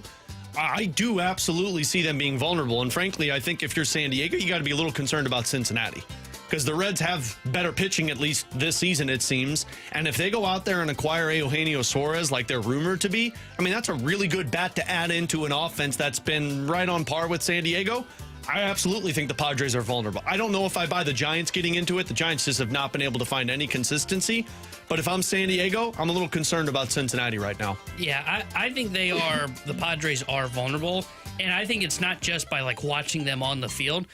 I do absolutely see them being vulnerable. And frankly, I think if you're San Diego, you got to be a little concerned about Cincinnati because the Reds have better pitching, at least this season, it seems. And if they go out there and acquire Eugenio Suarez like they're rumored to be, I mean, that's a really good bat to add into an offense that's been right on par with San Diego. I absolutely think the Padres are vulnerable. I don't know if I buy the Giants getting into it. The Giants just have not been able to find any consistency. But if I'm San Diego, I'm a little concerned about Cincinnati right now. Yeah, I think the Padres are vulnerable. And I think it's not just by like watching them on the field.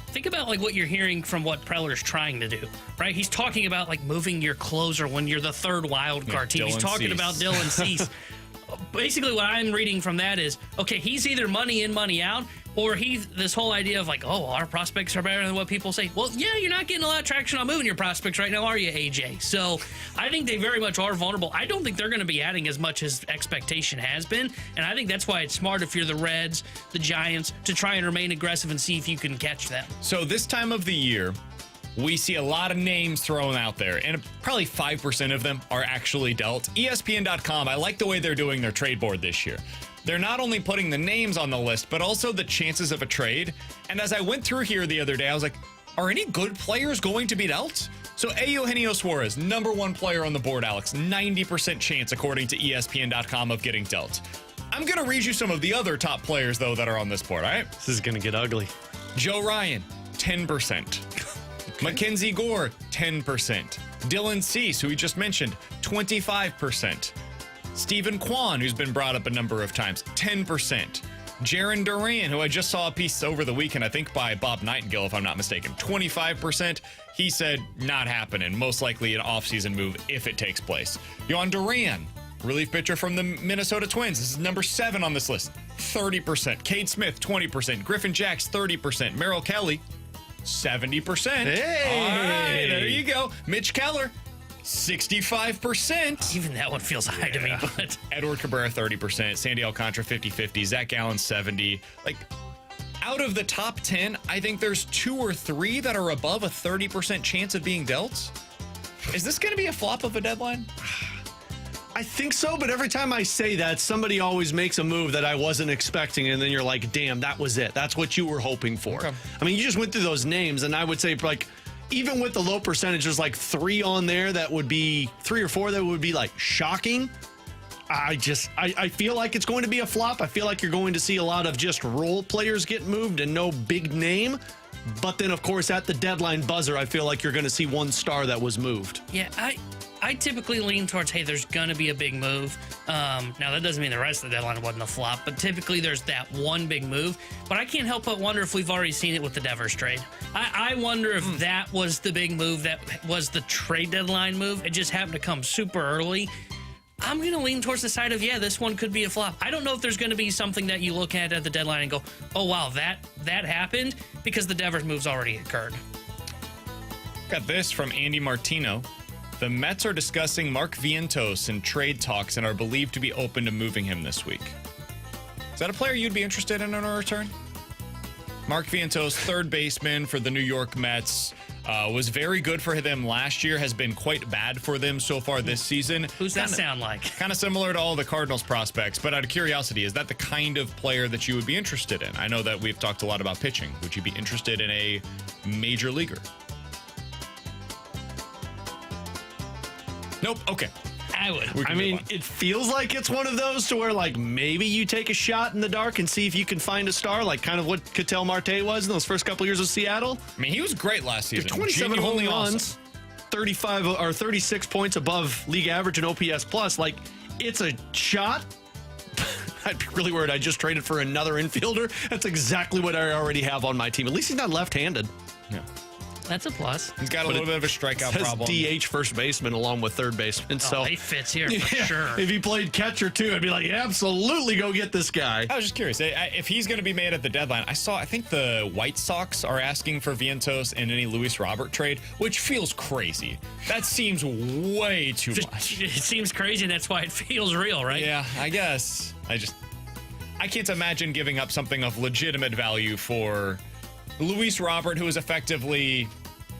Think about like what you're hearing from what Preller's trying to do, right? He's talking about like moving your closer when you're the third wild card team. He's talking about Dylan Cease. basically what I'm reading from that is, okay, he's either money in, money out, or this whole idea of like, oh, our prospects are better than what people say. Well, yeah, you're not getting a lot of traction on moving your prospects right now, are you, AJ? So I think they very much are vulnerable. I don't think they're going to be adding as much as expectation has been, and I think that's why it's smart if you're the Reds, the Giants, to try and remain aggressive and see if you can catch them. So this time of the year, we see a lot of names thrown out there, and probably 5% of them are actually dealt. ESPN.com, I like the way they're doing their trade board this year. They're not only putting the names on the list, but also the chances of a trade. And as I went through here the other day, I was like, are any good players going to be dealt? So Eugenio Suarez, number one player on the board, Alex, 90% chance, according to ESPN.com, of getting dealt. I'm going to read you some of the other top players, though, that are on this board, all right? This is going to get ugly. Joe Ryan, 10%. Mackenzie Gore, 10%. Dylan Cease, who we just mentioned, 25%. Stephen Kwan, who's been brought up a number of times, 10%. Jarren Duran, who I just saw a piece over the weekend, I think by Bob Nightingale, if I'm not mistaken, 25%. He said, not happening. Most likely an offseason move if it takes place. Yohan Duran, relief pitcher from the Minnesota Twins. This is number 7 on this list, 30%. Cade Smith, 20%. Griffin Jacks, 30%. Merrill Kelly, 70%. Hey! All right, there you go. Mitch Keller, 65%. Even that one feels high to me. But Edward Cabrera, 30%. Sandy Alcantara, 50-50. Zach Gallen, 70. Like, out of the top 10, I think there's 2 or 3 that are above a 30% chance of being dealt. Is this going to be a flop of a deadline? I think so, but every time I say that, somebody always makes a move that I wasn't expecting, and then you're like, damn, that was it. That's what you were hoping for. Okay. I mean, you just went through those names, and I would say, like, even with the low percentage, there's like 3 on there that would be 3 or 4 that would be like shocking. I feel like it's going to be a flop. I feel like you're going to see a lot of just role players get moved and no big name. But then, of course, at the deadline buzzer, I feel like you're going to see one star that was moved. Yeah, I typically lean towards, hey, there's going to be a big move. Now, that doesn't mean the rest of the deadline wasn't a flop, but typically there's that one big move. But I can't help but wonder if we've already seen it with the Devers trade. I wonder if that was the big move, that was the trade deadline move. It just happened to come super early. I'm going to lean towards the side of, yeah, this one could be a flop. I don't know if there's going to be something that you look at the deadline and go, oh, wow, that happened, because the Devers move's already occurred. Got this from Andy Martino. The Mets are discussing Mark Vientos in trade talks and are believed to be open to moving him this week. Is that a player you'd be interested in a return? Mark Vientos, third baseman for the New York Mets, was very good for them last year, has been quite bad for them so far this season. Who's that sound like? Kind of similar to all the Cardinals prospects, but out of curiosity, is that the kind of player that you would be interested in? I know that we've talked a lot about pitching. Would you be interested in a major leaguer? Nope. Okay. I would. I mean, it feels like it's one of those to where, like, maybe you take a shot in the dark and see if you can find a star, like kind of what Ketel Marte was in those first couple years of Seattle. I mean, he was great last season. 27 home Genuinely runs, awesome. 35 or 36 points above league average and OPS plus. Like, it's a shot. I'd be really worried I just traded for another infielder. That's exactly what I already have on my team. At least he's not left-handed. Yeah. That's a plus. He's got a little bit of a strikeout problem. DH first baseman along with third baseman. So he fits here for sure. If he played catcher too, I'd be like, absolutely go get this guy. I was just curious if he's going to be made at the deadline. I think the White Sox are asking for Vientos in any Luis Robert trade, which feels crazy. That seems way too much. It seems crazy, and that's why it feels real, right? Yeah, I guess. I can't imagine giving up something of legitimate value for Luis Robert, who is effectively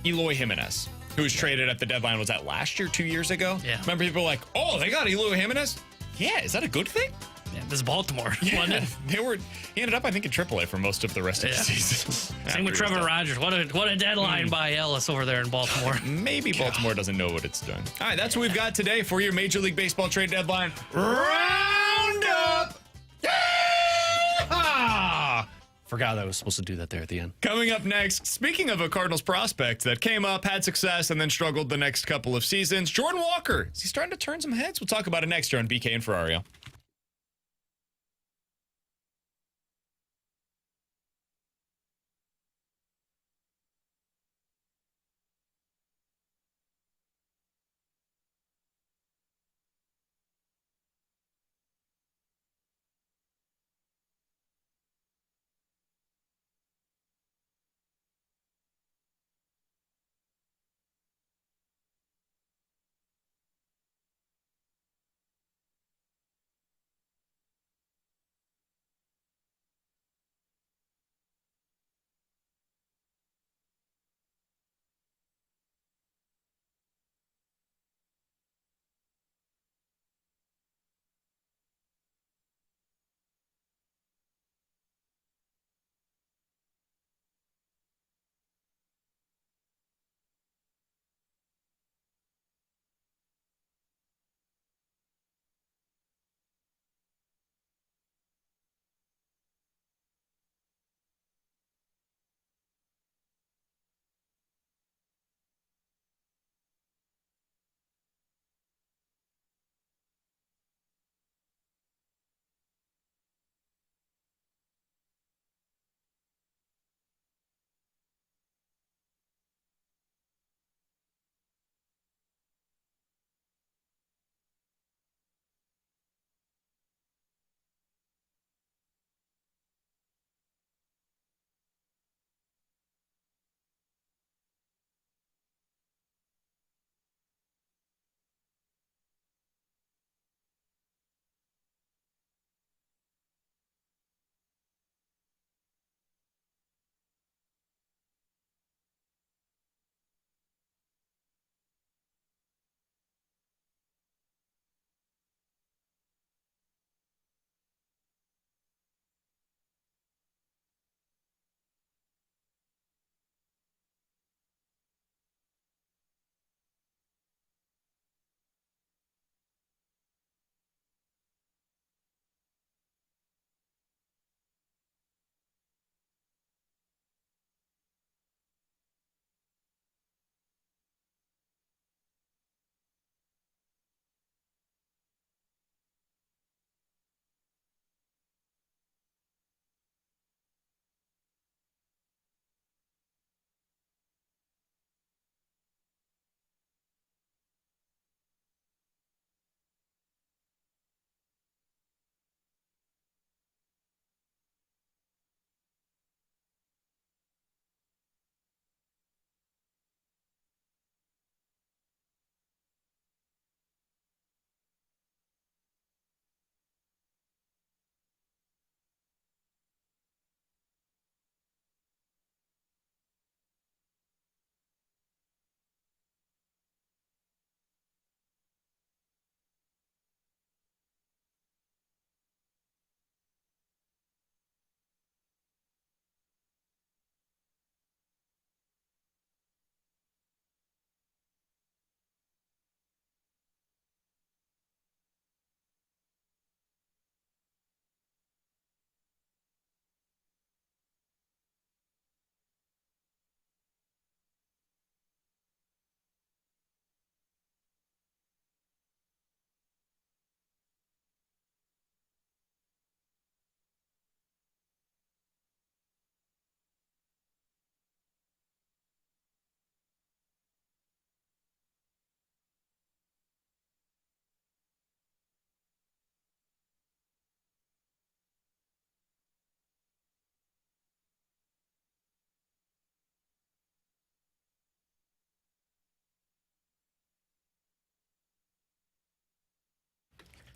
Eloy Jimenez, who was traded at the deadline. Was that last year, 2 years ago? Yeah. Remember, people were like, oh, they got Eloy Jimenez? Yeah, is that a good thing? Yeah, this is Baltimore, wasn't it? He ended up, I think, in AAA for most of the rest of the season. Same with Trevor Rogers. What a deadline by Ellis over there in Baltimore. Maybe Baltimore doesn't know what it's doing. All right, that's what we've got today for your Major League Baseball trade deadline Roundup. Forgot I was supposed to do that there at the end. Coming up next, speaking of a Cardinals prospect that came up, had success, and then struggled the next couple of seasons, Jordan Walker. Is he starting to turn some heads? We'll talk about it next year on BK and Ferrario.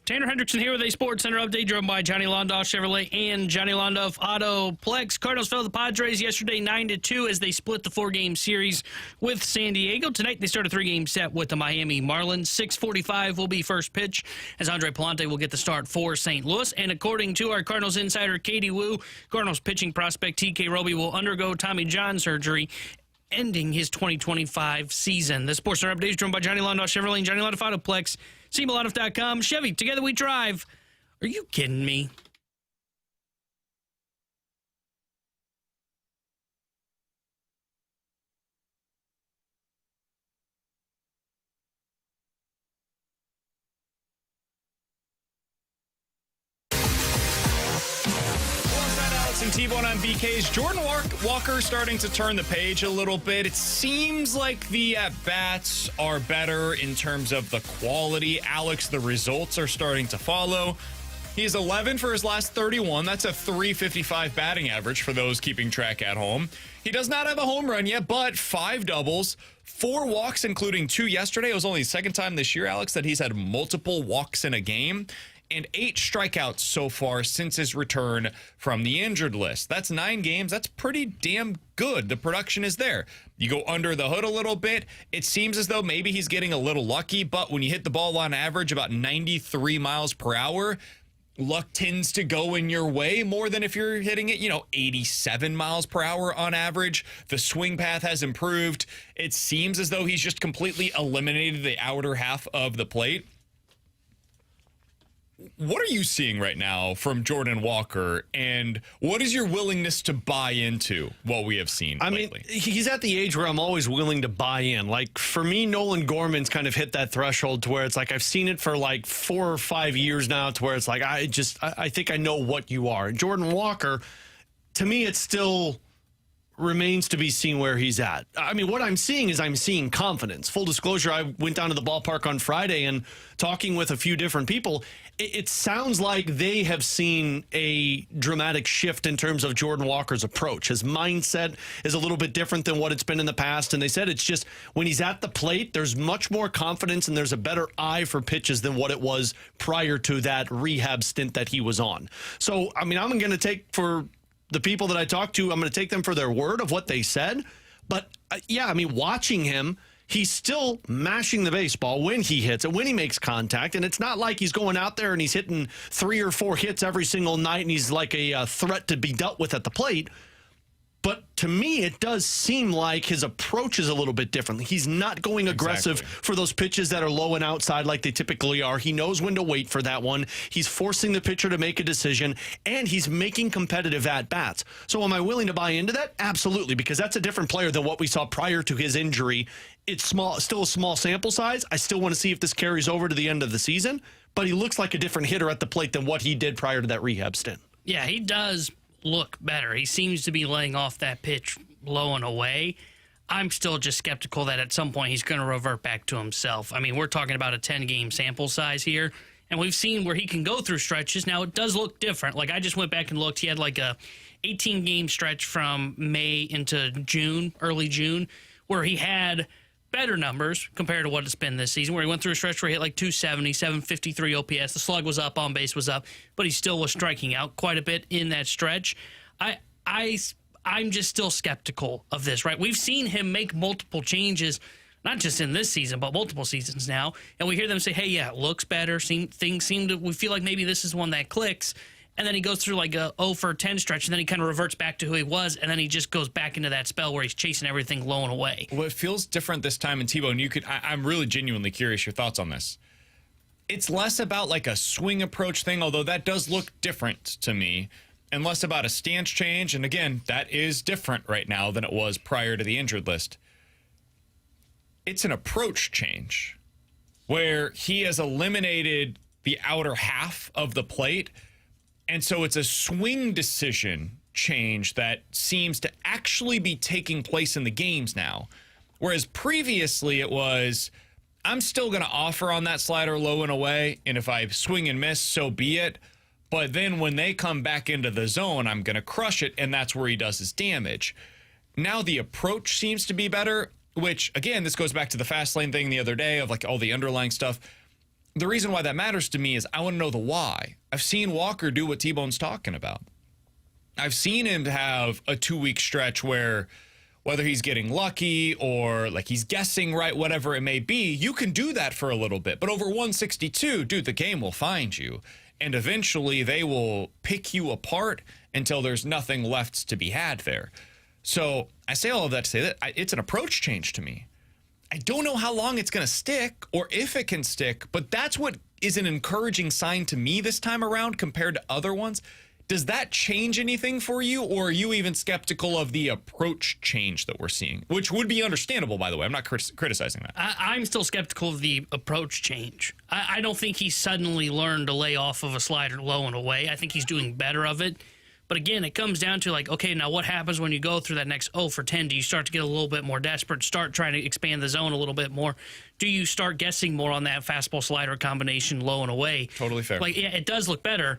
Tanner Hendrickson here with a Sports Center update driven by Johnny Londoff Chevrolet and Johnny Londoff Autoplex. Cardinals fell to the Padres yesterday 9-2 as they split the 4-game series with San Diego. Tonight they start a 3-game set with the Miami Marlins. 6:45 will be first pitch as Andre Palante will get the start for St. Louis. And according to our Cardinals insider Katie Wu, Cardinals pitching prospect TK Roby will undergo Tommy John surgery, ending his 2025 season. The Sports Center update is driven by Johnny Londoff Chevrolet and Johnny Londoff Autoplex. SeaMalondoff.com. Chevy, together we drive. Are you kidding me? And T-Bone on BK's. Jordan Walker starting to turn the page a little bit. It seems like the at-bats are better in terms of the quality. Alex, the results are starting to follow. He's 11 for his last 31. That's a .355 batting average for those keeping track at home. He does not have a home run yet, but 5 doubles, 4 walks, including 2 yesterday. It was only the second time this year, Alex, that he's had multiple walks in a game. And 8 strikeouts so far since his return from the injured list. That's 9 games. That's pretty damn good. The production is there. You go under the hood a little bit, it seems as though maybe he's getting a little lucky, but when you hit the ball on average about 93 miles per hour, luck tends to go in your way more than if you're hitting it, 87 miles per hour on average. The swing path has improved. It seems as though he's just completely eliminated the outer half of the plate. What are you seeing right now from Jordan Walker, and what is your willingness to buy into what we have seen lately? I mean, he's at the age where I'm always willing to buy in. Like, for me, Nolan Gorman's kind of hit that threshold to where it's like I've seen it for like 4 or 5 years now, to where it's like I think I know what you are. Jordan Walker, to me, it still remains to be seen where he's at. I mean, what I'm seeing is I'm seeing confidence. Full disclosure, I went down to the ballpark on Friday and talking with a few different people, it sounds like they have seen a dramatic shift in terms of Jordan Walker's approach. His mindset is a little bit different than what it's been in the past. And they said it's just when he's at the plate, there's much more confidence and there's a better eye for pitches than what it was prior to that rehab stint that he was on. So, I mean, I'm going to take for the people that I talked to, I'm going to take them for their word of what they said. But yeah, I mean, watching him, he's still mashing the baseball when he hits it, when he makes contact. And it's not like he's going out there and he's hitting 3 or 4 hits every single night and he's like a threat to be dealt with at the plate. But to me, it does seem like his approach is a little bit different. He's not going aggressive for those pitches that are low and outside like they typically are. He knows when to wait for that one. He's forcing the pitcher to make a decision, and he's making competitive at-bats. So am I willing to buy into that? Absolutely, because that's a different player than what we saw prior to his injury. It's still a small sample size. I still want to see if this carries over to the end of the season, but he looks like a different hitter at the plate than what he did prior to that rehab stint. Yeah, he does look better. He seems to be laying off that pitch low and away. I'm still just skeptical that at some point he's going to revert back to himself. I mean, we're talking about a 10-game sample size here, and we've seen where he can go through stretches. Now, it does look different. Like, I just went back and looked. He had like a 18-game stretch from May into June, early June, where he had better numbers compared to what it's been this season, where he went through a stretch where he hit like 270, 753 OPS. The slug was up, on base was up, but he still was striking out quite a bit in that stretch. I'm just still skeptical of this, right? We've seen him make multiple changes, not just in this season, but multiple seasons now, and we hear them say, hey, yeah, it looks better. Things seem to, we feel like maybe this is one that clicks. And then he goes through like a 0 for 10 stretch, and then he kind of reverts back to who he was, and then he just goes back into that spell where he's chasing everything low and away. Well, it feels different this time. And T-Bone, I'm really genuinely curious your thoughts on this. It's less about like a swing approach thing, although that does look different to me, and less about a stance change. And again, that is different right now than it was prior to the injured list. It's an approach change where he has eliminated the outer half of the plate. And so it's a swing decision change that seems to actually be taking place in the games now. Whereas previously it was, I'm still going to offer on that slider low and away, and if I swing and miss, so be it. But then when they come back into the zone, I'm going to crush it, and that's where he does his damage. Now the approach seems to be better, which, again, this goes back to the fast lane thing the other day of like all the underlying stuff. the reason why that matters to me is I want to know the why. I've seen Walker do what T-Bone's talking about. I've seen him have a 2-week stretch where whether he's getting lucky or like he's guessing right, whatever it may be, you can do that for a little bit. But over 162, dude, the game will find you. And eventually they will pick you apart until there's nothing left to be had there. So I say all of that to say that it's an approach change to me. I don't know how long it's going to stick or if it can stick, but that's what is an encouraging sign to me this time around compared to other ones. Does that change anything for you, or are you even skeptical of the approach change that we're seeing? Which would be understandable, by the way. I'm not criticizing that. I'm still skeptical of the approach change. I don't think he's suddenly learned to lay off of a slider low and away. I think he's doing better of it. But again, it comes down to like, okay, now what happens when you go through that next 0 for 10? Do you start to get a little bit more desperate, start trying to expand the zone a little bit more? Do you start guessing more on that fastball slider combination low and away? Totally fair. Like, yeah, it does look better.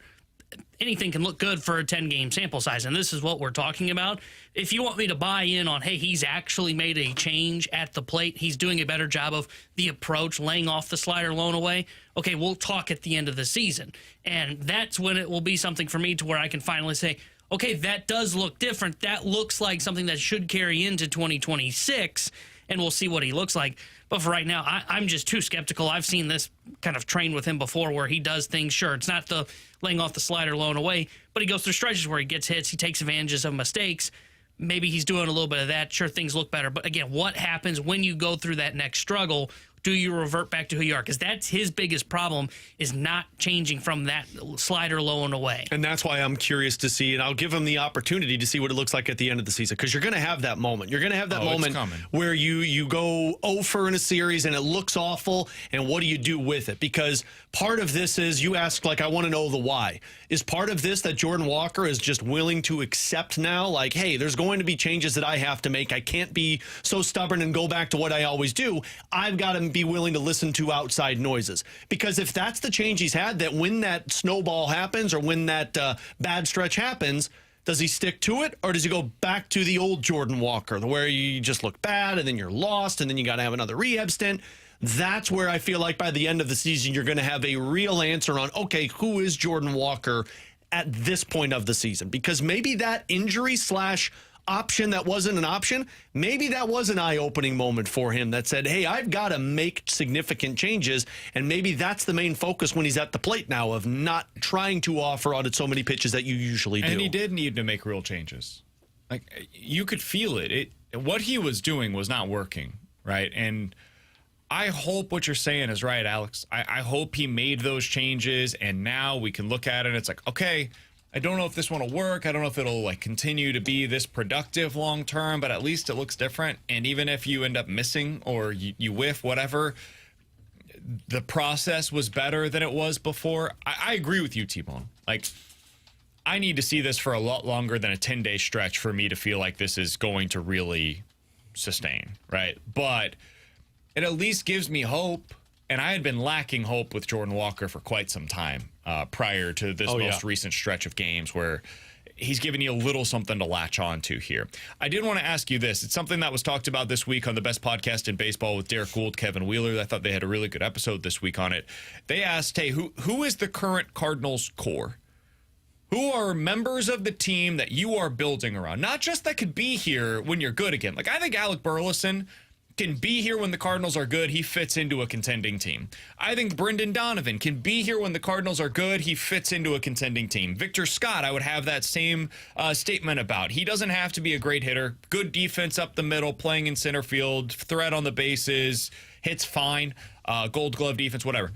Anything can look good for a 10-game sample size, and this is what we're talking about. If you want me to buy in on, hey, he's actually made a change at the plate, he's doing a better job of the approach, laying off the slider low and away, okay, we'll talk at the end of the season. And that's when it will be something for me to where I can finally say, okay, that does look different. That looks like something that should carry into 2026, and we'll see what he looks like. But for right now, I'm just too skeptical. I've seen this kind of train with him before where he does things. Sure, it's not the laying off the slider low and away, but he goes through stretches where he gets hits, he takes advantages of mistakes. Maybe he's doing a little bit of that. Sure, things look better. But again, what happens when you go through that next struggle? Do you revert back to who you are? Because that's his biggest problem, is not changing from that slider low and away. And that's why I'm curious to see, and I'll give him the opportunity to see what it looks like at the end of the season, because you're going to have that moment. You're going to have that moment where you go 0 for in a series and it looks awful, and what do you do with it? Because part of this is, you ask, like, I want to know the why. Is part of this that Jordan Walker is just willing to accept now, like, hey, there's going to be changes that I have to make. I can't be so stubborn and go back to what I always do. I've got to be willing to listen to outside noises. Because if that's the change he's had, that when that snowball happens or when that bad stretch happens, does he stick to it, or does he go back to the old Jordan Walker, where you just look bad and then you're lost and then you got to have another rehab stint? That's where I feel like by the end of the season, you're going to have a real answer on, okay, who is Jordan Walker at this point of the season? Because maybe that injury / option that wasn't an option, maybe that was an eye-opening moment for him that said, hey, I've got to make significant changes, and maybe that's the main focus when he's at the plate now, of not trying to offer out at so many pitches that you usually do. And he did need to make real changes. Like, you could feel it. What he was doing was not working, right? And I hope what you're saying is right, Alex. I hope he made those changes, and now we can look at it and it's like, okay, I don't know if this one will work. I don't know if it'll like continue to be this productive long term, but at least it looks different. And even if you end up missing or you whiff, whatever, the process was better than it was before. I agree with you, T-Bone. Like, I need to see this for a lot longer than a 10-day stretch for me to feel like this is going to really sustain, right? But it at least gives me hope. And I had been lacking hope with Jordan Walker for quite some time prior to this most recent stretch of games where he's giving you a little something to latch on to here. I did want to ask you this. It's something that was talked about this week on the best podcast in baseball with Derek Gould, Kevin Wheeler. I thought they had a really good episode this week on it. They asked, hey, who is the current Cardinals core? Who are members of the team that you are building around? Not just that could be here when you're good again. Like, I think Alec Burleson can be here when the Cardinals are good. He fits into a contending team. I think Brendan Donovan can be here when the Cardinals are good. He fits into a contending team. Victor Scott, I would have that same statement about. He doesn't have to be a great hitter. Good defense up the middle, playing in center field, threat on the bases, hits fine, gold glove defense, whatever.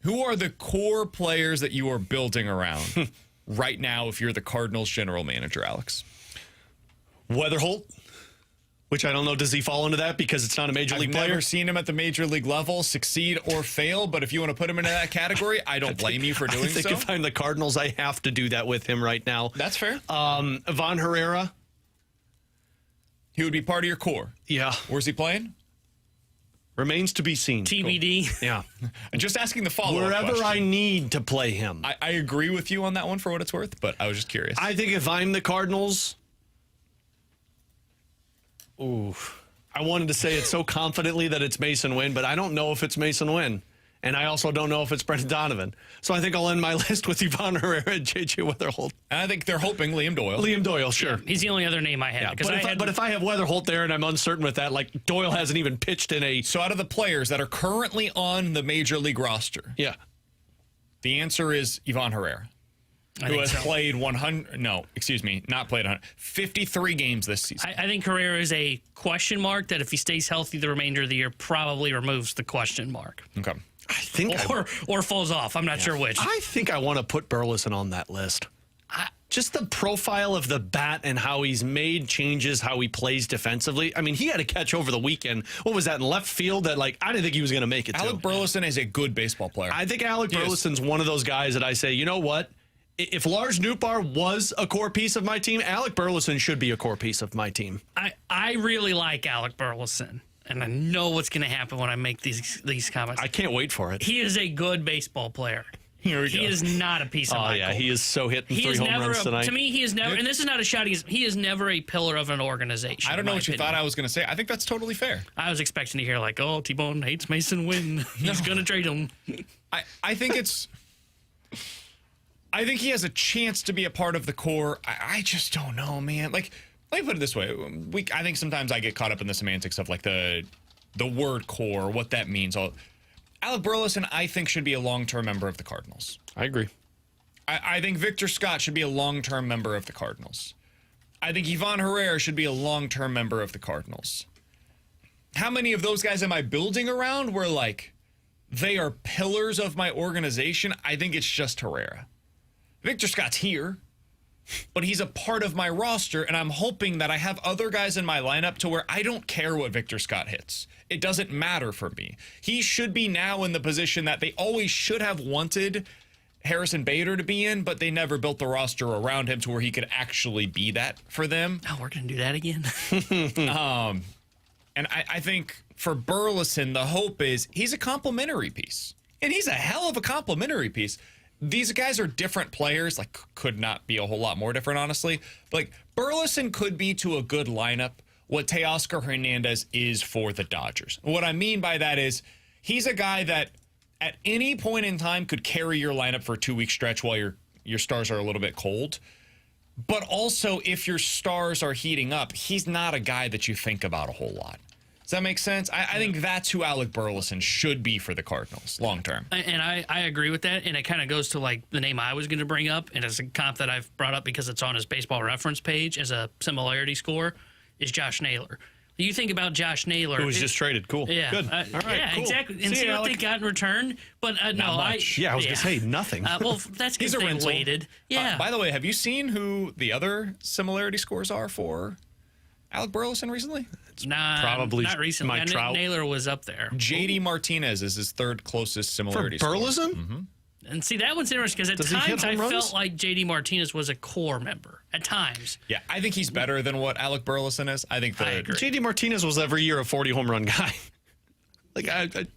Who are the core players that you are building around right now if you're the Cardinals general manager, Alex? Weatherholt. Which I don't know, does he fall into that because it's not a major league player? I've never seen him at the major league level succeed or fail, but if you want to put him into that category, I don't blame you for doing so. I think if I'm the Cardinals, I have to do that with him right now. That's fair. Ivan Herrera. He would be part of your core. Yeah. Where's he playing? Remains to be seen. TBD. Yeah. I'm just asking the follow-up Wherever question. I need to play him. I agree with you on that one for what it's worth, but I was just curious. I think if I'm the Cardinals... Ooh, I wanted to say it so confidently that it's Mason Wynn, but I don't know if it's Mason Wynn. And I also don't know if it's Brendan Donovan. So I think I'll end my list with Ivan Herrera and J.J. Wetherholt. And I think they're hoping Liam Doyle. Liam Doyle, sure. Yeah, he's the only other name I had. Yeah, but if I have Wetherholt there and I'm uncertain with that, like Doyle hasn't even pitched in a... So out of the players that are currently on the Major League roster, yeah, the answer is Ivan Herrera, who has played 53 games this season. I think Herrera is a question mark that if he stays healthy the remainder of the year probably removes the question mark. Okay. I think or falls off. I'm not sure which. I think I want to put Burleson on that list. Just the profile of the bat and how he's made changes, how he plays defensively. I mean, he had a catch over the weekend. What was that, in left field? That I didn't think he was going to make it. Alec Burleson is a good baseball player. I think Alec Burleson's one of those guys that I say, you know what? If Lars Nootbaar was a core piece of my team, Alec Burleson should be a core piece of my team. I really like Alec Burleson. And I know what's going to happen when I make these comments. I can't wait for it. He is a good baseball player. He is not a piece of Michael. Yeah, he is so hitting 3 home runs tonight. To me, he is never, and this is not a shot, he is never a pillar of an organization. I don't know what you thought I was going to say. I think that's totally fair. I was expecting to hear T-Bone hates Mason Wynn. He's going to trade him. I think he has a chance to be a part of the core. I just don't know, man. Let me put it this way. I think sometimes I get caught up in the semantics of the word core, what that means. Alec Burleson, I think, should be a long-term member of the Cardinals. I agree. I think Victor Scott should be a long-term member of the Cardinals. I think Ivan Herrera should be a long-term member of the Cardinals. How many of those guys am I building around where, they are pillars of my organization? I think it's just Herrera. Victor Scott's here, but he's a part of my roster, and I'm hoping that I have other guys in my lineup to where I don't care what Victor Scott hits. It doesn't matter for me. He should be now in the position that they always should have wanted Harrison Bader to be in, but they never built the roster around him to where he could actually be that for them. Oh, we're going to do that again? And I think for Burleson, the hope is he's a complimentary piece. And he's a hell of a complimentary piece. These guys are different players, could not be a whole lot more different, honestly. But Burleson could be to a good lineup what Teoscar Hernandez is for the Dodgers. What I mean by that is he's a guy that at any point in time could carry your lineup for a 2-week stretch while your stars are a little bit cold. But also, if your stars are heating up, he's not a guy that you think about a whole lot. Does that make sense? I think that's who Alec Burleson should be for the Cardinals long term. And I agree with that. And it kind of goes to the name I was going to bring up, and it's a comp that I've brought up because it's on his baseball reference page as a similarity score, is Josh Naylor. You think about Josh Naylor. Who was just traded. Cool. Yeah. Good. All right. Yeah, cool. Exactly. And see what they got in return. But no, I was going to say nothing. Well, that's because they waited. Yeah. By the way, have you seen who the other similarity scores are for Alec Burleson recently? Probably not recently. Mike Trout. Naylor was up there. JD Martinez is his third closest similarity for Burleson? Mm-hmm. And see, that one's interesting because at times I felt like JD Martinez was a core member. At times. Yeah, I think he's better than what Alec Burleson is. I think JD Martinez was every year a 40 home run guy. The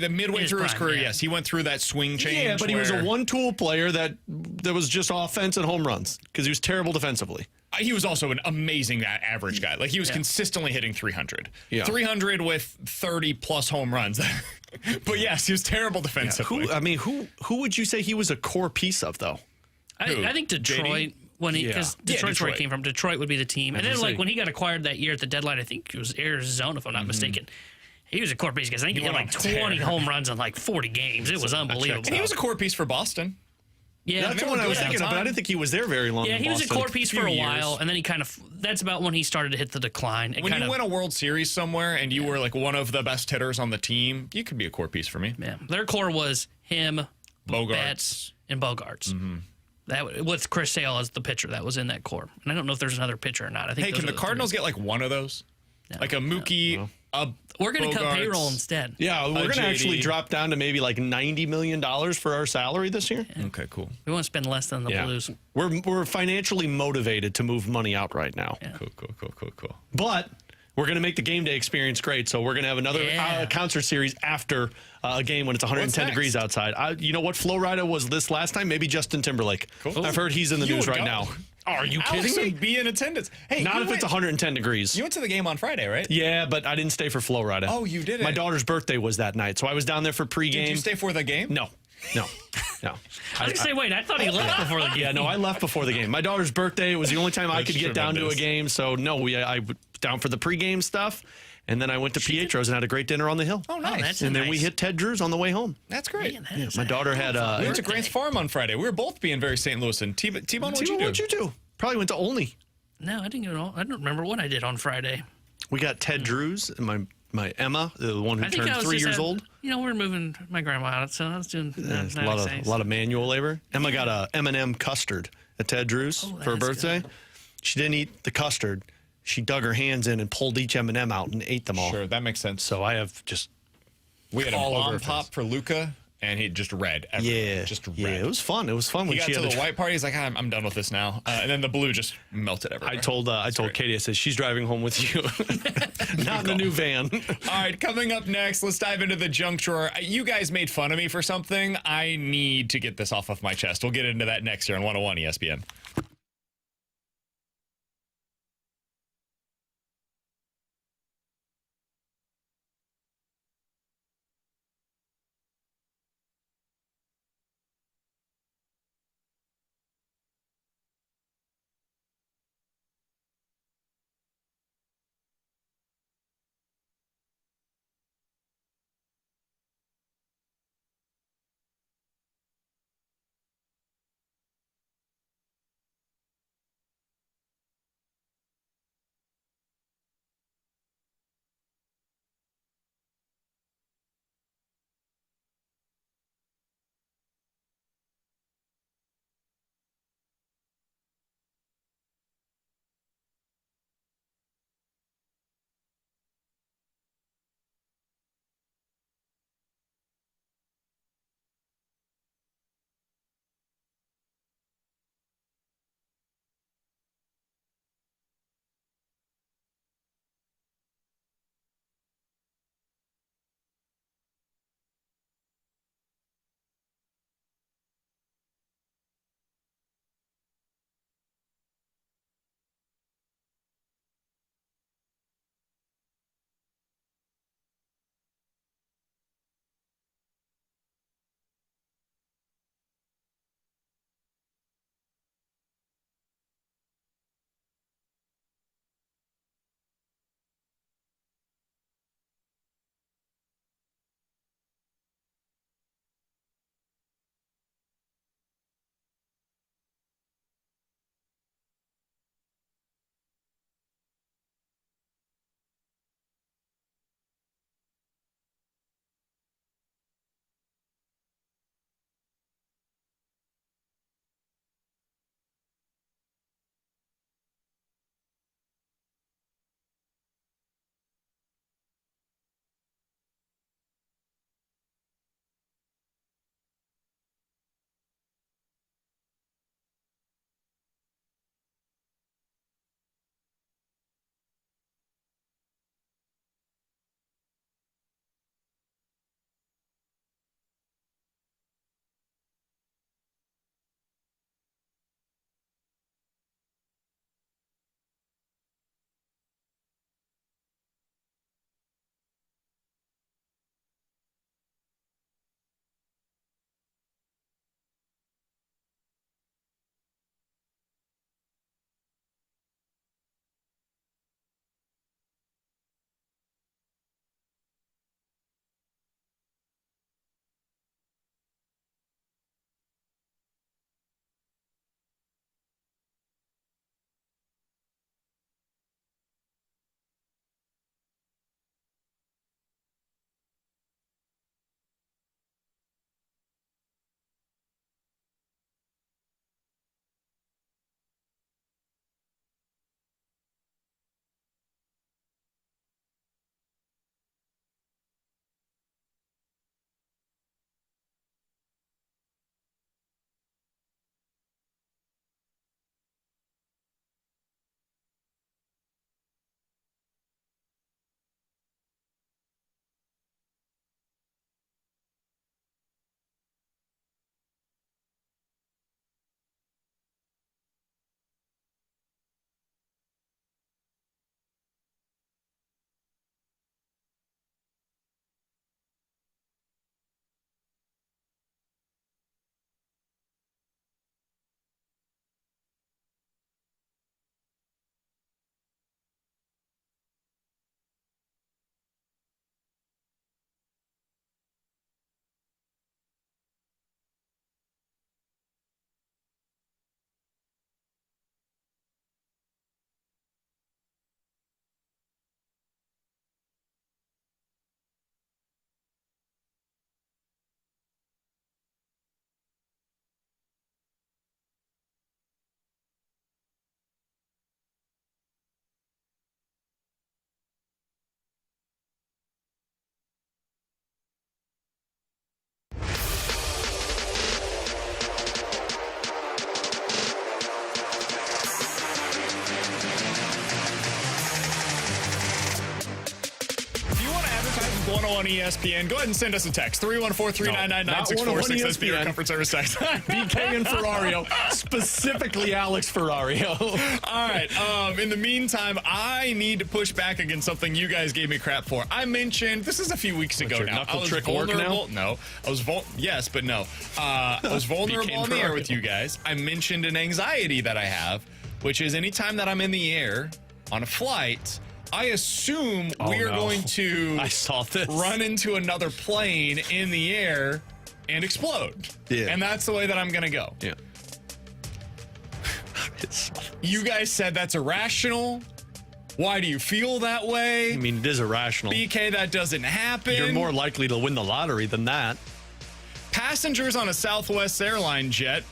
midway through his career, yes, he went through that swing change. Yeah, but he was a one-tool player that was just offense and home runs because he was terrible defensively. He was also an amazing average guy. He was consistently hitting 300. Yeah. 300 with 30-plus home runs. But yes, he was terrible defensively. Yeah. Who would you say he was a core piece of, though? I think Detroit. Because Detroit's where he came from. Detroit would be the team. And then, when he got acquired that year at the deadline, I think it was Arizona, if I'm not mistaken. He was a core piece because I think he had 20 home runs in 40 games. It was unbelievable. And he was a core piece for Boston. Yeah, that's the one I was thinking of, but I didn't think he was there very long. Yeah, he was a core piece for a while, and then he that's about when he started to hit the decline. When you win a World Series somewhere and you were one of the best hitters on the team, you could be a core piece for me. Yeah, their core was him, Bogarts, Betts, and Bogarts. Mm-hmm. That with Chris Sale as the pitcher that was in that core. And I don't know if there's another pitcher or not. I think. Hey, can the Cardinals get one of those? No, a Mookie. We're going to cut payroll instead. Yeah, we're going to actually drop down to maybe $90 million for our salary this year. Yeah. Okay, cool. We want to spend less than the Blues. We're financially motivated to move money out right now. Yeah. Cool. But we're going to make the game day experience great. So we're going to have another concert series after a game when it's 110 degrees outside. You know what Flo Rida was this last time? Maybe Justin Timberlake. Cool. I've heard he's in the news right now. Are you kidding Alex me? would be in attendance. Hey, Not you if it's went- 110 degrees. You went to the game on Friday, right? Yeah, but I didn't stay for Florida. Oh, you didn't? My daughter's birthday was that night, so I was down there for pregame. Did you stay for the game? No. I was gonna say, wait, I thought he left before the game. Yeah, no, I left before the game. My daughter's birthday. It was the only time I could get down to a game. So no, I was down for the pregame stuff, and then I went to Pietro's and had a great dinner on the hill. Oh, nice. that's And then we nice. hit Ted Drew's on the way home. That's great. Man, that is My daughter had We went to Grant's Farm on Friday. We were both being very St. Louis. And T-Bone, what'd you do? Probably went to Olney. No, I didn't go. I don't remember what I did on Friday. We got Ted Drew's and my Emma, the one who I think turned I was 3 just years at- old. You know, we're moving my grandma out, so I was doing There's a lot of manual labor. Emma got a M&M custard at Ted Drew's for her that's birthday. good. She didn't eat the custard. She dug her hands in and pulled each M&M out and ate them all. Sure, that makes sense. So I have just We had a all over bomb her pop face. for Luca, and he just read everything. Just read. Yeah, it was fun. It was fun He when got she to had the white party. He's like, I'm done with this now. And then the blue just melted everywhere. I told Katie, I said, she's driving home with you. Not in the new van. All right, coming up next, let's dive into the junk drawer. You guys made fun of me for something. I need to get this off of my chest. We'll get into that next year on 101 ESPN. 101 ESPN. Go ahead and send us a text. 314-399-9646. That's the Air Comfort Service text. BK and Ferrario. Specifically Alex Ferrario. All right. In the meantime, I need to push back against something you guys gave me crap for. I mentioned, this is a few weeks ago now. Knuckle I was trick work vulnerable. now? No. Yes, but no. I was vulnerable on the air with you guys. I mentioned an anxiety that I have, which is anytime that I'm in the air on a flight, I assume we are going to run into another plane in the air and explode. Yeah. And that's the way that I'm going to go. Yeah. You guys said that's irrational. Why do you feel that way? I mean, it is irrational. BK, that doesn't happen. You're more likely to win the lottery than that. Passengers on a Southwest airline jet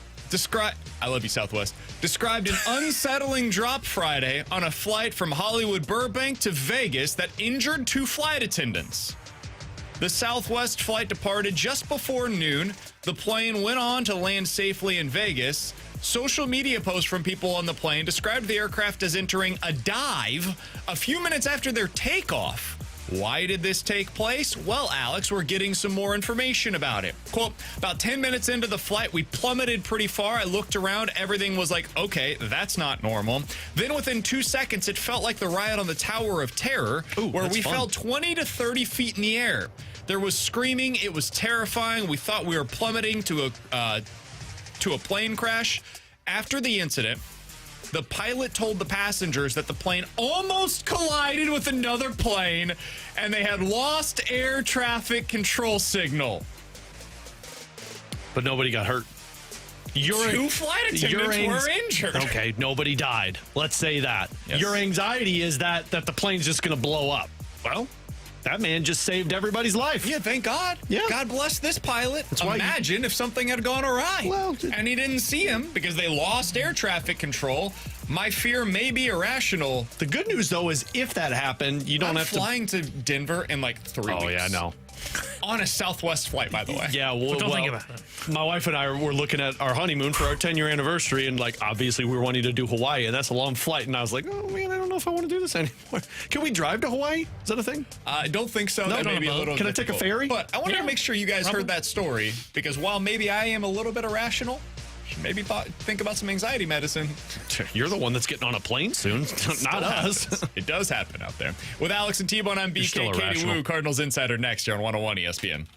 I love you, Southwest. Described an unsettling drop Friday on a flight from Hollywood Burbank to Vegas that injured 2 flight attendants. The Southwest flight departed just before noon. The plane went on to land safely in Vegas. Social media posts from people on the plane described the aircraft as entering a dive a few minutes after their takeoff. Why did this take place? Well, Alex, we're getting some more information about it. Quote, about 10 minutes into the flight, we plummeted pretty far. I looked around. Everything was like, okay, that's not normal. Then within 2 seconds, it felt like the ride on the Tower of Terror, where we fell 20 to 30 feet in the air. There was screaming. It was terrifying. We thought we were plummeting to a plane crash. After the incident, the pilot told the passengers that the plane almost collided with another plane and they had lost air traffic control signal. But nobody got hurt. 2 flight attendants were injured. Okay, nobody died. Let's say that. Yes. Your anxiety is that the plane's just going to blow up. Well, that man just saved everybody's life. Yeah, thank God. Yeah. God bless this pilot. That's why Imagine if something had gone awry. Well, and he didn't see him because they lost air traffic control. My fear may be irrational. The good news, though, is if that happened, you don't I'm have flying to Denver in like 3 weeks. Oh, yeah, no. On a Southwest flight, by the way. Yeah, well, Don't think about it. My wife and I were looking at our honeymoon for our 10-year anniversary, and like obviously we were wanting to do Hawaii, and that's a long flight. And I was like, oh man, I don't know if I want to do this anymore. Can we drive to Hawaii? Is that a thing? I don't think so. No, That may be a little Can I take a difficult. ferry? But I wanted to make sure you guys heard that story, because while maybe I am a little bit irrational, should maybe think about some anxiety medicine. You're the one that's getting on a plane soon, not us. It does happen out there. With Alex and T-Bone, I'm You're still BK. Katie irrational. Woo, Cardinals Insider, next year on 101 ESPN.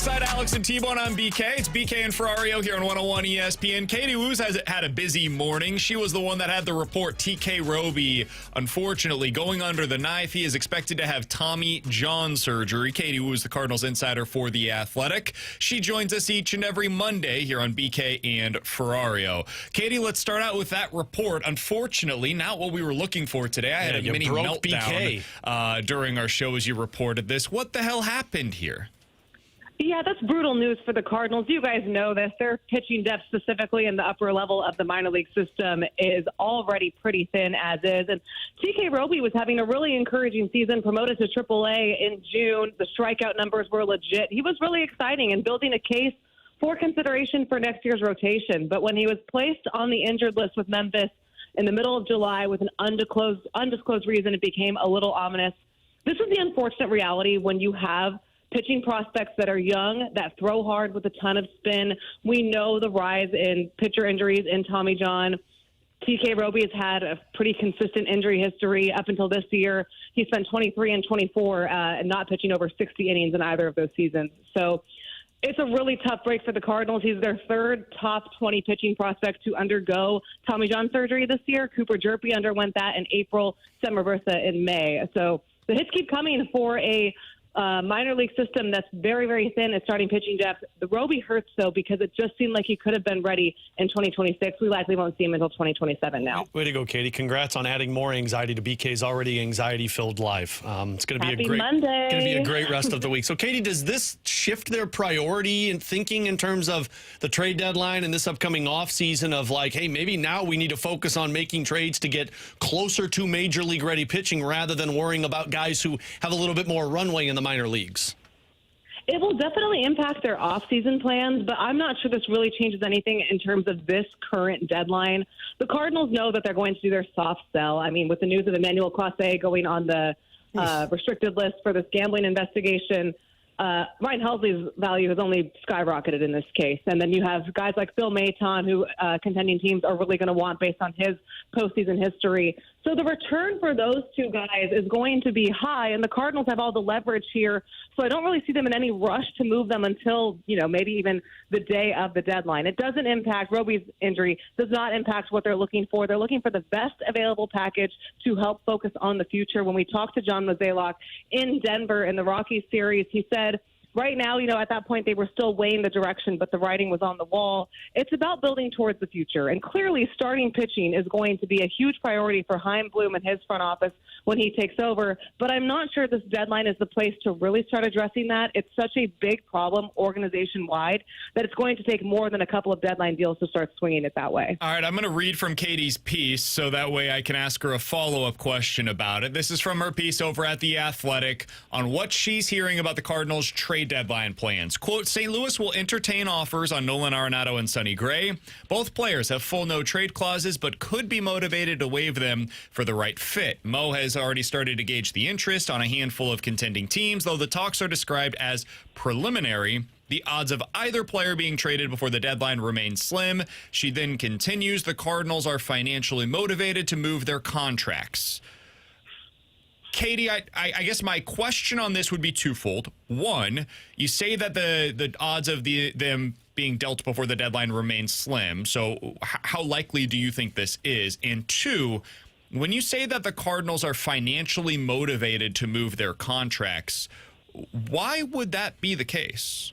Alongside Alex and T-Bone on BK, it's BK and Ferrario here on 101 ESPN. Katie Woo's has had a busy morning. She was the one that had the report TK Roby, unfortunately, going under the knife. He is expected to have Tommy John surgery. Katie Woo is the Cardinals insider for The Athletic. She joins us each and every Monday here on BK and Ferrario. Katie, let's start out with that report. Unfortunately, not what we were looking for today. I had a mini meltdown during our show as you reported this. What the hell happened here? Yeah, that's brutal news for the Cardinals. You guys know this. Their pitching depth, specifically in the upper level of the minor league system, is already pretty thin as is. And TK Roby was having a really encouraging season, promoted to AAA in June. The strikeout numbers were legit. He was really exciting and building a case for consideration for next year's rotation. But when he was placed on the injured list with Memphis in the middle of July with an undisclosed reason, it became a little ominous. This is the unfortunate reality when you have pitching prospects that are young, that throw hard with a ton of spin. We know the rise in pitcher injuries in Tommy John. TK Roby has had a pretty consistent injury history up until this year. He spent 23 and 24 and not pitching over 60 innings in either of those seasons. So it's a really tough break for the Cardinals. He's their third top 20 pitching prospect to undergo Tommy John surgery this year. Cooper Jerpy underwent that in April, Semmer Versa in May. So the hits keep coming for a minor league system that's very, very thin at starting pitching depth. The Roby hurts, though, because it just seemed like he could have been ready in 2026. We likely won't see him until 2027 now. Way to go, Katie. Congrats on adding more anxiety to BK's already anxiety-filled life. It's going to be a great rest of the week. So, Katie, does this shift their priority in thinking in terms of the trade deadline and this upcoming offseason of like, hey, maybe now we need to focus on making trades to get closer to major league ready pitching rather than worrying about guys who have a little bit more runway in the minor leagues? It will definitely impact their off-season plans, but I'm not sure this really changes anything in terms of this current deadline. The Cardinals know that they're going to do their soft sell. I mean, with the news of Emmanuel Clase going on the restricted list for this gambling investigation, Ryan Helsley's value has only skyrocketed in this case. And then you have guys like Phil Maton, who contending teams are really going to want based on his postseason history. So the return for those two guys is going to be high, and the Cardinals have all the leverage here. So I don't really see them in any rush to move them until, maybe even the day of the deadline. It doesn't impact Roby's injury, does not impact what they're looking for. They're looking for the best available package to help focus on the future. When we talked to John Mozeliak in Denver in the Rockies series, he said, right now, at that point, they were still weighing the direction, but the writing was on the wall. It's about building towards the future. And clearly, starting pitching is going to be a huge priority for Chaim Bloom and his front office when he takes over. But I'm not sure this deadline is the place to really start addressing that. It's such a big problem organization-wide that it's going to take more than a couple of deadline deals to start swinging it that way. All right, I'm going to read from Katie's piece so that way I can ask her a follow-up question about it. This is from her piece over at The Athletic on what she's hearing about the Cardinals' trade deadline plans. Quote, St. Louis will entertain offers on Nolan Arenado and Sonny Gray. Both players have full no-trade clauses, but could be motivated to waive them for the right fit. Mo has already started to gauge the interest on a handful of contending teams, though the talks are described as preliminary. The odds of either player being traded before the deadline remain slim. She then continues, the Cardinals are financially motivated to move their contracts. Katie, I guess my question on this would be twofold. One, you say that the odds of them being dealt before the deadline remain slim. So how likely do you think this is? And two, when you say that the Cardinals are financially motivated to move their contracts, why would that be the case?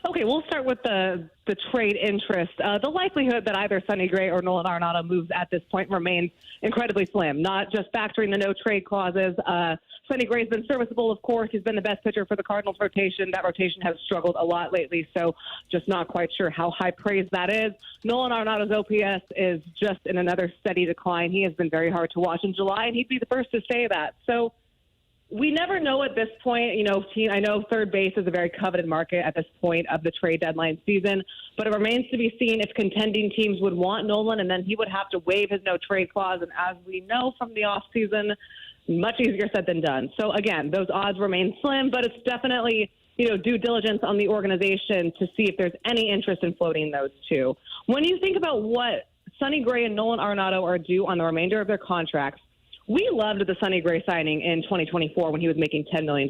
Okay, we'll start with the trade interest. The likelihood that either Sonny Gray or Nolan Arenado moves at this point remains incredibly slim, not just factoring the no-trade clauses. Sonny Gray's been serviceable, of course. He's been the best pitcher for the Cardinals rotation. That rotation has struggled a lot lately, so just not quite sure how high praise that is. Nolan Arenado's OPS is just in another steady decline. He has been very hard to watch in July, and he'd be the first to say that. So we never know at this point. I know third base is a very coveted market at this point of the trade deadline season, but it remains to be seen if contending teams would want Nolan, and then he would have to waive his no-trade clause. And as we know from the offseason, much easier said than done. So, again, those odds remain slim, but it's definitely, due diligence on the organization to see if there's any interest in floating those two. When you think about what Sonny Gray and Nolan Arenado are due on the remainder of their contracts, We loved the Sonny Gray signing in 2024 when he was making $10 million.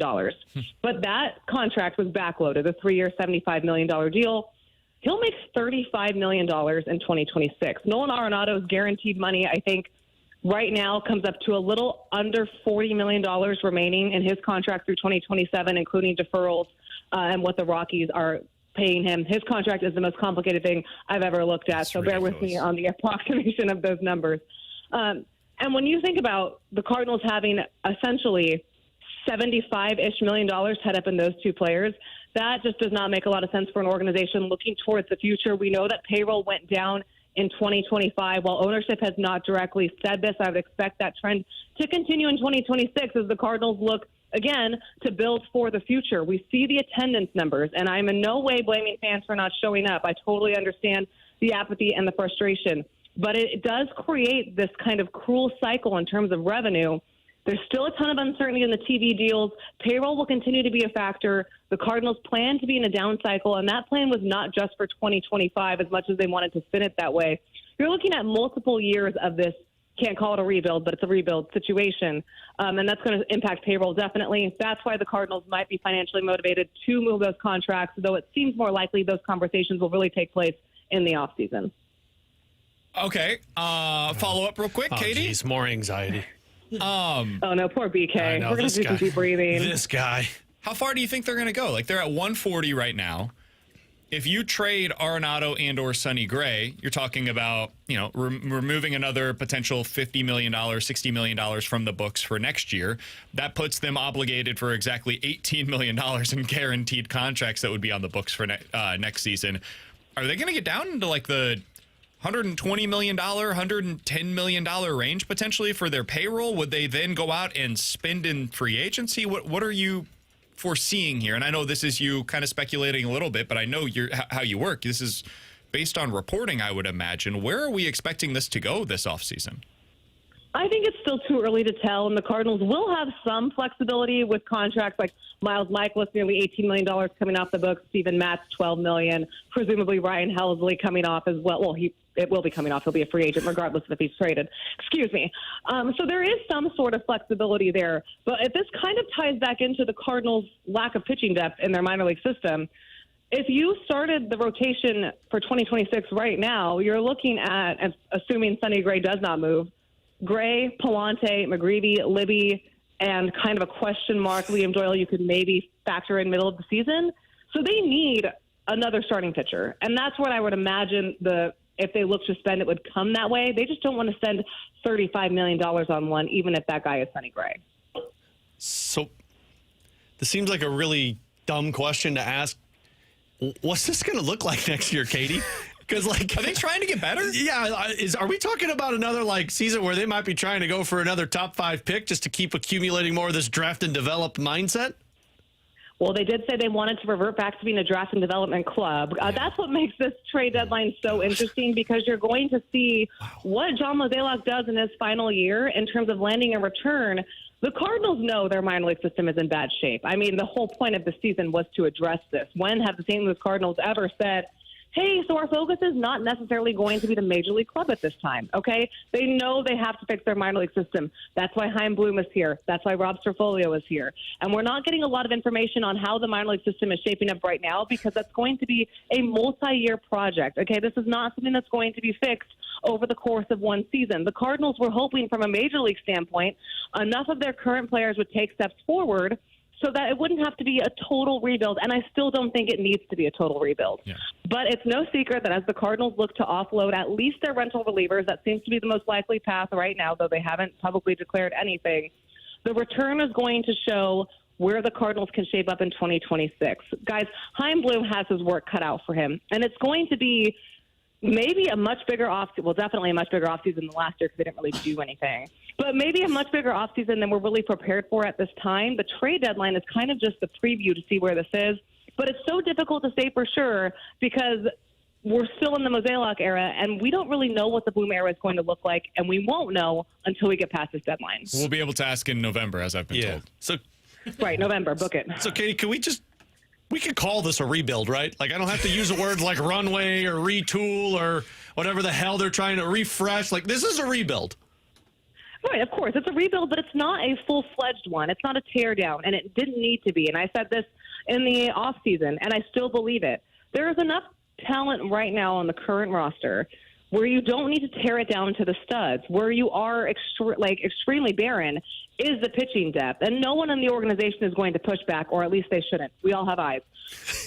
But that contract was backloaded, a 3-year, $75 million deal. He'll make $35 million in 2026. Nolan Arenado's guaranteed money, I think, right now comes up to a little under $40 million remaining in his contract through 2027, including deferrals and what the Rockies are paying him. His contract is the most complicated thing I've ever looked at, so bear with me on the approximation of those numbers. And when you think about the Cardinals having essentially $75-ish million tied up in those two players, that just does not make a lot of sense for an organization looking towards the future. We know that payroll went down in 2025. While ownership has not directly said this, I would expect that trend to continue in 2026 as the Cardinals look, again, to build for the future. We see the attendance numbers, and I'm in no way blaming fans for not showing up. I totally understand the apathy and the frustration. But it does create this kind of cruel cycle in terms of revenue. There's still a ton of uncertainty in the TV deals. Payroll will continue to be a factor. The Cardinals plan to be in a down cycle, and that plan was not just for 2025 as much as they wanted to spin it that way. You're looking at multiple years of this, can't call it a rebuild, but it's a rebuild situation, and that's going to impact payroll definitely. That's why the Cardinals might be financially motivated to move those contracts, though it seems more likely those conversations will really take place in the offseason. Okay. Follow up real quick, Katie. Geez, more anxiety. Oh, no, poor BK. Know, We're going to do some deep breathing. This guy. How far do you think they're going to go? Like, they're at 140 right now. If you trade Arenado and or Sonny Gray, you're talking about, removing another potential $50 million, $60 million from the books for next year. That puts them obligated for exactly $18 million in guaranteed contracts that would be on the books for next season. Are they going to get down into like the $120 million, $110 million range potentially for their payroll? Would they then go out and spend in free agency? What are you foreseeing here? And I know this is you kind of speculating a little bit, but I know how you work. This is based on reporting, I would imagine. Where are we expecting this to go this offseason? I think it's still too early to tell, and the Cardinals will have some flexibility with contracts like Miles Michaelis, nearly $18 million coming off the books, Steven Matz, $12 million, presumably Ryan Helsley coming off as well. Well, it will be coming off. He'll be a free agent regardless of if he's traded. Excuse me. So there is some sort of flexibility there, but this kind of ties back into the Cardinals' lack of pitching depth in their minor league system. If you started the rotation for 2026 right now, you're looking at, assuming Sonny Gray does not move, Gray, Palante, McGreevy, Libby, and kind of a question mark, Liam Doyle, you could maybe factor in middle of the season. So they need another starting pitcher. And that's what I would imagine if they look to spend, it would come that way. They just don't want to spend $35 million on one, even if that guy is Sonny Gray. So this seems like a really dumb question to ask. What's this going to look like next year, Katie? Because are they trying to get better? Yeah. Are we talking about another season where they might be trying to go for another top 5 pick just to keep accumulating more of this draft and develop mindset? Well, they did say they wanted to revert back to being a draft and development club. That's what makes this trade deadline so interesting, because you're going to see what John Mozeliak does in his final year in terms of landing a return. The Cardinals know their minor league system is in bad shape. I mean, the whole point of the season was to address this. When have the St. Louis Cardinals ever said, hey, so our focus is not necessarily going to be the major league club at this time, okay? They know they have to fix their minor league system. That's why Chaim Bloom is here. That's why Rob Cerfolio is here. And we're not getting a lot of information on how the minor league system is shaping up right now, because that's going to be a multi-year project, okay? This is not something that's going to be fixed over the course of one season. The Cardinals were hoping, from a major league standpoint, enough of their current players would take steps forward so that it wouldn't have to be a total rebuild. And I still don't think it needs to be a total rebuild. Yeah. But it's no secret that as the Cardinals look to offload at least their rental relievers, that seems to be the most likely path right now, though they haven't publicly declared anything. The return is going to show where the Cardinals can shape up in 2026. Guys, Chaim Bloom has his work cut out for him. And it's going to be maybe a much bigger offseason. Well, definitely a much bigger offseason than last year, because they didn't really do anything. But maybe a much bigger offseason than we're really prepared for at this time. The trade deadline is kind of just the preview to see where this is. But it's so difficult to say for sure, because we're still in the Mozeliak era, and we don't really know what the Bloom era is going to look like, and we won't know until we get past this deadline. We'll be able to ask in November, as I've been told. So, right, November. Book it. So, Katie, we could call this a rebuild, right? Like, I don't have to use a word like runway or retool or whatever the hell they're trying to refresh. Like, this is a rebuild. Right, of course. It's a rebuild, but it's not a full-fledged one. It's not a tear down, and it didn't need to be. And I said this in the offseason, and I still believe it. There is enough talent right now on the current roster where you don't need to tear it down to the studs. Where you are extremely barren is the pitching depth. And no one in the organization is going to push back, or at least they shouldn't. We all have eyes.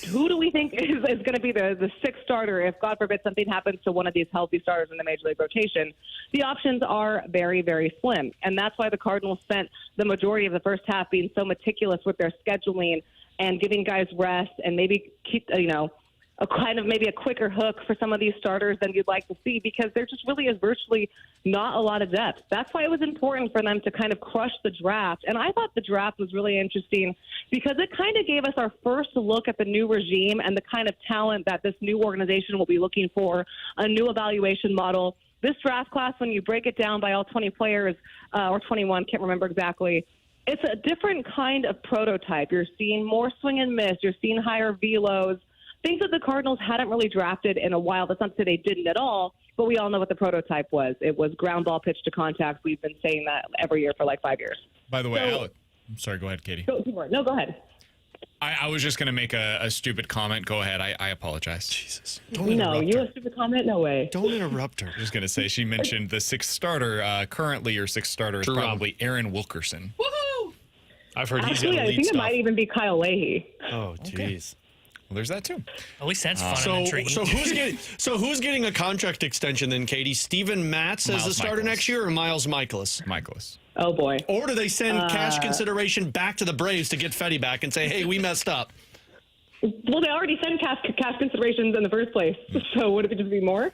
Who do we think is going to be the sixth starter if, God forbid, something happens to one of these healthy starters in the Major League rotation? The options are very, very slim. And that's why the Cardinals spent the majority of the first half being so meticulous with their scheduling and giving guys rest and maybe keep, a quicker hook for some of these starters than you'd like to see, because there just really is virtually not a lot of depth. That's why it was important for them to kind of crush the draft. And I thought the draft was really interesting because it kind of gave us our first look at the new regime and the kind of talent that this new organization will be looking for, a new evaluation model. This draft class, when you break it down by all 20 players, or 21, can't remember exactly, it's a different kind of prototype. You're seeing more swing and miss. You're seeing higher velos. Things that the Cardinals hadn't really drafted in a while. That's not to say they didn't at all, but we all know what the prototype was. It was ground ball pitch to contact. We've been saying that every year for like 5 years. By the way, Alex, I'm sorry, go ahead, Katie. No, go ahead. I was just going to make a stupid comment. Go ahead. I apologize. Jesus. No, you a stupid comment? No way. Don't interrupt her. I was going to say, she mentioned the sixth starter. Currently, your sixth starter is probably Aaron Wilkerson. Woohoo! I've heard he's Actually, got I elite think stuff. it might even be Kyle Leahy. Oh, jeez. Well, there's that too. At least that's fun and intriguing. Who's getting a contract extension then, Katie? Steven Matz as the starter next year, or Miles Michaelis? Oh boy. Or do they send cash consideration back to the Braves to get Fetty back and say, "Hey, we messed up"? Well, they already sent cash considerations in the first place, so would it just be more?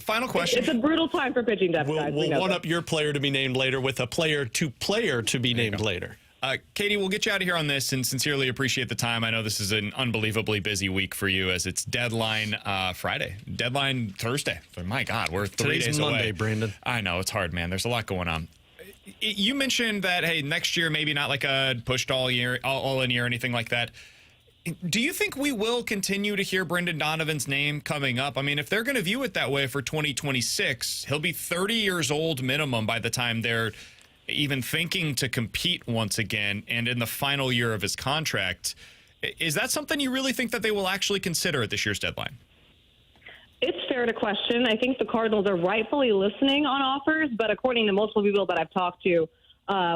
Final question. It's a brutal time for pitching depth, guys. We'll one up your player to be named later with a player to be named later. Katie, we'll get you out of here on this and sincerely appreciate the time. I know this is an unbelievably busy week for you as it's deadline Friday, deadline Thursday. My God, we're 3 days away. Monday, Brandon. I know, it's hard, man. There's a lot going on. You mentioned that, hey, next year maybe not like a pushed all in year or anything like that. Do you think we will continue to hear Brendan Donovan's name coming up? I mean, if they're going to view it that way for 2026, he'll be 30 years old minimum by the time they're even thinking to compete once again and in the final year of his contract. Is that something you really think that they will actually consider at this year's deadline? It's fair to question. I think the Cardinals are rightfully listening on offers, but according to multiple people that I've talked to,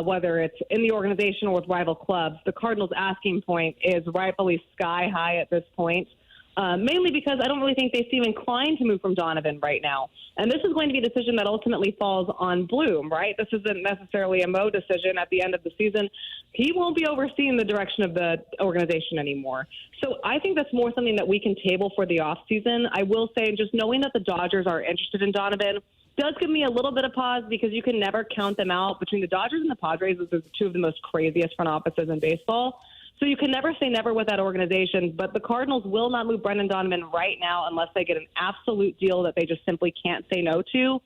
whether it's in the organization or with rival clubs, the Cardinals' asking point is rightfully sky high at this point, mainly because I don't really think they seem inclined to move from Donovan right now. And this is going to be a decision that ultimately falls on Bloom, right? This isn't necessarily a Mo decision at the end of the season. He won't be overseeing the direction of the organization anymore. So I think that's more something that we can table for the offseason. I will say, just knowing that the Dodgers are interested in Donovan does give me a little bit of pause, because you can never count them out. Between the Dodgers and the Padres, those are two of the most craziest front offices in baseball. So you can never say never with that organization, but the Cardinals will not move Brendan Donovan right now unless they get an absolute deal that they just simply can't say no to.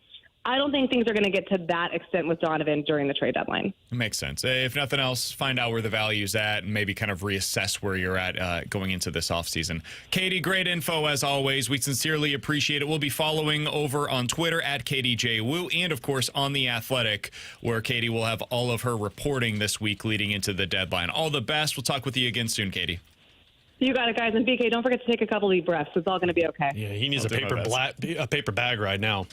I don't think things are going to get to that extent with Donovan during the trade deadline. Makes sense. If nothing else, find out where the value's at and maybe kind of reassess where you're at going into this offseason. Katie, great info as always. We sincerely appreciate it. We'll be following over on Twitter at KatieJWoo and, of course, on The Athletic, where Katie will have all of her reporting this week leading into the deadline. All the best. We'll talk with you again soon, Katie. You got it, guys. And BK, don't forget to take a couple deep breaths. It's all going to be okay. Yeah, he needs a paper bag right now.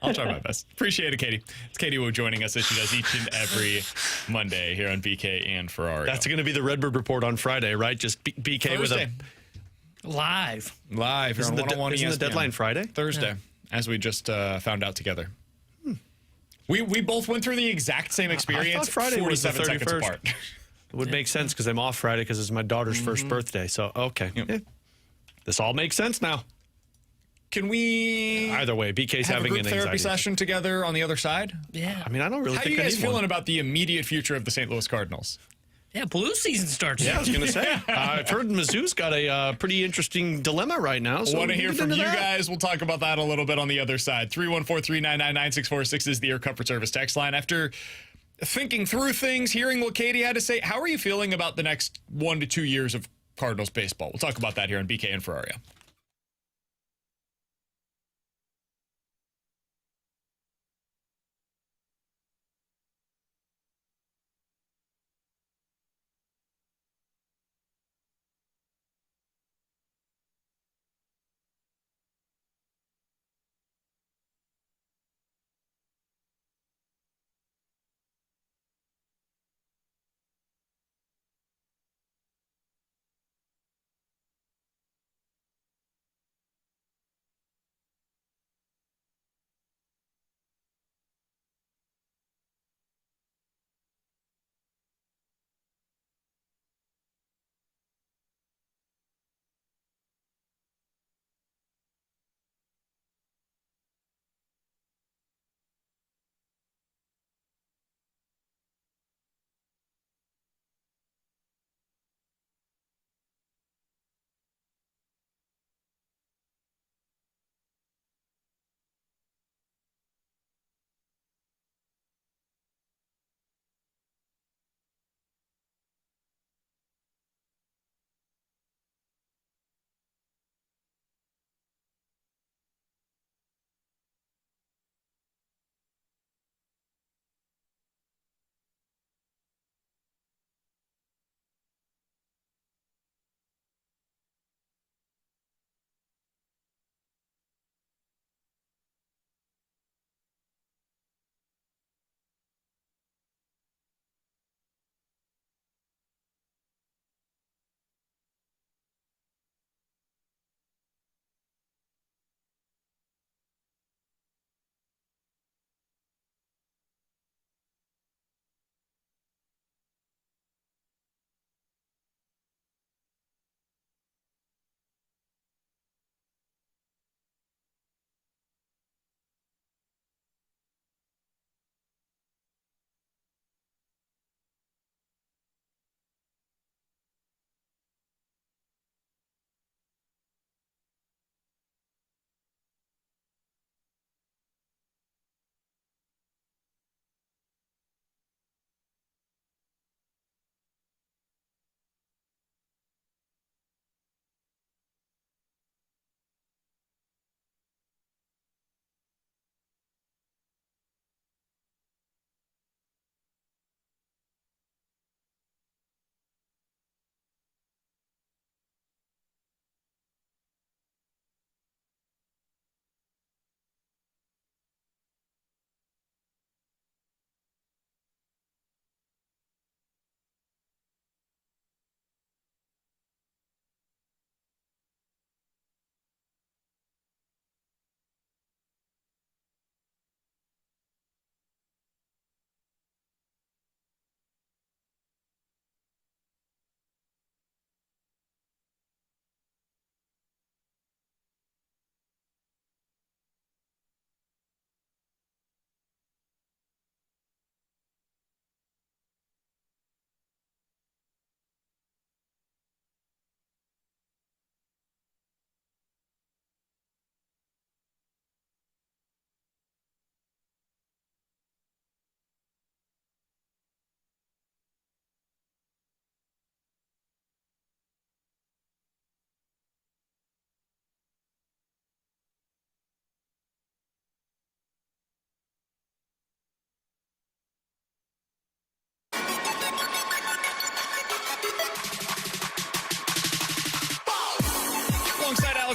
I'll try my best. Appreciate it, Katie. It's Katie Wu joining us as she does each and every Monday here on BK and Ferrario. That's going to be the Redbird Report on Friday, right? Just BK Thursday. Live. Live. Isn't the deadline Friday? Thursday, as we just found out together. We both went through the exact same experience. I thought Friday was the 47 seconds 31st. apart. It would make sense because I'm off Friday because it's my daughter's first birthday. So, okay. Yep. Yeah. This all makes sense now. Can we either way? BK's have having a group an therapy anxiety session together on the other side? Yeah. I mean, I don't really How are think you guys I need feeling one. about the immediate future of the St. Louis Cardinals? Yeah, blue season starts. Yeah, I was going to say. I've heard Mizzou's got a pretty interesting dilemma right now. So Want to hear get from into you that. guys? We'll talk about that a little bit on the other side. 314-399-9646 is the Air Comfort Service text line. After thinking through things, hearing what Katie had to say, how are you feeling about the next 1 to 2 years of Cardinals baseball? We'll talk about that here on BK and Ferrario.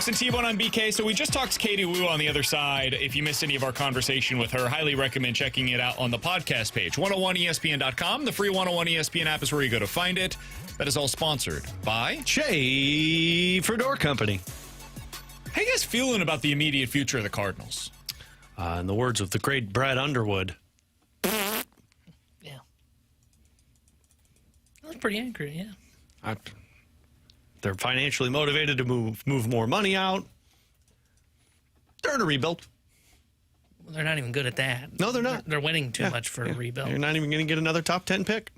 Alex and T-Bone on BK. So we just talked to Katie Wu on the other side. If you missed any of our conversation with her, highly recommend checking it out on the podcast page. 101ESPN.com. The free 101 ESPN app is where you go to find it. That is all sponsored by Schaefer Door Company. How you guys feeling about the immediate future of the Cardinals? In the words of the great Brad Underwood. Yeah. That's pretty accurate, yeah. They're financially motivated to move more money out. They're in a rebuild. Well, they're not even good at that. No, they're not. They're winning too much for a rebuild. You're not even going to get another top 10 pick?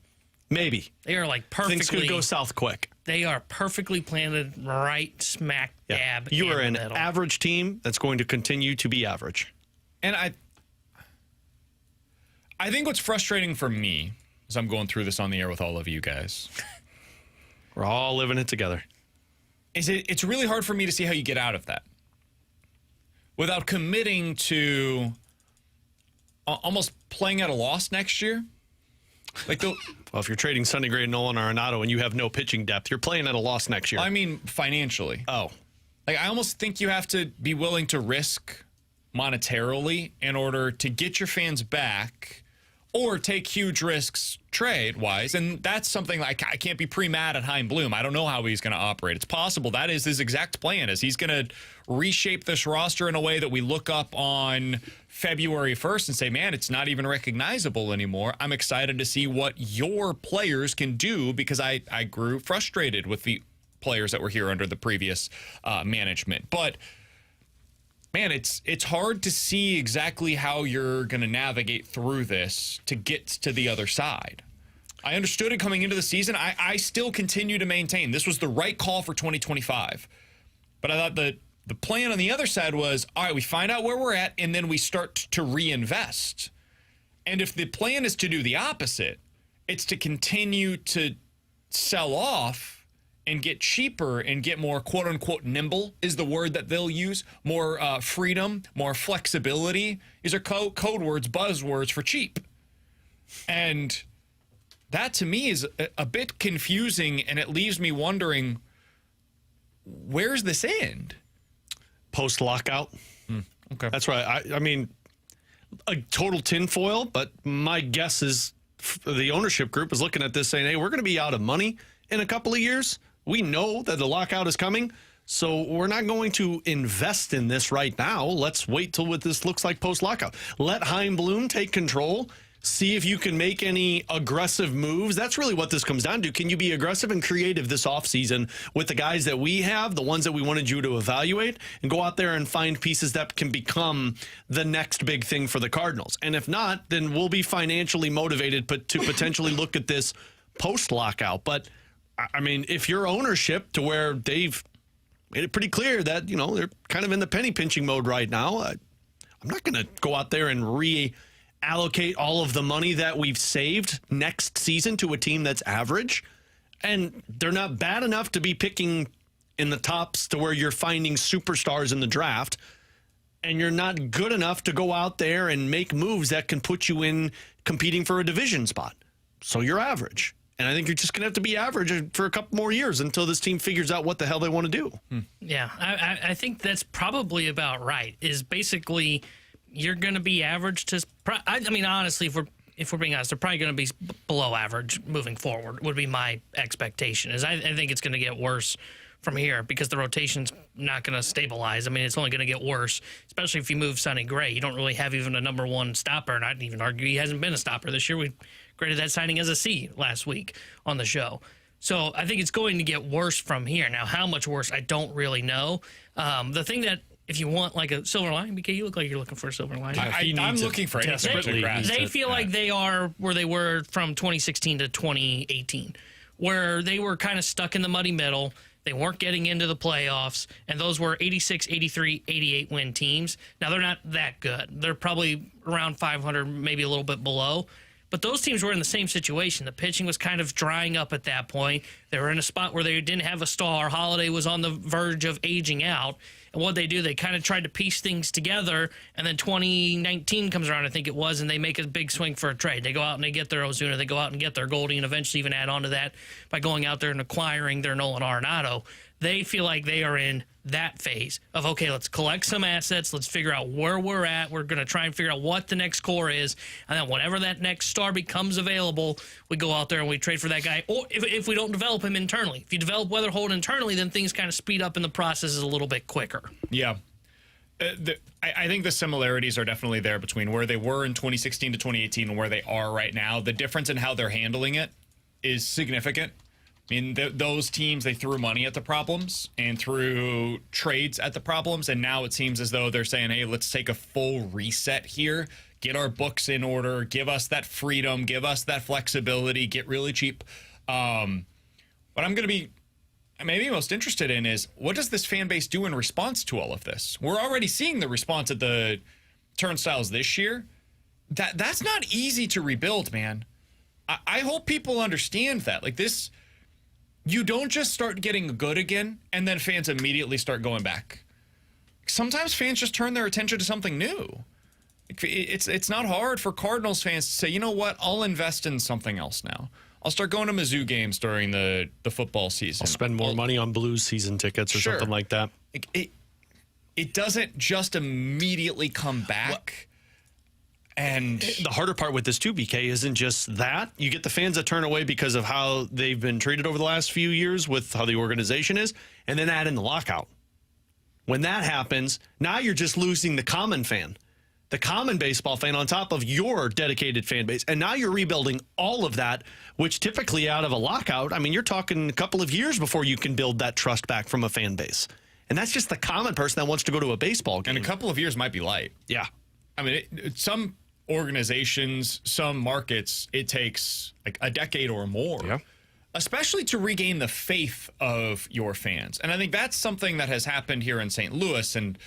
Maybe. They are like perfectly. Things could go south quick. They are perfectly planted right smack dab. You are in an the middle. average team that's going to continue to be average. And I think what's frustrating for me as I'm going through this on the air with all of you guys, we're all living it together, is it's really hard for me to see how you get out of that without committing to almost playing at a loss next year. Well, if you're trading Sonny Gray, Nolan Arenado, and you have no pitching depth, you're playing at a loss next year. I mean, financially. Oh. I almost think you have to be willing to risk monetarily in order to get your fans back or take huge risks trade-wise. And that's something I can't be pre-mad at Chaim Bloom. I don't know how he's going to operate. It's possible that is his exact plan, is he's going to reshape this roster in a way that we look up on February 1st and say, man, it's not even recognizable anymore. I'm excited to see what your players can do because I grew frustrated with the players that were here under the previous management. But man, it's hard to see exactly how you're going to navigate through this to get to the other side. I understood it coming into the season. I still continue to maintain this was the right call for 2025. But I thought the plan on the other side was, all right, we find out where we're at, and then we start to reinvest. And if the plan is to do the opposite, it's to continue to sell off and get cheaper and get more quote-unquote nimble is the word that they'll use. More freedom, more flexibility. These are code words, buzzwords for cheap. And that to me is a bit confusing, and it leaves me wondering, where's this end? Post-lockout. Okay. That's right. I mean, a total tinfoil, but my guess is the ownership group is looking at this saying, hey, we're going to be out of money in a couple of years. We know that the lockout is coming, so we're not going to invest in this right now. Let's wait till what this looks like post-lockout. Let Chaim Bloom take control. See if you can make any aggressive moves. That's really what this comes down to. Can you be aggressive and creative this offseason with the guys that we have, the ones that we wanted you to evaluate, and go out there and find pieces that can become the next big thing for the Cardinals? And if not, then we'll be financially motivated to potentially look at this post-lockout. But, I mean, if your ownership to where they've made it pretty clear that, you know, they're kind of in the penny-pinching mode right now, I'm not going to go out there and allocate all of the money that we've saved next season to a team that's average. And they're not bad enough to be picking in the tops to where you're finding superstars in the draft. And you're not good enough to go out there and make moves that can put you in competing for a division spot. So you're average. And I think you're just going to have to be average for a couple more years until this team figures out what the hell they want to do. Yeah, I think that's probably about right, is basically you're going to be average to. I mean, honestly, if we're being honest, they're probably going to be below average moving forward. Would be my expectation. I think it's going to get worse from here because the rotation's not going to stabilize. I mean, it's only going to get worse, especially if you move Sonny Gray. You don't really have even a number one stopper, and I'd even argue he hasn't been a stopper this year. We graded that signing as a C last week on the show. So I think it's going to get worse from here. Now, how much worse, I don't really know. The thing that, if you want like a silver lining, BK, you look like you're looking for a silver lining. I'm looking for it. They feel like they are where they were from 2016 to 2018, where they were kind of stuck in the muddy middle. They weren't getting into the playoffs, and those were 86, 83, 88 win teams. Now, they're not that good. They're probably around 500, maybe a little bit below. But those teams were in the same situation. The pitching was kind of drying up at that point. They were in a spot where they didn't have a star. Holiday was on the verge of aging out. And what they do, they kind of tried to piece things together. And then 2019 comes around, I think it was, and they make a big swing for a trade. They go out and they get their Ozuna. They go out and get their Goldie, and eventually even add on to that by going out there and acquiring their Nolan Arenado. They feel like they are in that phase of, okay, let's collect some assets. Let's figure out where we're at. We're going to try and figure out what the next core is. And then whenever that next star becomes available, we go out there and we trade for that guy. Or if we don't develop him internally. If you develop Weatherholt internally, then things kind of speed up and the process is a little bit quicker. Yeah. I think the similarities are definitely there between where they were in 2016 to 2018 and where they are right now. The difference in how they're handling it is significant. I mean, those teams, they threw money at the problems and threw trades at the problems, and now it seems as though they're saying, hey, let's take a full reset here, get our books in order, give us that freedom, give us that flexibility, get really cheap. What I'm going to be maybe most interested in is, what does this fan base do in response to all of this? We're already seeing the response at the turnstiles this year. That's not easy to rebuild, man. I hope people understand that. Like this... You don't just start getting good again and then fans immediately start going back. Sometimes fans just turn their attention to something new. It's not hard for Cardinals fans to say, you know what, I'll invest in something else now. I'll start going to Mizzou games during the football season. I'll spend more money on Blues season tickets or something like that. It doesn't just immediately come back. And the harder part with this too, BK, isn't just that. You get the fans that turn away because of how they've been treated over the last few years with how the organization is, and then add in the lockout. When that happens, now you're just losing the common fan, the common baseball fan on top of your dedicated fan base. And now you're rebuilding all of that, which typically out of a lockout, I mean, you're talking a couple of years before you can build that trust back from a fan base. And that's just the common person that wants to go to a baseball game. And a couple of years might be light. Yeah. I mean, some organizations, some markets, it takes like a decade or more, especially to regain the faith of your fans. And I think that's something that has happened here in St. Louis, and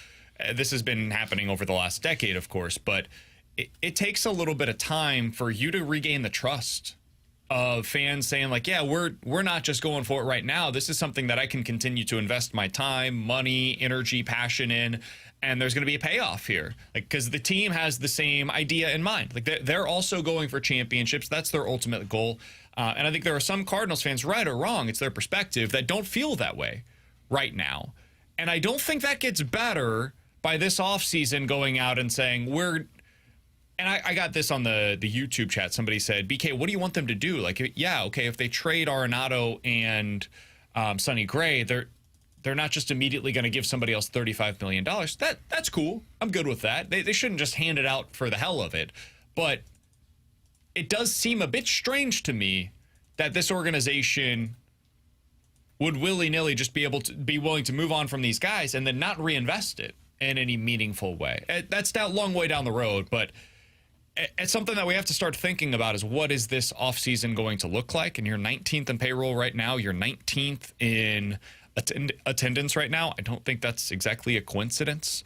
this has been happening over the last decade, of course, but it takes a little bit of time for you to regain the trust of fans saying like, yeah, we're not just going for it right now. This is something that I can continue to invest my time, money, energy, passion in, and there's going to be a payoff here. Like, because the team has the same idea in mind. Like they're also going for championships. That's their ultimate goal. And I think there are some Cardinals fans, right or wrong, it's their perspective, that don't feel that way right now. And I don't think that gets better by this offseason going out and saying and I got this on the YouTube chat. Somebody said, BK, what do you want them to do? Like, yeah, okay, if they trade Arenado and Sonny Gray, they're not just immediately going to give somebody else $35 million. That's cool. I'm good with that. They shouldn't just hand it out for the hell of it. But it does seem a bit strange to me that this organization would willy-nilly just be willing to move on from these guys and then not reinvest it in any meaningful way. That's a long way down the road, but it's something that we have to start thinking about is, what is this offseason going to look like? And you're 19th in payroll right now. You're 19th in attendance right now. I don't think that's exactly a coincidence.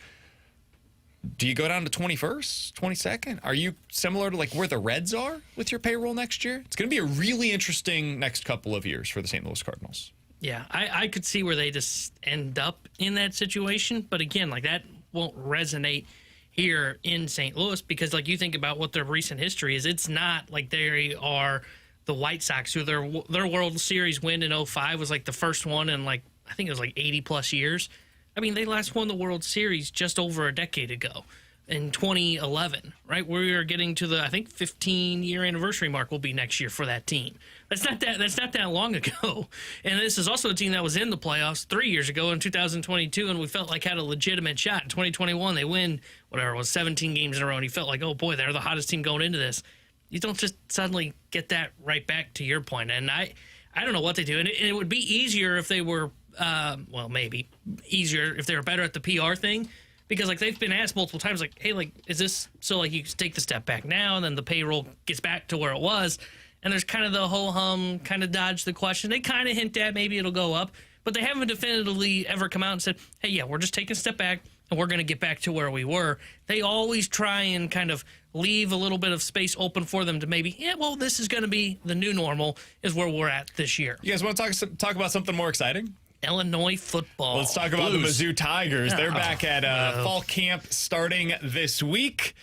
Do you go down to 21st, 22nd? Are you similar to like where the Reds are with your payroll next year? It's going to be a really interesting next couple of years for the St. Louis Cardinals. Yeah, I could see where they just end up in that situation. But again, like that won't resonate here in St. Louis because, like, you think about what their recent history is. It's not like they are the White Sox, who their World Series win in 2005 was like the first one in like, I think it was like 80 plus years. I mean, they last won the World Series just over a decade ago in 2011, right? We are getting to the, I think, 15-year anniversary mark will be next year for that team. That's not that long ago. And this is also a team that was in the playoffs 3 years ago in 2022, and we felt like had a legitimate shot. In 2021, they win, whatever it was, 17 games in a row, and you felt like, oh, boy, they're the hottest team going into this. You don't just suddenly get that right back to your point. And I don't know what they do. And it would be easier if they were, well, maybe easier if they were better at the PR thing. Because, like, they've been asked multiple times, like, hey, like, is this so, like, you take the step back now and then the payroll gets back to where it was? And there's kind of the ho-hum, kind of dodge the question. They kind of hint at maybe it'll go up, but they haven't definitively ever come out and said, hey, yeah, we're just taking a step back and we're going to get back to where we were. They always try and kind of leave a little bit of space open for them to maybe, yeah, well, this is going to be the new normal is where we're at this year. You guys want to talk about something more exciting? Illinois football. Let's talk about Blues. the Mizzou Tigers. They're back at fall camp starting this week.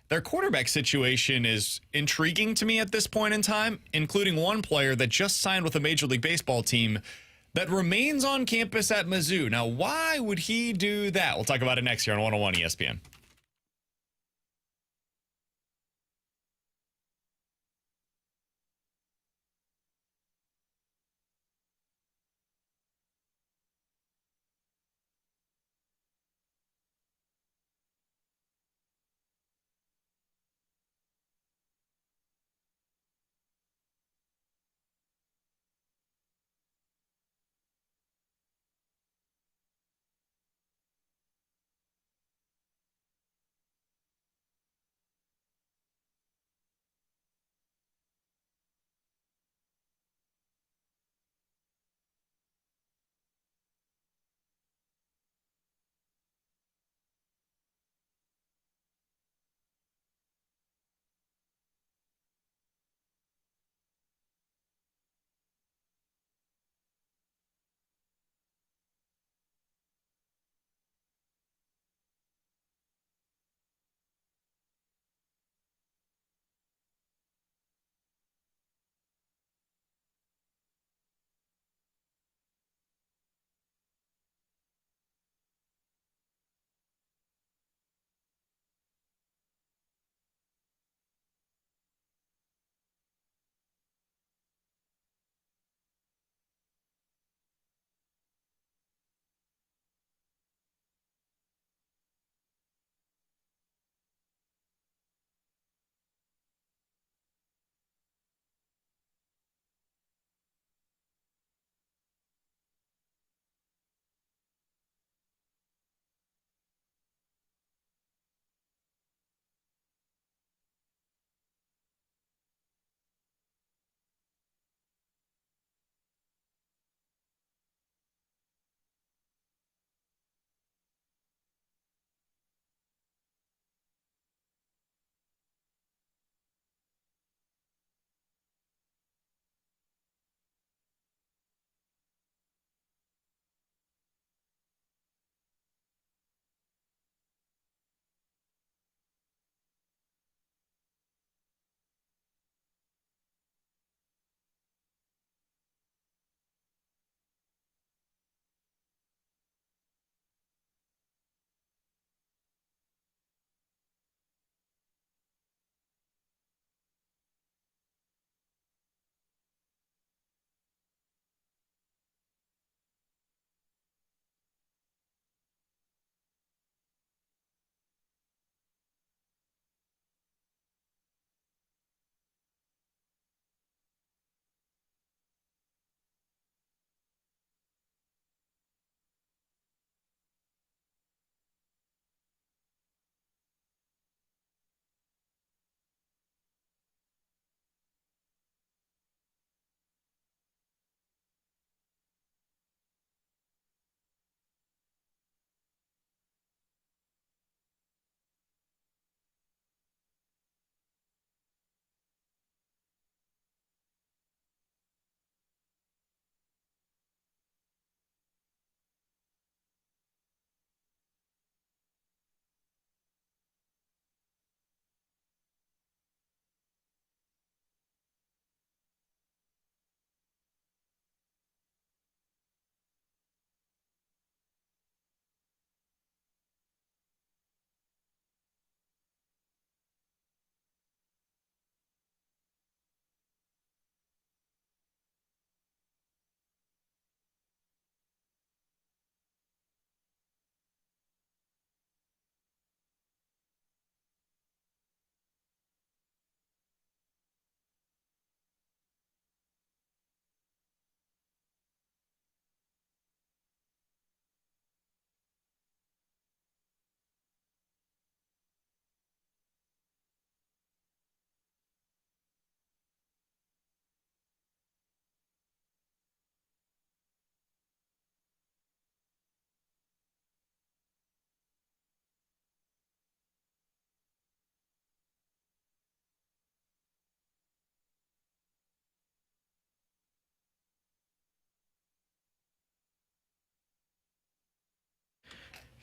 Their quarterback situation is intriguing to me at this point in time, including one player that just signed with a Major League Baseball team that remains on campus at Mizzou. Now, why would he do that? We'll talk about it next year on 101 ESPN.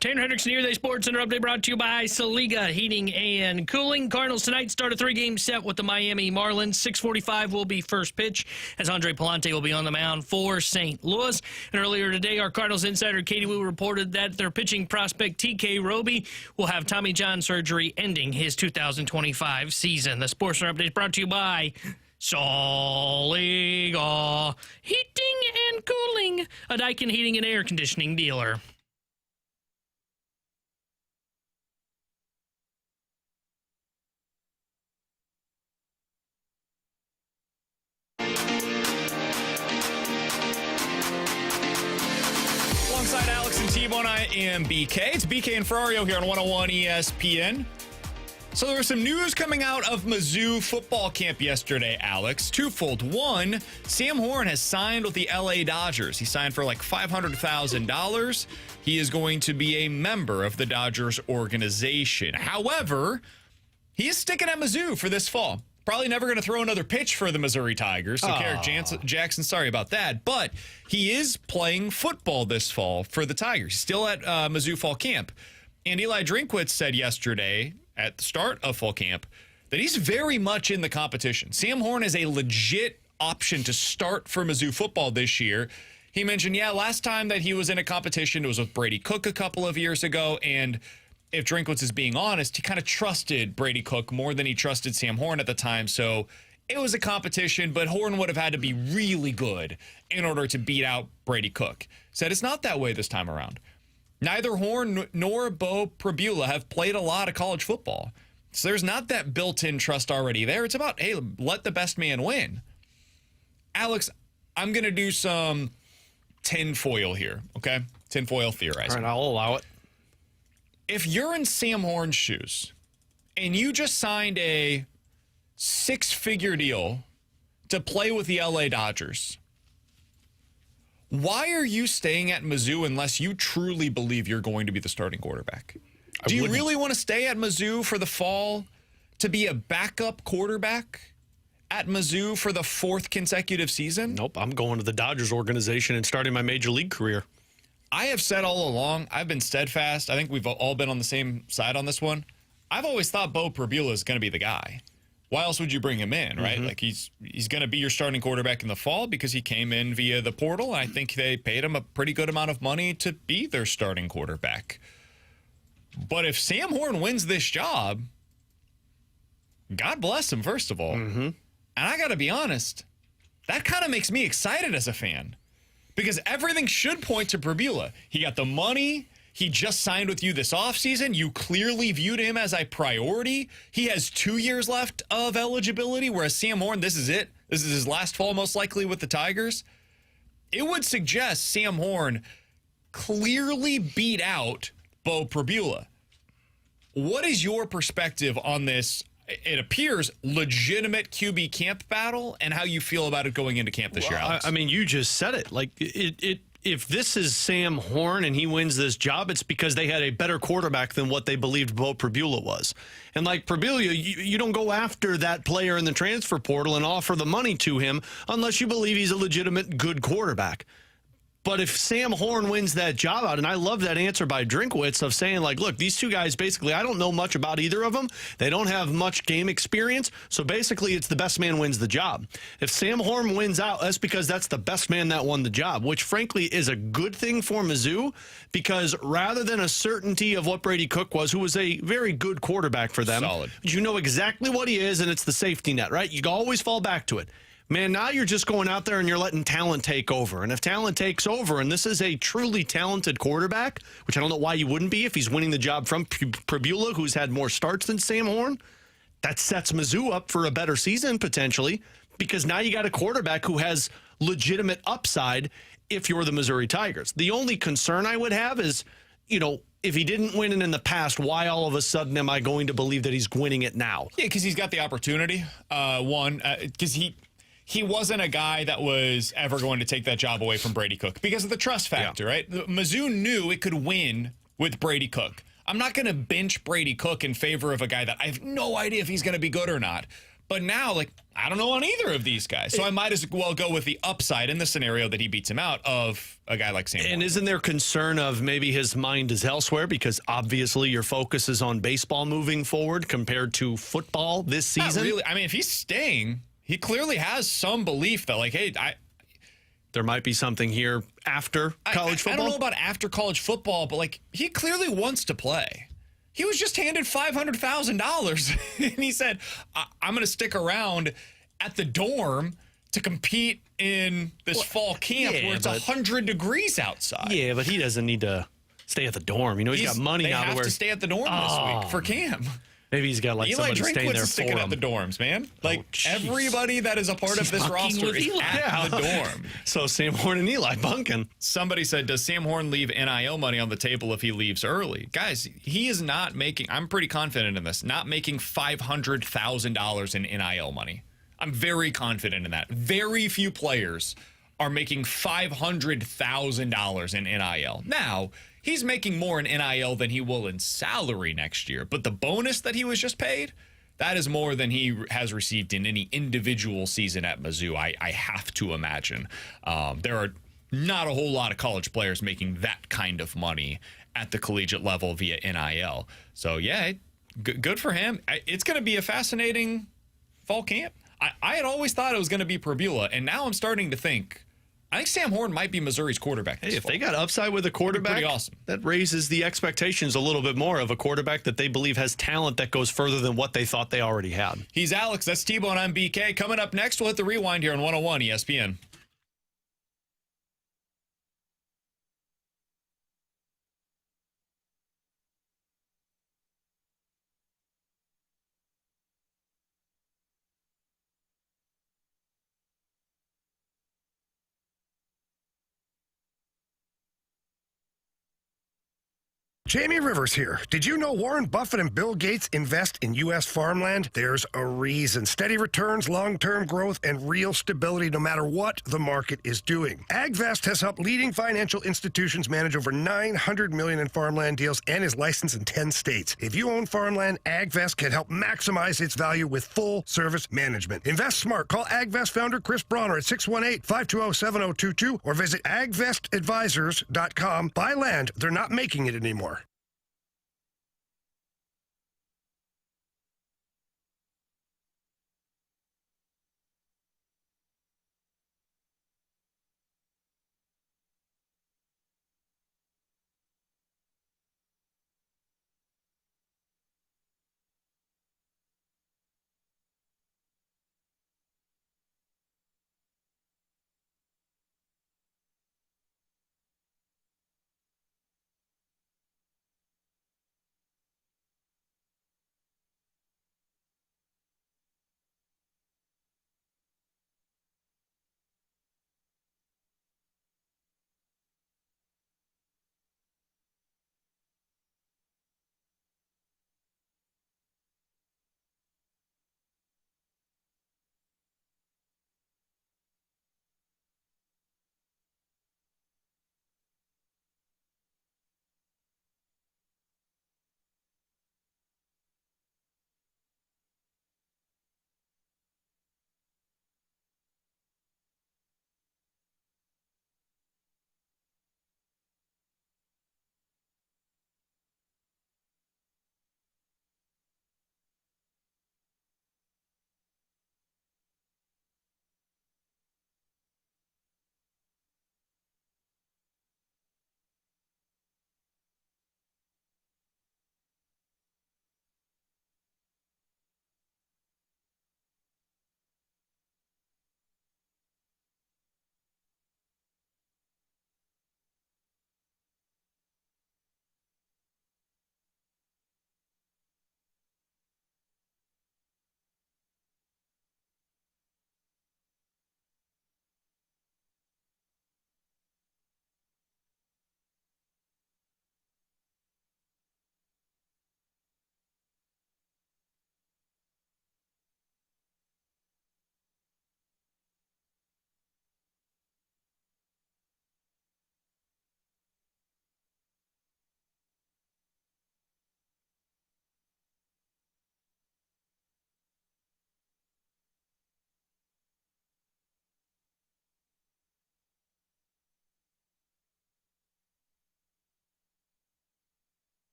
Tanner Hendrickson here, the Sports Center update brought to you by Saliga Heating and Cooling. Cardinals tonight start a 3-game set with the Miami Marlins. 6:45 will be first pitch as Andre Palante will be on the mound for St. Louis. And earlier today, our Cardinals insider Katie Wu reported that their pitching prospect TK Roby will have Tommy John surgery ending his 2025 season. The Sports Center update is brought to you by Saliga Heating and Cooling, a Daikin heating and air conditioning dealer. Alongside Alex and T-Bone, I am BK. It's BK and Ferrario here on 101 ESPN. So there was some news coming out of Mizzou football camp yesterday, Alex. Twofold. One, Sam Horn has signed with the LA Dodgers. He signed for like $500,000. He is going to be a member of the Dodgers organization. However, he is sticking at Mizzou for this fall. Probably never going to throw another pitch for the Missouri Tigers. So, Carrick Jackson, sorry about that. But he is playing football this fall for the Tigers. Still at Mizzou fall camp. And Eli Drinkwitz said yesterday at the start of fall camp that he's very much in the competition. Sam Horn is a legit option to start for Mizzou football this year. He mentioned, last time that he was in a competition, it was with Brady Cook a couple of years ago. And if Drinkwitz is being honest, he kind of trusted Brady Cook more than he trusted Sam Horn at the time. So it was a competition, but Horn would have had to be really good in order to beat out Brady Cook. Said it's not that way this time around. Neither Horn nor Bo Prabula have played a lot of college football. So there's not that built-in trust already there. It's about, hey, let the best man win. Alex, I'm going to do some tinfoil here, okay? Tinfoil theorizing. All right, I'll allow it. If you're in Sam Horn's shoes and you just signed a 6-figure deal to play with the LA Dodgers, why are you staying at Mizzou unless you truly believe you're going to be the starting quarterback? Do you really want to stay at Mizzou for the fall to be a backup quarterback at Mizzou for the 4th consecutive season? Nope, I'm going to the Dodgers organization and starting my major league career. I have said all along, I've been steadfast. I think we've all been on the same side on this one. I've always thought Bo Prabula is going to be the guy. Why else would you bring him in, right? Like he's going to be your starting quarterback in the fall because he came in via the portal. And I think they paid him a pretty good amount of money to be their starting quarterback. But if Sam Horn wins this job, God bless him, first of all. And I got to be honest, that kind of makes me excited as a fan. Because everything should point to Prabula. He got the money. He just signed with you this offseason. You clearly viewed him as a priority. He has 2 years left of eligibility, whereas Sam Horn, this is it. This is his last fall, most likely, with the Tigers. It would suggest Sam Horn clearly beat out Bo Prabula. What is your perspective on this? It appears legitimate QB camp battle and how you feel about it going into camp this year, Alex. I mean, you just said it. Like, if this is Sam Horn and he wins this job, it's because they had a better quarterback than what they believed Bo Prabula was. And like Prabula, you don't go after that player in the transfer portal and offer the money to him unless you believe he's a legitimate good quarterback. But if Sam Horn wins that job out, and I love that answer by Drinkwitz of saying, like, look, these two guys, basically, I don't know much about either of them. They don't have much game experience. So basically, it's the best man wins the job. If Sam Horn wins out, that's because that's the best man that won the job, which frankly is a good thing for Mizzou, because rather than a certainty of what Brady Cook was, who was a very good quarterback for them, solid. You know exactly what he is, and it's the safety net, right? You can always fall back to it. Man, now you're just going out there and you're letting talent take over. And if talent takes over, and this is a truly talented quarterback, which I don't know why you wouldn't be if he's winning the job from Prabula, who's had more starts than Sam Horn, that sets Mizzou up for a better season potentially, because now you got a quarterback who has legitimate upside if you're the Missouri Tigers. The only concern I would have is, if he didn't win it in the past, why all of a sudden am I going to believe that he's winning it now? Yeah, because he's got the opportunity. Because he wasn't a guy that was ever going to take that job away from Brady Cook because of the trust factor, right? Mizzou knew it could win with Brady Cook. I'm not going to bench Brady Cook in favor of a guy that I have no idea if he's going to be good or not. But now, like, I don't know on either of these guys. So I might as well go with the upside in the scenario that he beats him out of a guy like Sam. And isn't there concern of maybe his mind is elsewhere because obviously your focus is on baseball moving forward compared to football this season? Not really. I mean, if he's staying, he clearly has some belief that, like, hey, there might be something here after college football. I don't know about after college football, but, like, he clearly wants to play. He was just handed $500,000, and he said, I'm going to stick around at the dorm to compete in this fall camp where it's 100 degrees outside. Yeah, but he doesn't need to stay at the dorm. You know, he's got money now. They have to stay at the dorm this week for camp. Maybe he's got, like, Eli somebody staying there is sticking for at him. the dorms, man. Like, everybody that is a part of this roster is at the dorm. So Sam Horn and Eli bunking. Somebody said, does Sam Horn leave NIL money on the table if he leaves early? Guys, he is not making, I'm pretty confident in this, not making $500,000 in NIL money. I'm very confident in that. Very few players are making $500,000 in NIL. Now, he's making more in NIL than he will in salary next year. But the bonus that he was just paid, that is more than he has received in any individual season at Mizzou, I have to imagine. There are not a whole lot of college players making that kind of money at the collegiate level via NIL. So, yeah, good for him. It's going to be a fascinating fall camp. I had always thought it was going to be Prebula, and now I'm starting to think, I think Sam Horn might be Missouri's quarterback this Hey, if fall. they got upside with a quarterback, pretty awesome. That raises the expectations a little bit more of a quarterback that they believe has talent that goes further than what they thought they already had. He's Alex. That's T-Bone. I'm BK. Coming up next, we'll hit the rewind here on 101 ESPN. Jamie Rivers here. Did you know Warren Buffett and Bill Gates invest in U.S. farmland? There's a reason. Steady returns, long-term growth, and real stability no matter what the market is doing. AgVest has helped leading financial institutions manage over $900 million in farmland deals and is licensed in 10 states. If you own farmland, AgVest can help maximize its value with full-service management. Invest smart. Call AgVest founder Chris Bronner at 618-520-7022 or visit agvestadvisors.com. Buy land. They're not making it anymore.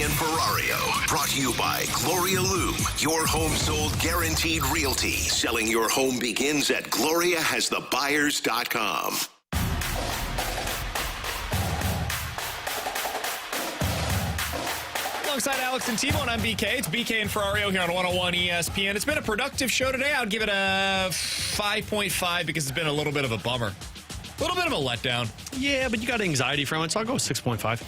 and Ferrario. Brought to you by Gloria Loom, your home sold guaranteed realty. Selling your home begins at GloriaHasTheBuyers.com. Alongside Alex and T-Bone, I'm BK. It's BK and Ferrario here on 101 ESPN. It's been a productive show today. I'd give it a 5.5 because it's been a little bit of a bummer. A little bit of a letdown. Yeah, but you got anxiety from it, so I'll go with 6.5.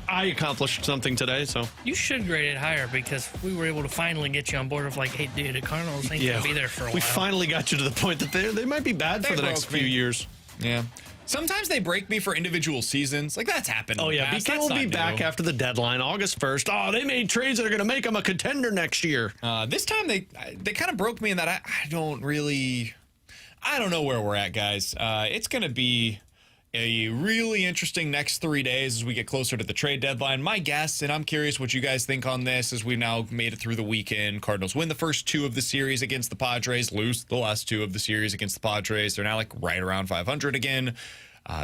I accomplished something today, so. You should grade it higher because we were able to finally get you on board of like, hey, dude, the Cardinals ain't going to be there for a while. We finally got you to the point that they might be bad for the next few years. Yeah. Sometimes they break me for individual seasons. Like, that's happened. Oh, yeah. BK will be back after the deadline, August 1st. Oh, they made trades that are going to make them a contender next year. This time, they kind of broke me in that I don't know where we're at, guys. It's going to be a really interesting next 3 days as we get closer to the trade deadline. My guess, and I'm curious what you guys think on this, as we now made it through the weekend. Cardinals win the first 2 of the series against the Padres, lose the last 2 of the series against the Padres. They're now like right around 500 again.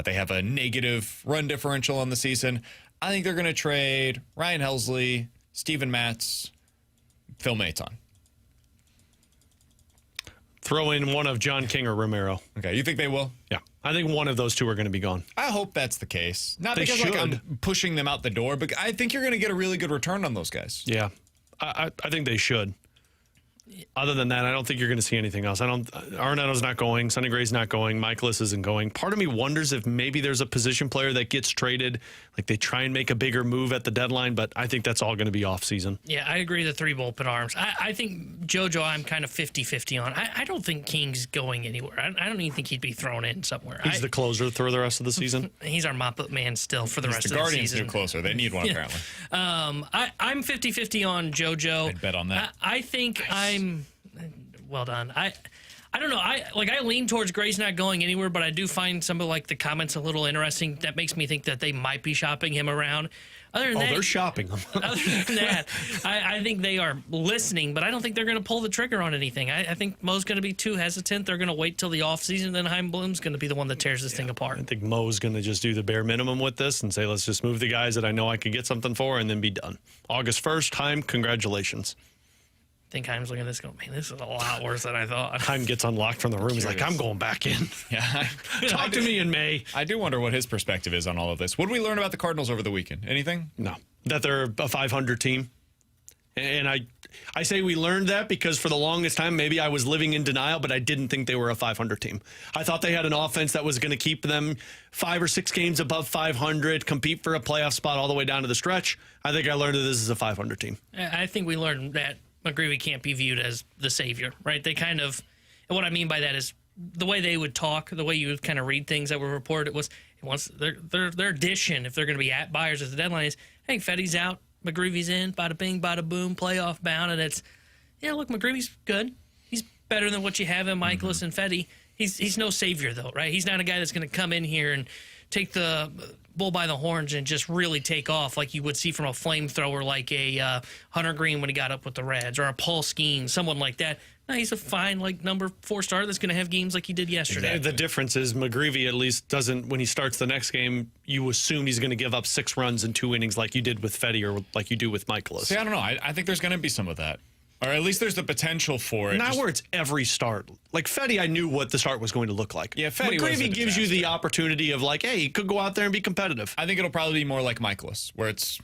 They have a negative run differential on the season. I think they're going to trade Ryan Helsley, Steven Matz, Phil Maton. Throw in one of John King or Romero. Okay, you think they will? Yeah. I think one of those 2 are going to be gone. I hope that's the case. Not They because should. I'm pushing them out the door, but I think you're going to get a really good return on those guys. Yeah. I think they should. Other than that, I don't think you're going to see anything else. Arenado's not going. Sonny Gray's not going. Michaelis isn't going. Part of me wonders if maybe there's a position player that gets traded, like they try and make a bigger move at the deadline, but I think that's all going to be off season. Yeah, I agree. The 3 bullpen arms. I think JoJo, I'm kind of 50-50 on. I don't think King's going anywhere. I don't even think he'd be thrown in somewhere. He's the closer for the rest of the season. He's our mop-up man still for the rest of the Guardians season. new closer. They need one, apparently. I'm 50-50 on JoJo. I'd bet on that. I think I'm... Well done. I don't know. I lean towards Gray's not going anywhere, but I do find some of the comments a little interesting. That makes me think that they might be shopping him around. Other than that, they're shopping him. Other than that, I think they are listening, but I don't think they're going to pull the trigger on anything. I think Mo's going to be too hesitant. They're going to wait till the offseason, then Chaim Bloom's going to be the one that tears this thing apart. I think Mo's going to just do the bare minimum with this and say, let's just move the guys that I know I can get something for and then be done. August 1st, Chaim, congratulations. I think Chaim's looking at this going, man, this is a lot worse than I thought. Chaim gets unlocked from the room. He's like, I'm going back in. Yeah. Talk to me in May. I do wonder what his perspective is on all of this. What did we learn about the Cardinals over the weekend? Anything? No. That they're a 500 team. And I say we learned that because for the longest time, maybe I was living in denial, but I didn't think they were a 500 team. I thought they had an offense that was going to keep them 5 or 6 games above 500, compete for a playoff spot all the way down to the stretch. I think I learned that this is a 500 team. I think we learned that McGreevy can't be viewed as the savior, right? They kind of, and what I mean by that is the way they would talk, the way you would kind of read things that were reported was once their addition, if they're going to be at buyers at the deadline, is hey, Fetty's out, McGreevy's in, bada bing, bada boom, playoff bound, and it's look, McGreevy's good, he's better than what you have in Michaelis and Fetty. He's no savior though, right? He's not a guy that's going to come in here and take the bull by the horns and just really take off like you would see from a flamethrower like a Hunter Green when he got up with the Reds or a Paul Skeens, someone like that. No, he's a fine number 4 starter that's going to have games like he did yesterday. The difference is McGreevy at least doesn't, when he starts the next game, you assume he's going to give up 6 runs in 2 innings like you did with Fetty or like you do with Michaelis. See, I don't know. I think there's going to be some of that. Or at least there's the potential for it. Not where it's every start. Like Fetty, I knew what the start was going to look like. Yeah, Fetty McGreevy gives you the opportunity of like, hey, he could go out there and be competitive. I think it'll probably be more like Michaelis, where it's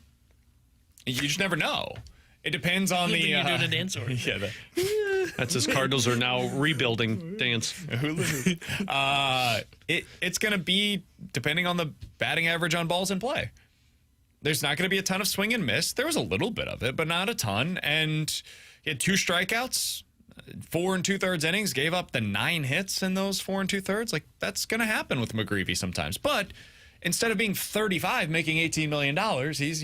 you just never know. It depends on the. You're doing a dance or yeah, that's his Cardinals are now rebuilding dance. It's going to be depending on the batting average on balls in play. There's not going to be a ton of swing and miss. There was a little bit of it, but not a ton. And he had 2 strikeouts, 4 2/3 innings, gave up the 9 hits in those 4 2/3. Like, that's going to happen with McGreevy sometimes. But instead of being 35, making $18 million, he's,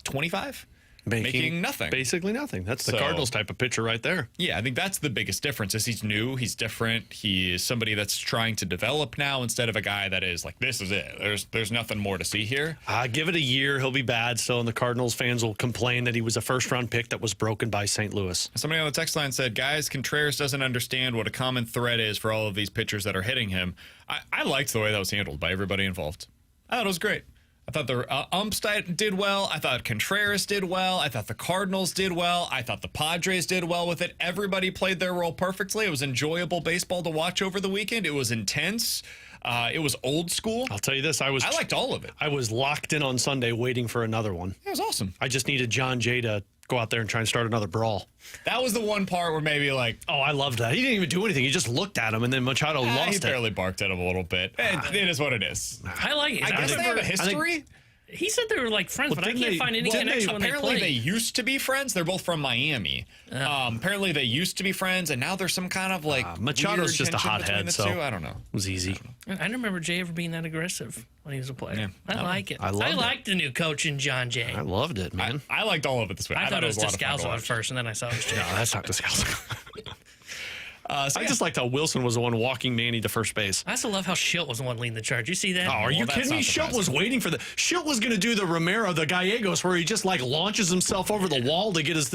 25? Making nothing. Basically nothing. That's the Cardinals type of pitcher right there. Yeah, I think that's the biggest difference is he's new, he's different, he is somebody that's trying to develop now instead of a guy that is like, this is it. There's nothing more to see here. Give it a year, he'll be bad still, and the Cardinals fans will complain that he was a first-round pick that was broken by St. Louis. Somebody on the text line said, guys, Contreras doesn't understand what a common thread is for all of these pitchers that are hitting him. I liked the way that was handled by everybody involved. I thought it was great. I thought the umps did well. I thought Contreras did well. I thought the Cardinals did well. I thought the Padres did well with it. Everybody played their role perfectly. It was enjoyable baseball to watch over the weekend. It was intense. It was old school. I'll tell you this. I liked all of it. I was locked in on Sunday waiting for another one. It was awesome. I just needed John Jay to go out there and try and start another brawl. That was the one part where maybe like... Oh, I loved that. He didn't even do anything. He just looked at him, and then Machado lost it. He barely barked at him a little bit. It is what it is. I like it. I guess they have a history. He said they were like friends, but I can't find any connection when they apparently played. they used to be friends. They're both from Miami. Apparently they used to be friends, and now there's some kind of like Machado's just a hothead, so I don't know. It was easy. I don't remember Jay ever being that aggressive when he was a player. Yeah. I like it. I liked the new coach in John Jay. I loved it, man. I liked all of it this week. I thought it was a lot of fun to Descalso at watch. first, and then I saw it was Jay. No, that's not Descalso. I just liked how Wilson was the one walking Manny to first base. I also love how Schilt was the one leading the charge. You see that? Oh, are you kidding me? Schilt was waiting for Schilt was going to do the the Gallegos, where he just like launches himself over the wall to get as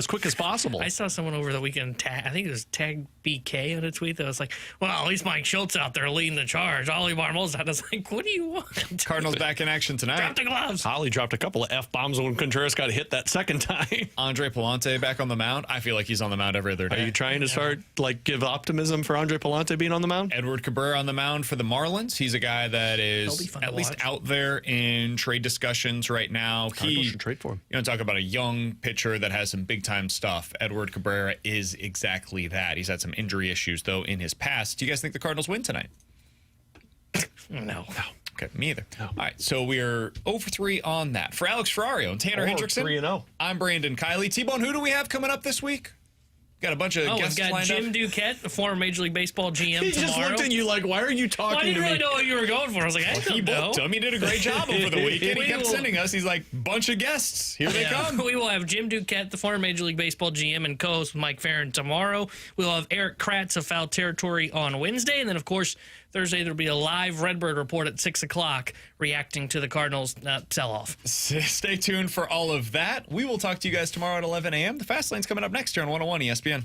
quick as possible. I saw someone over the weekend, I think it was Tag BK on a tweet that was like, well, at least Mike Schultz out there leading the charge. Ollie Marmol's out. I was like, what do you want? Cardinals back in action tonight. Drop the gloves. Holly dropped a couple of F-bombs when Contreras got hit that second time. Andre Palante back on the mound. I feel like he's on the mound every other day. Are you trying to start give optimism for Andre Palante being on the mound? Edward Cabrera on the mound for the Marlins. He's a guy that is at least out there in trade discussions right now. Cardinals should trade for him. You know, talk about a young pitcher that has some big time stuff. Edward Cabrera is exactly that. He's had some injury issues though in his past. Do you guys think the Cardinals win tonight? No. Okay, me either. No. All right, so we're 0-3 on that. For Alex Ferrario and Tanner Hendrickson, 3-0. I'm Brandon Kiley. T-Bone, who do we have coming up this week? Got a bunch of guests we've got lined Jim up. Duquette, the former Major League Baseball GM, He tomorrow. just looked at you like, why are you talking I didn't to really me? know what you were going for. I was like, I He don't know. booked him. He did a great job over the weekend. He kept sending us. He's like, bunch of guests. Here they come. We will have Jim Duquette, the former Major League Baseball GM and co-host with Mike Ferrin tomorrow. We'll have Eric Kratz of Foul Territory on Wednesday. And then, of course, Thursday there'll be a live Redbird report at 6 o'clock reacting to the Cardinals sell-off. Stay tuned for all of that. We will talk to you guys tomorrow at 11 a.m. The Fast Lane's coming up next here on 101 ESPN.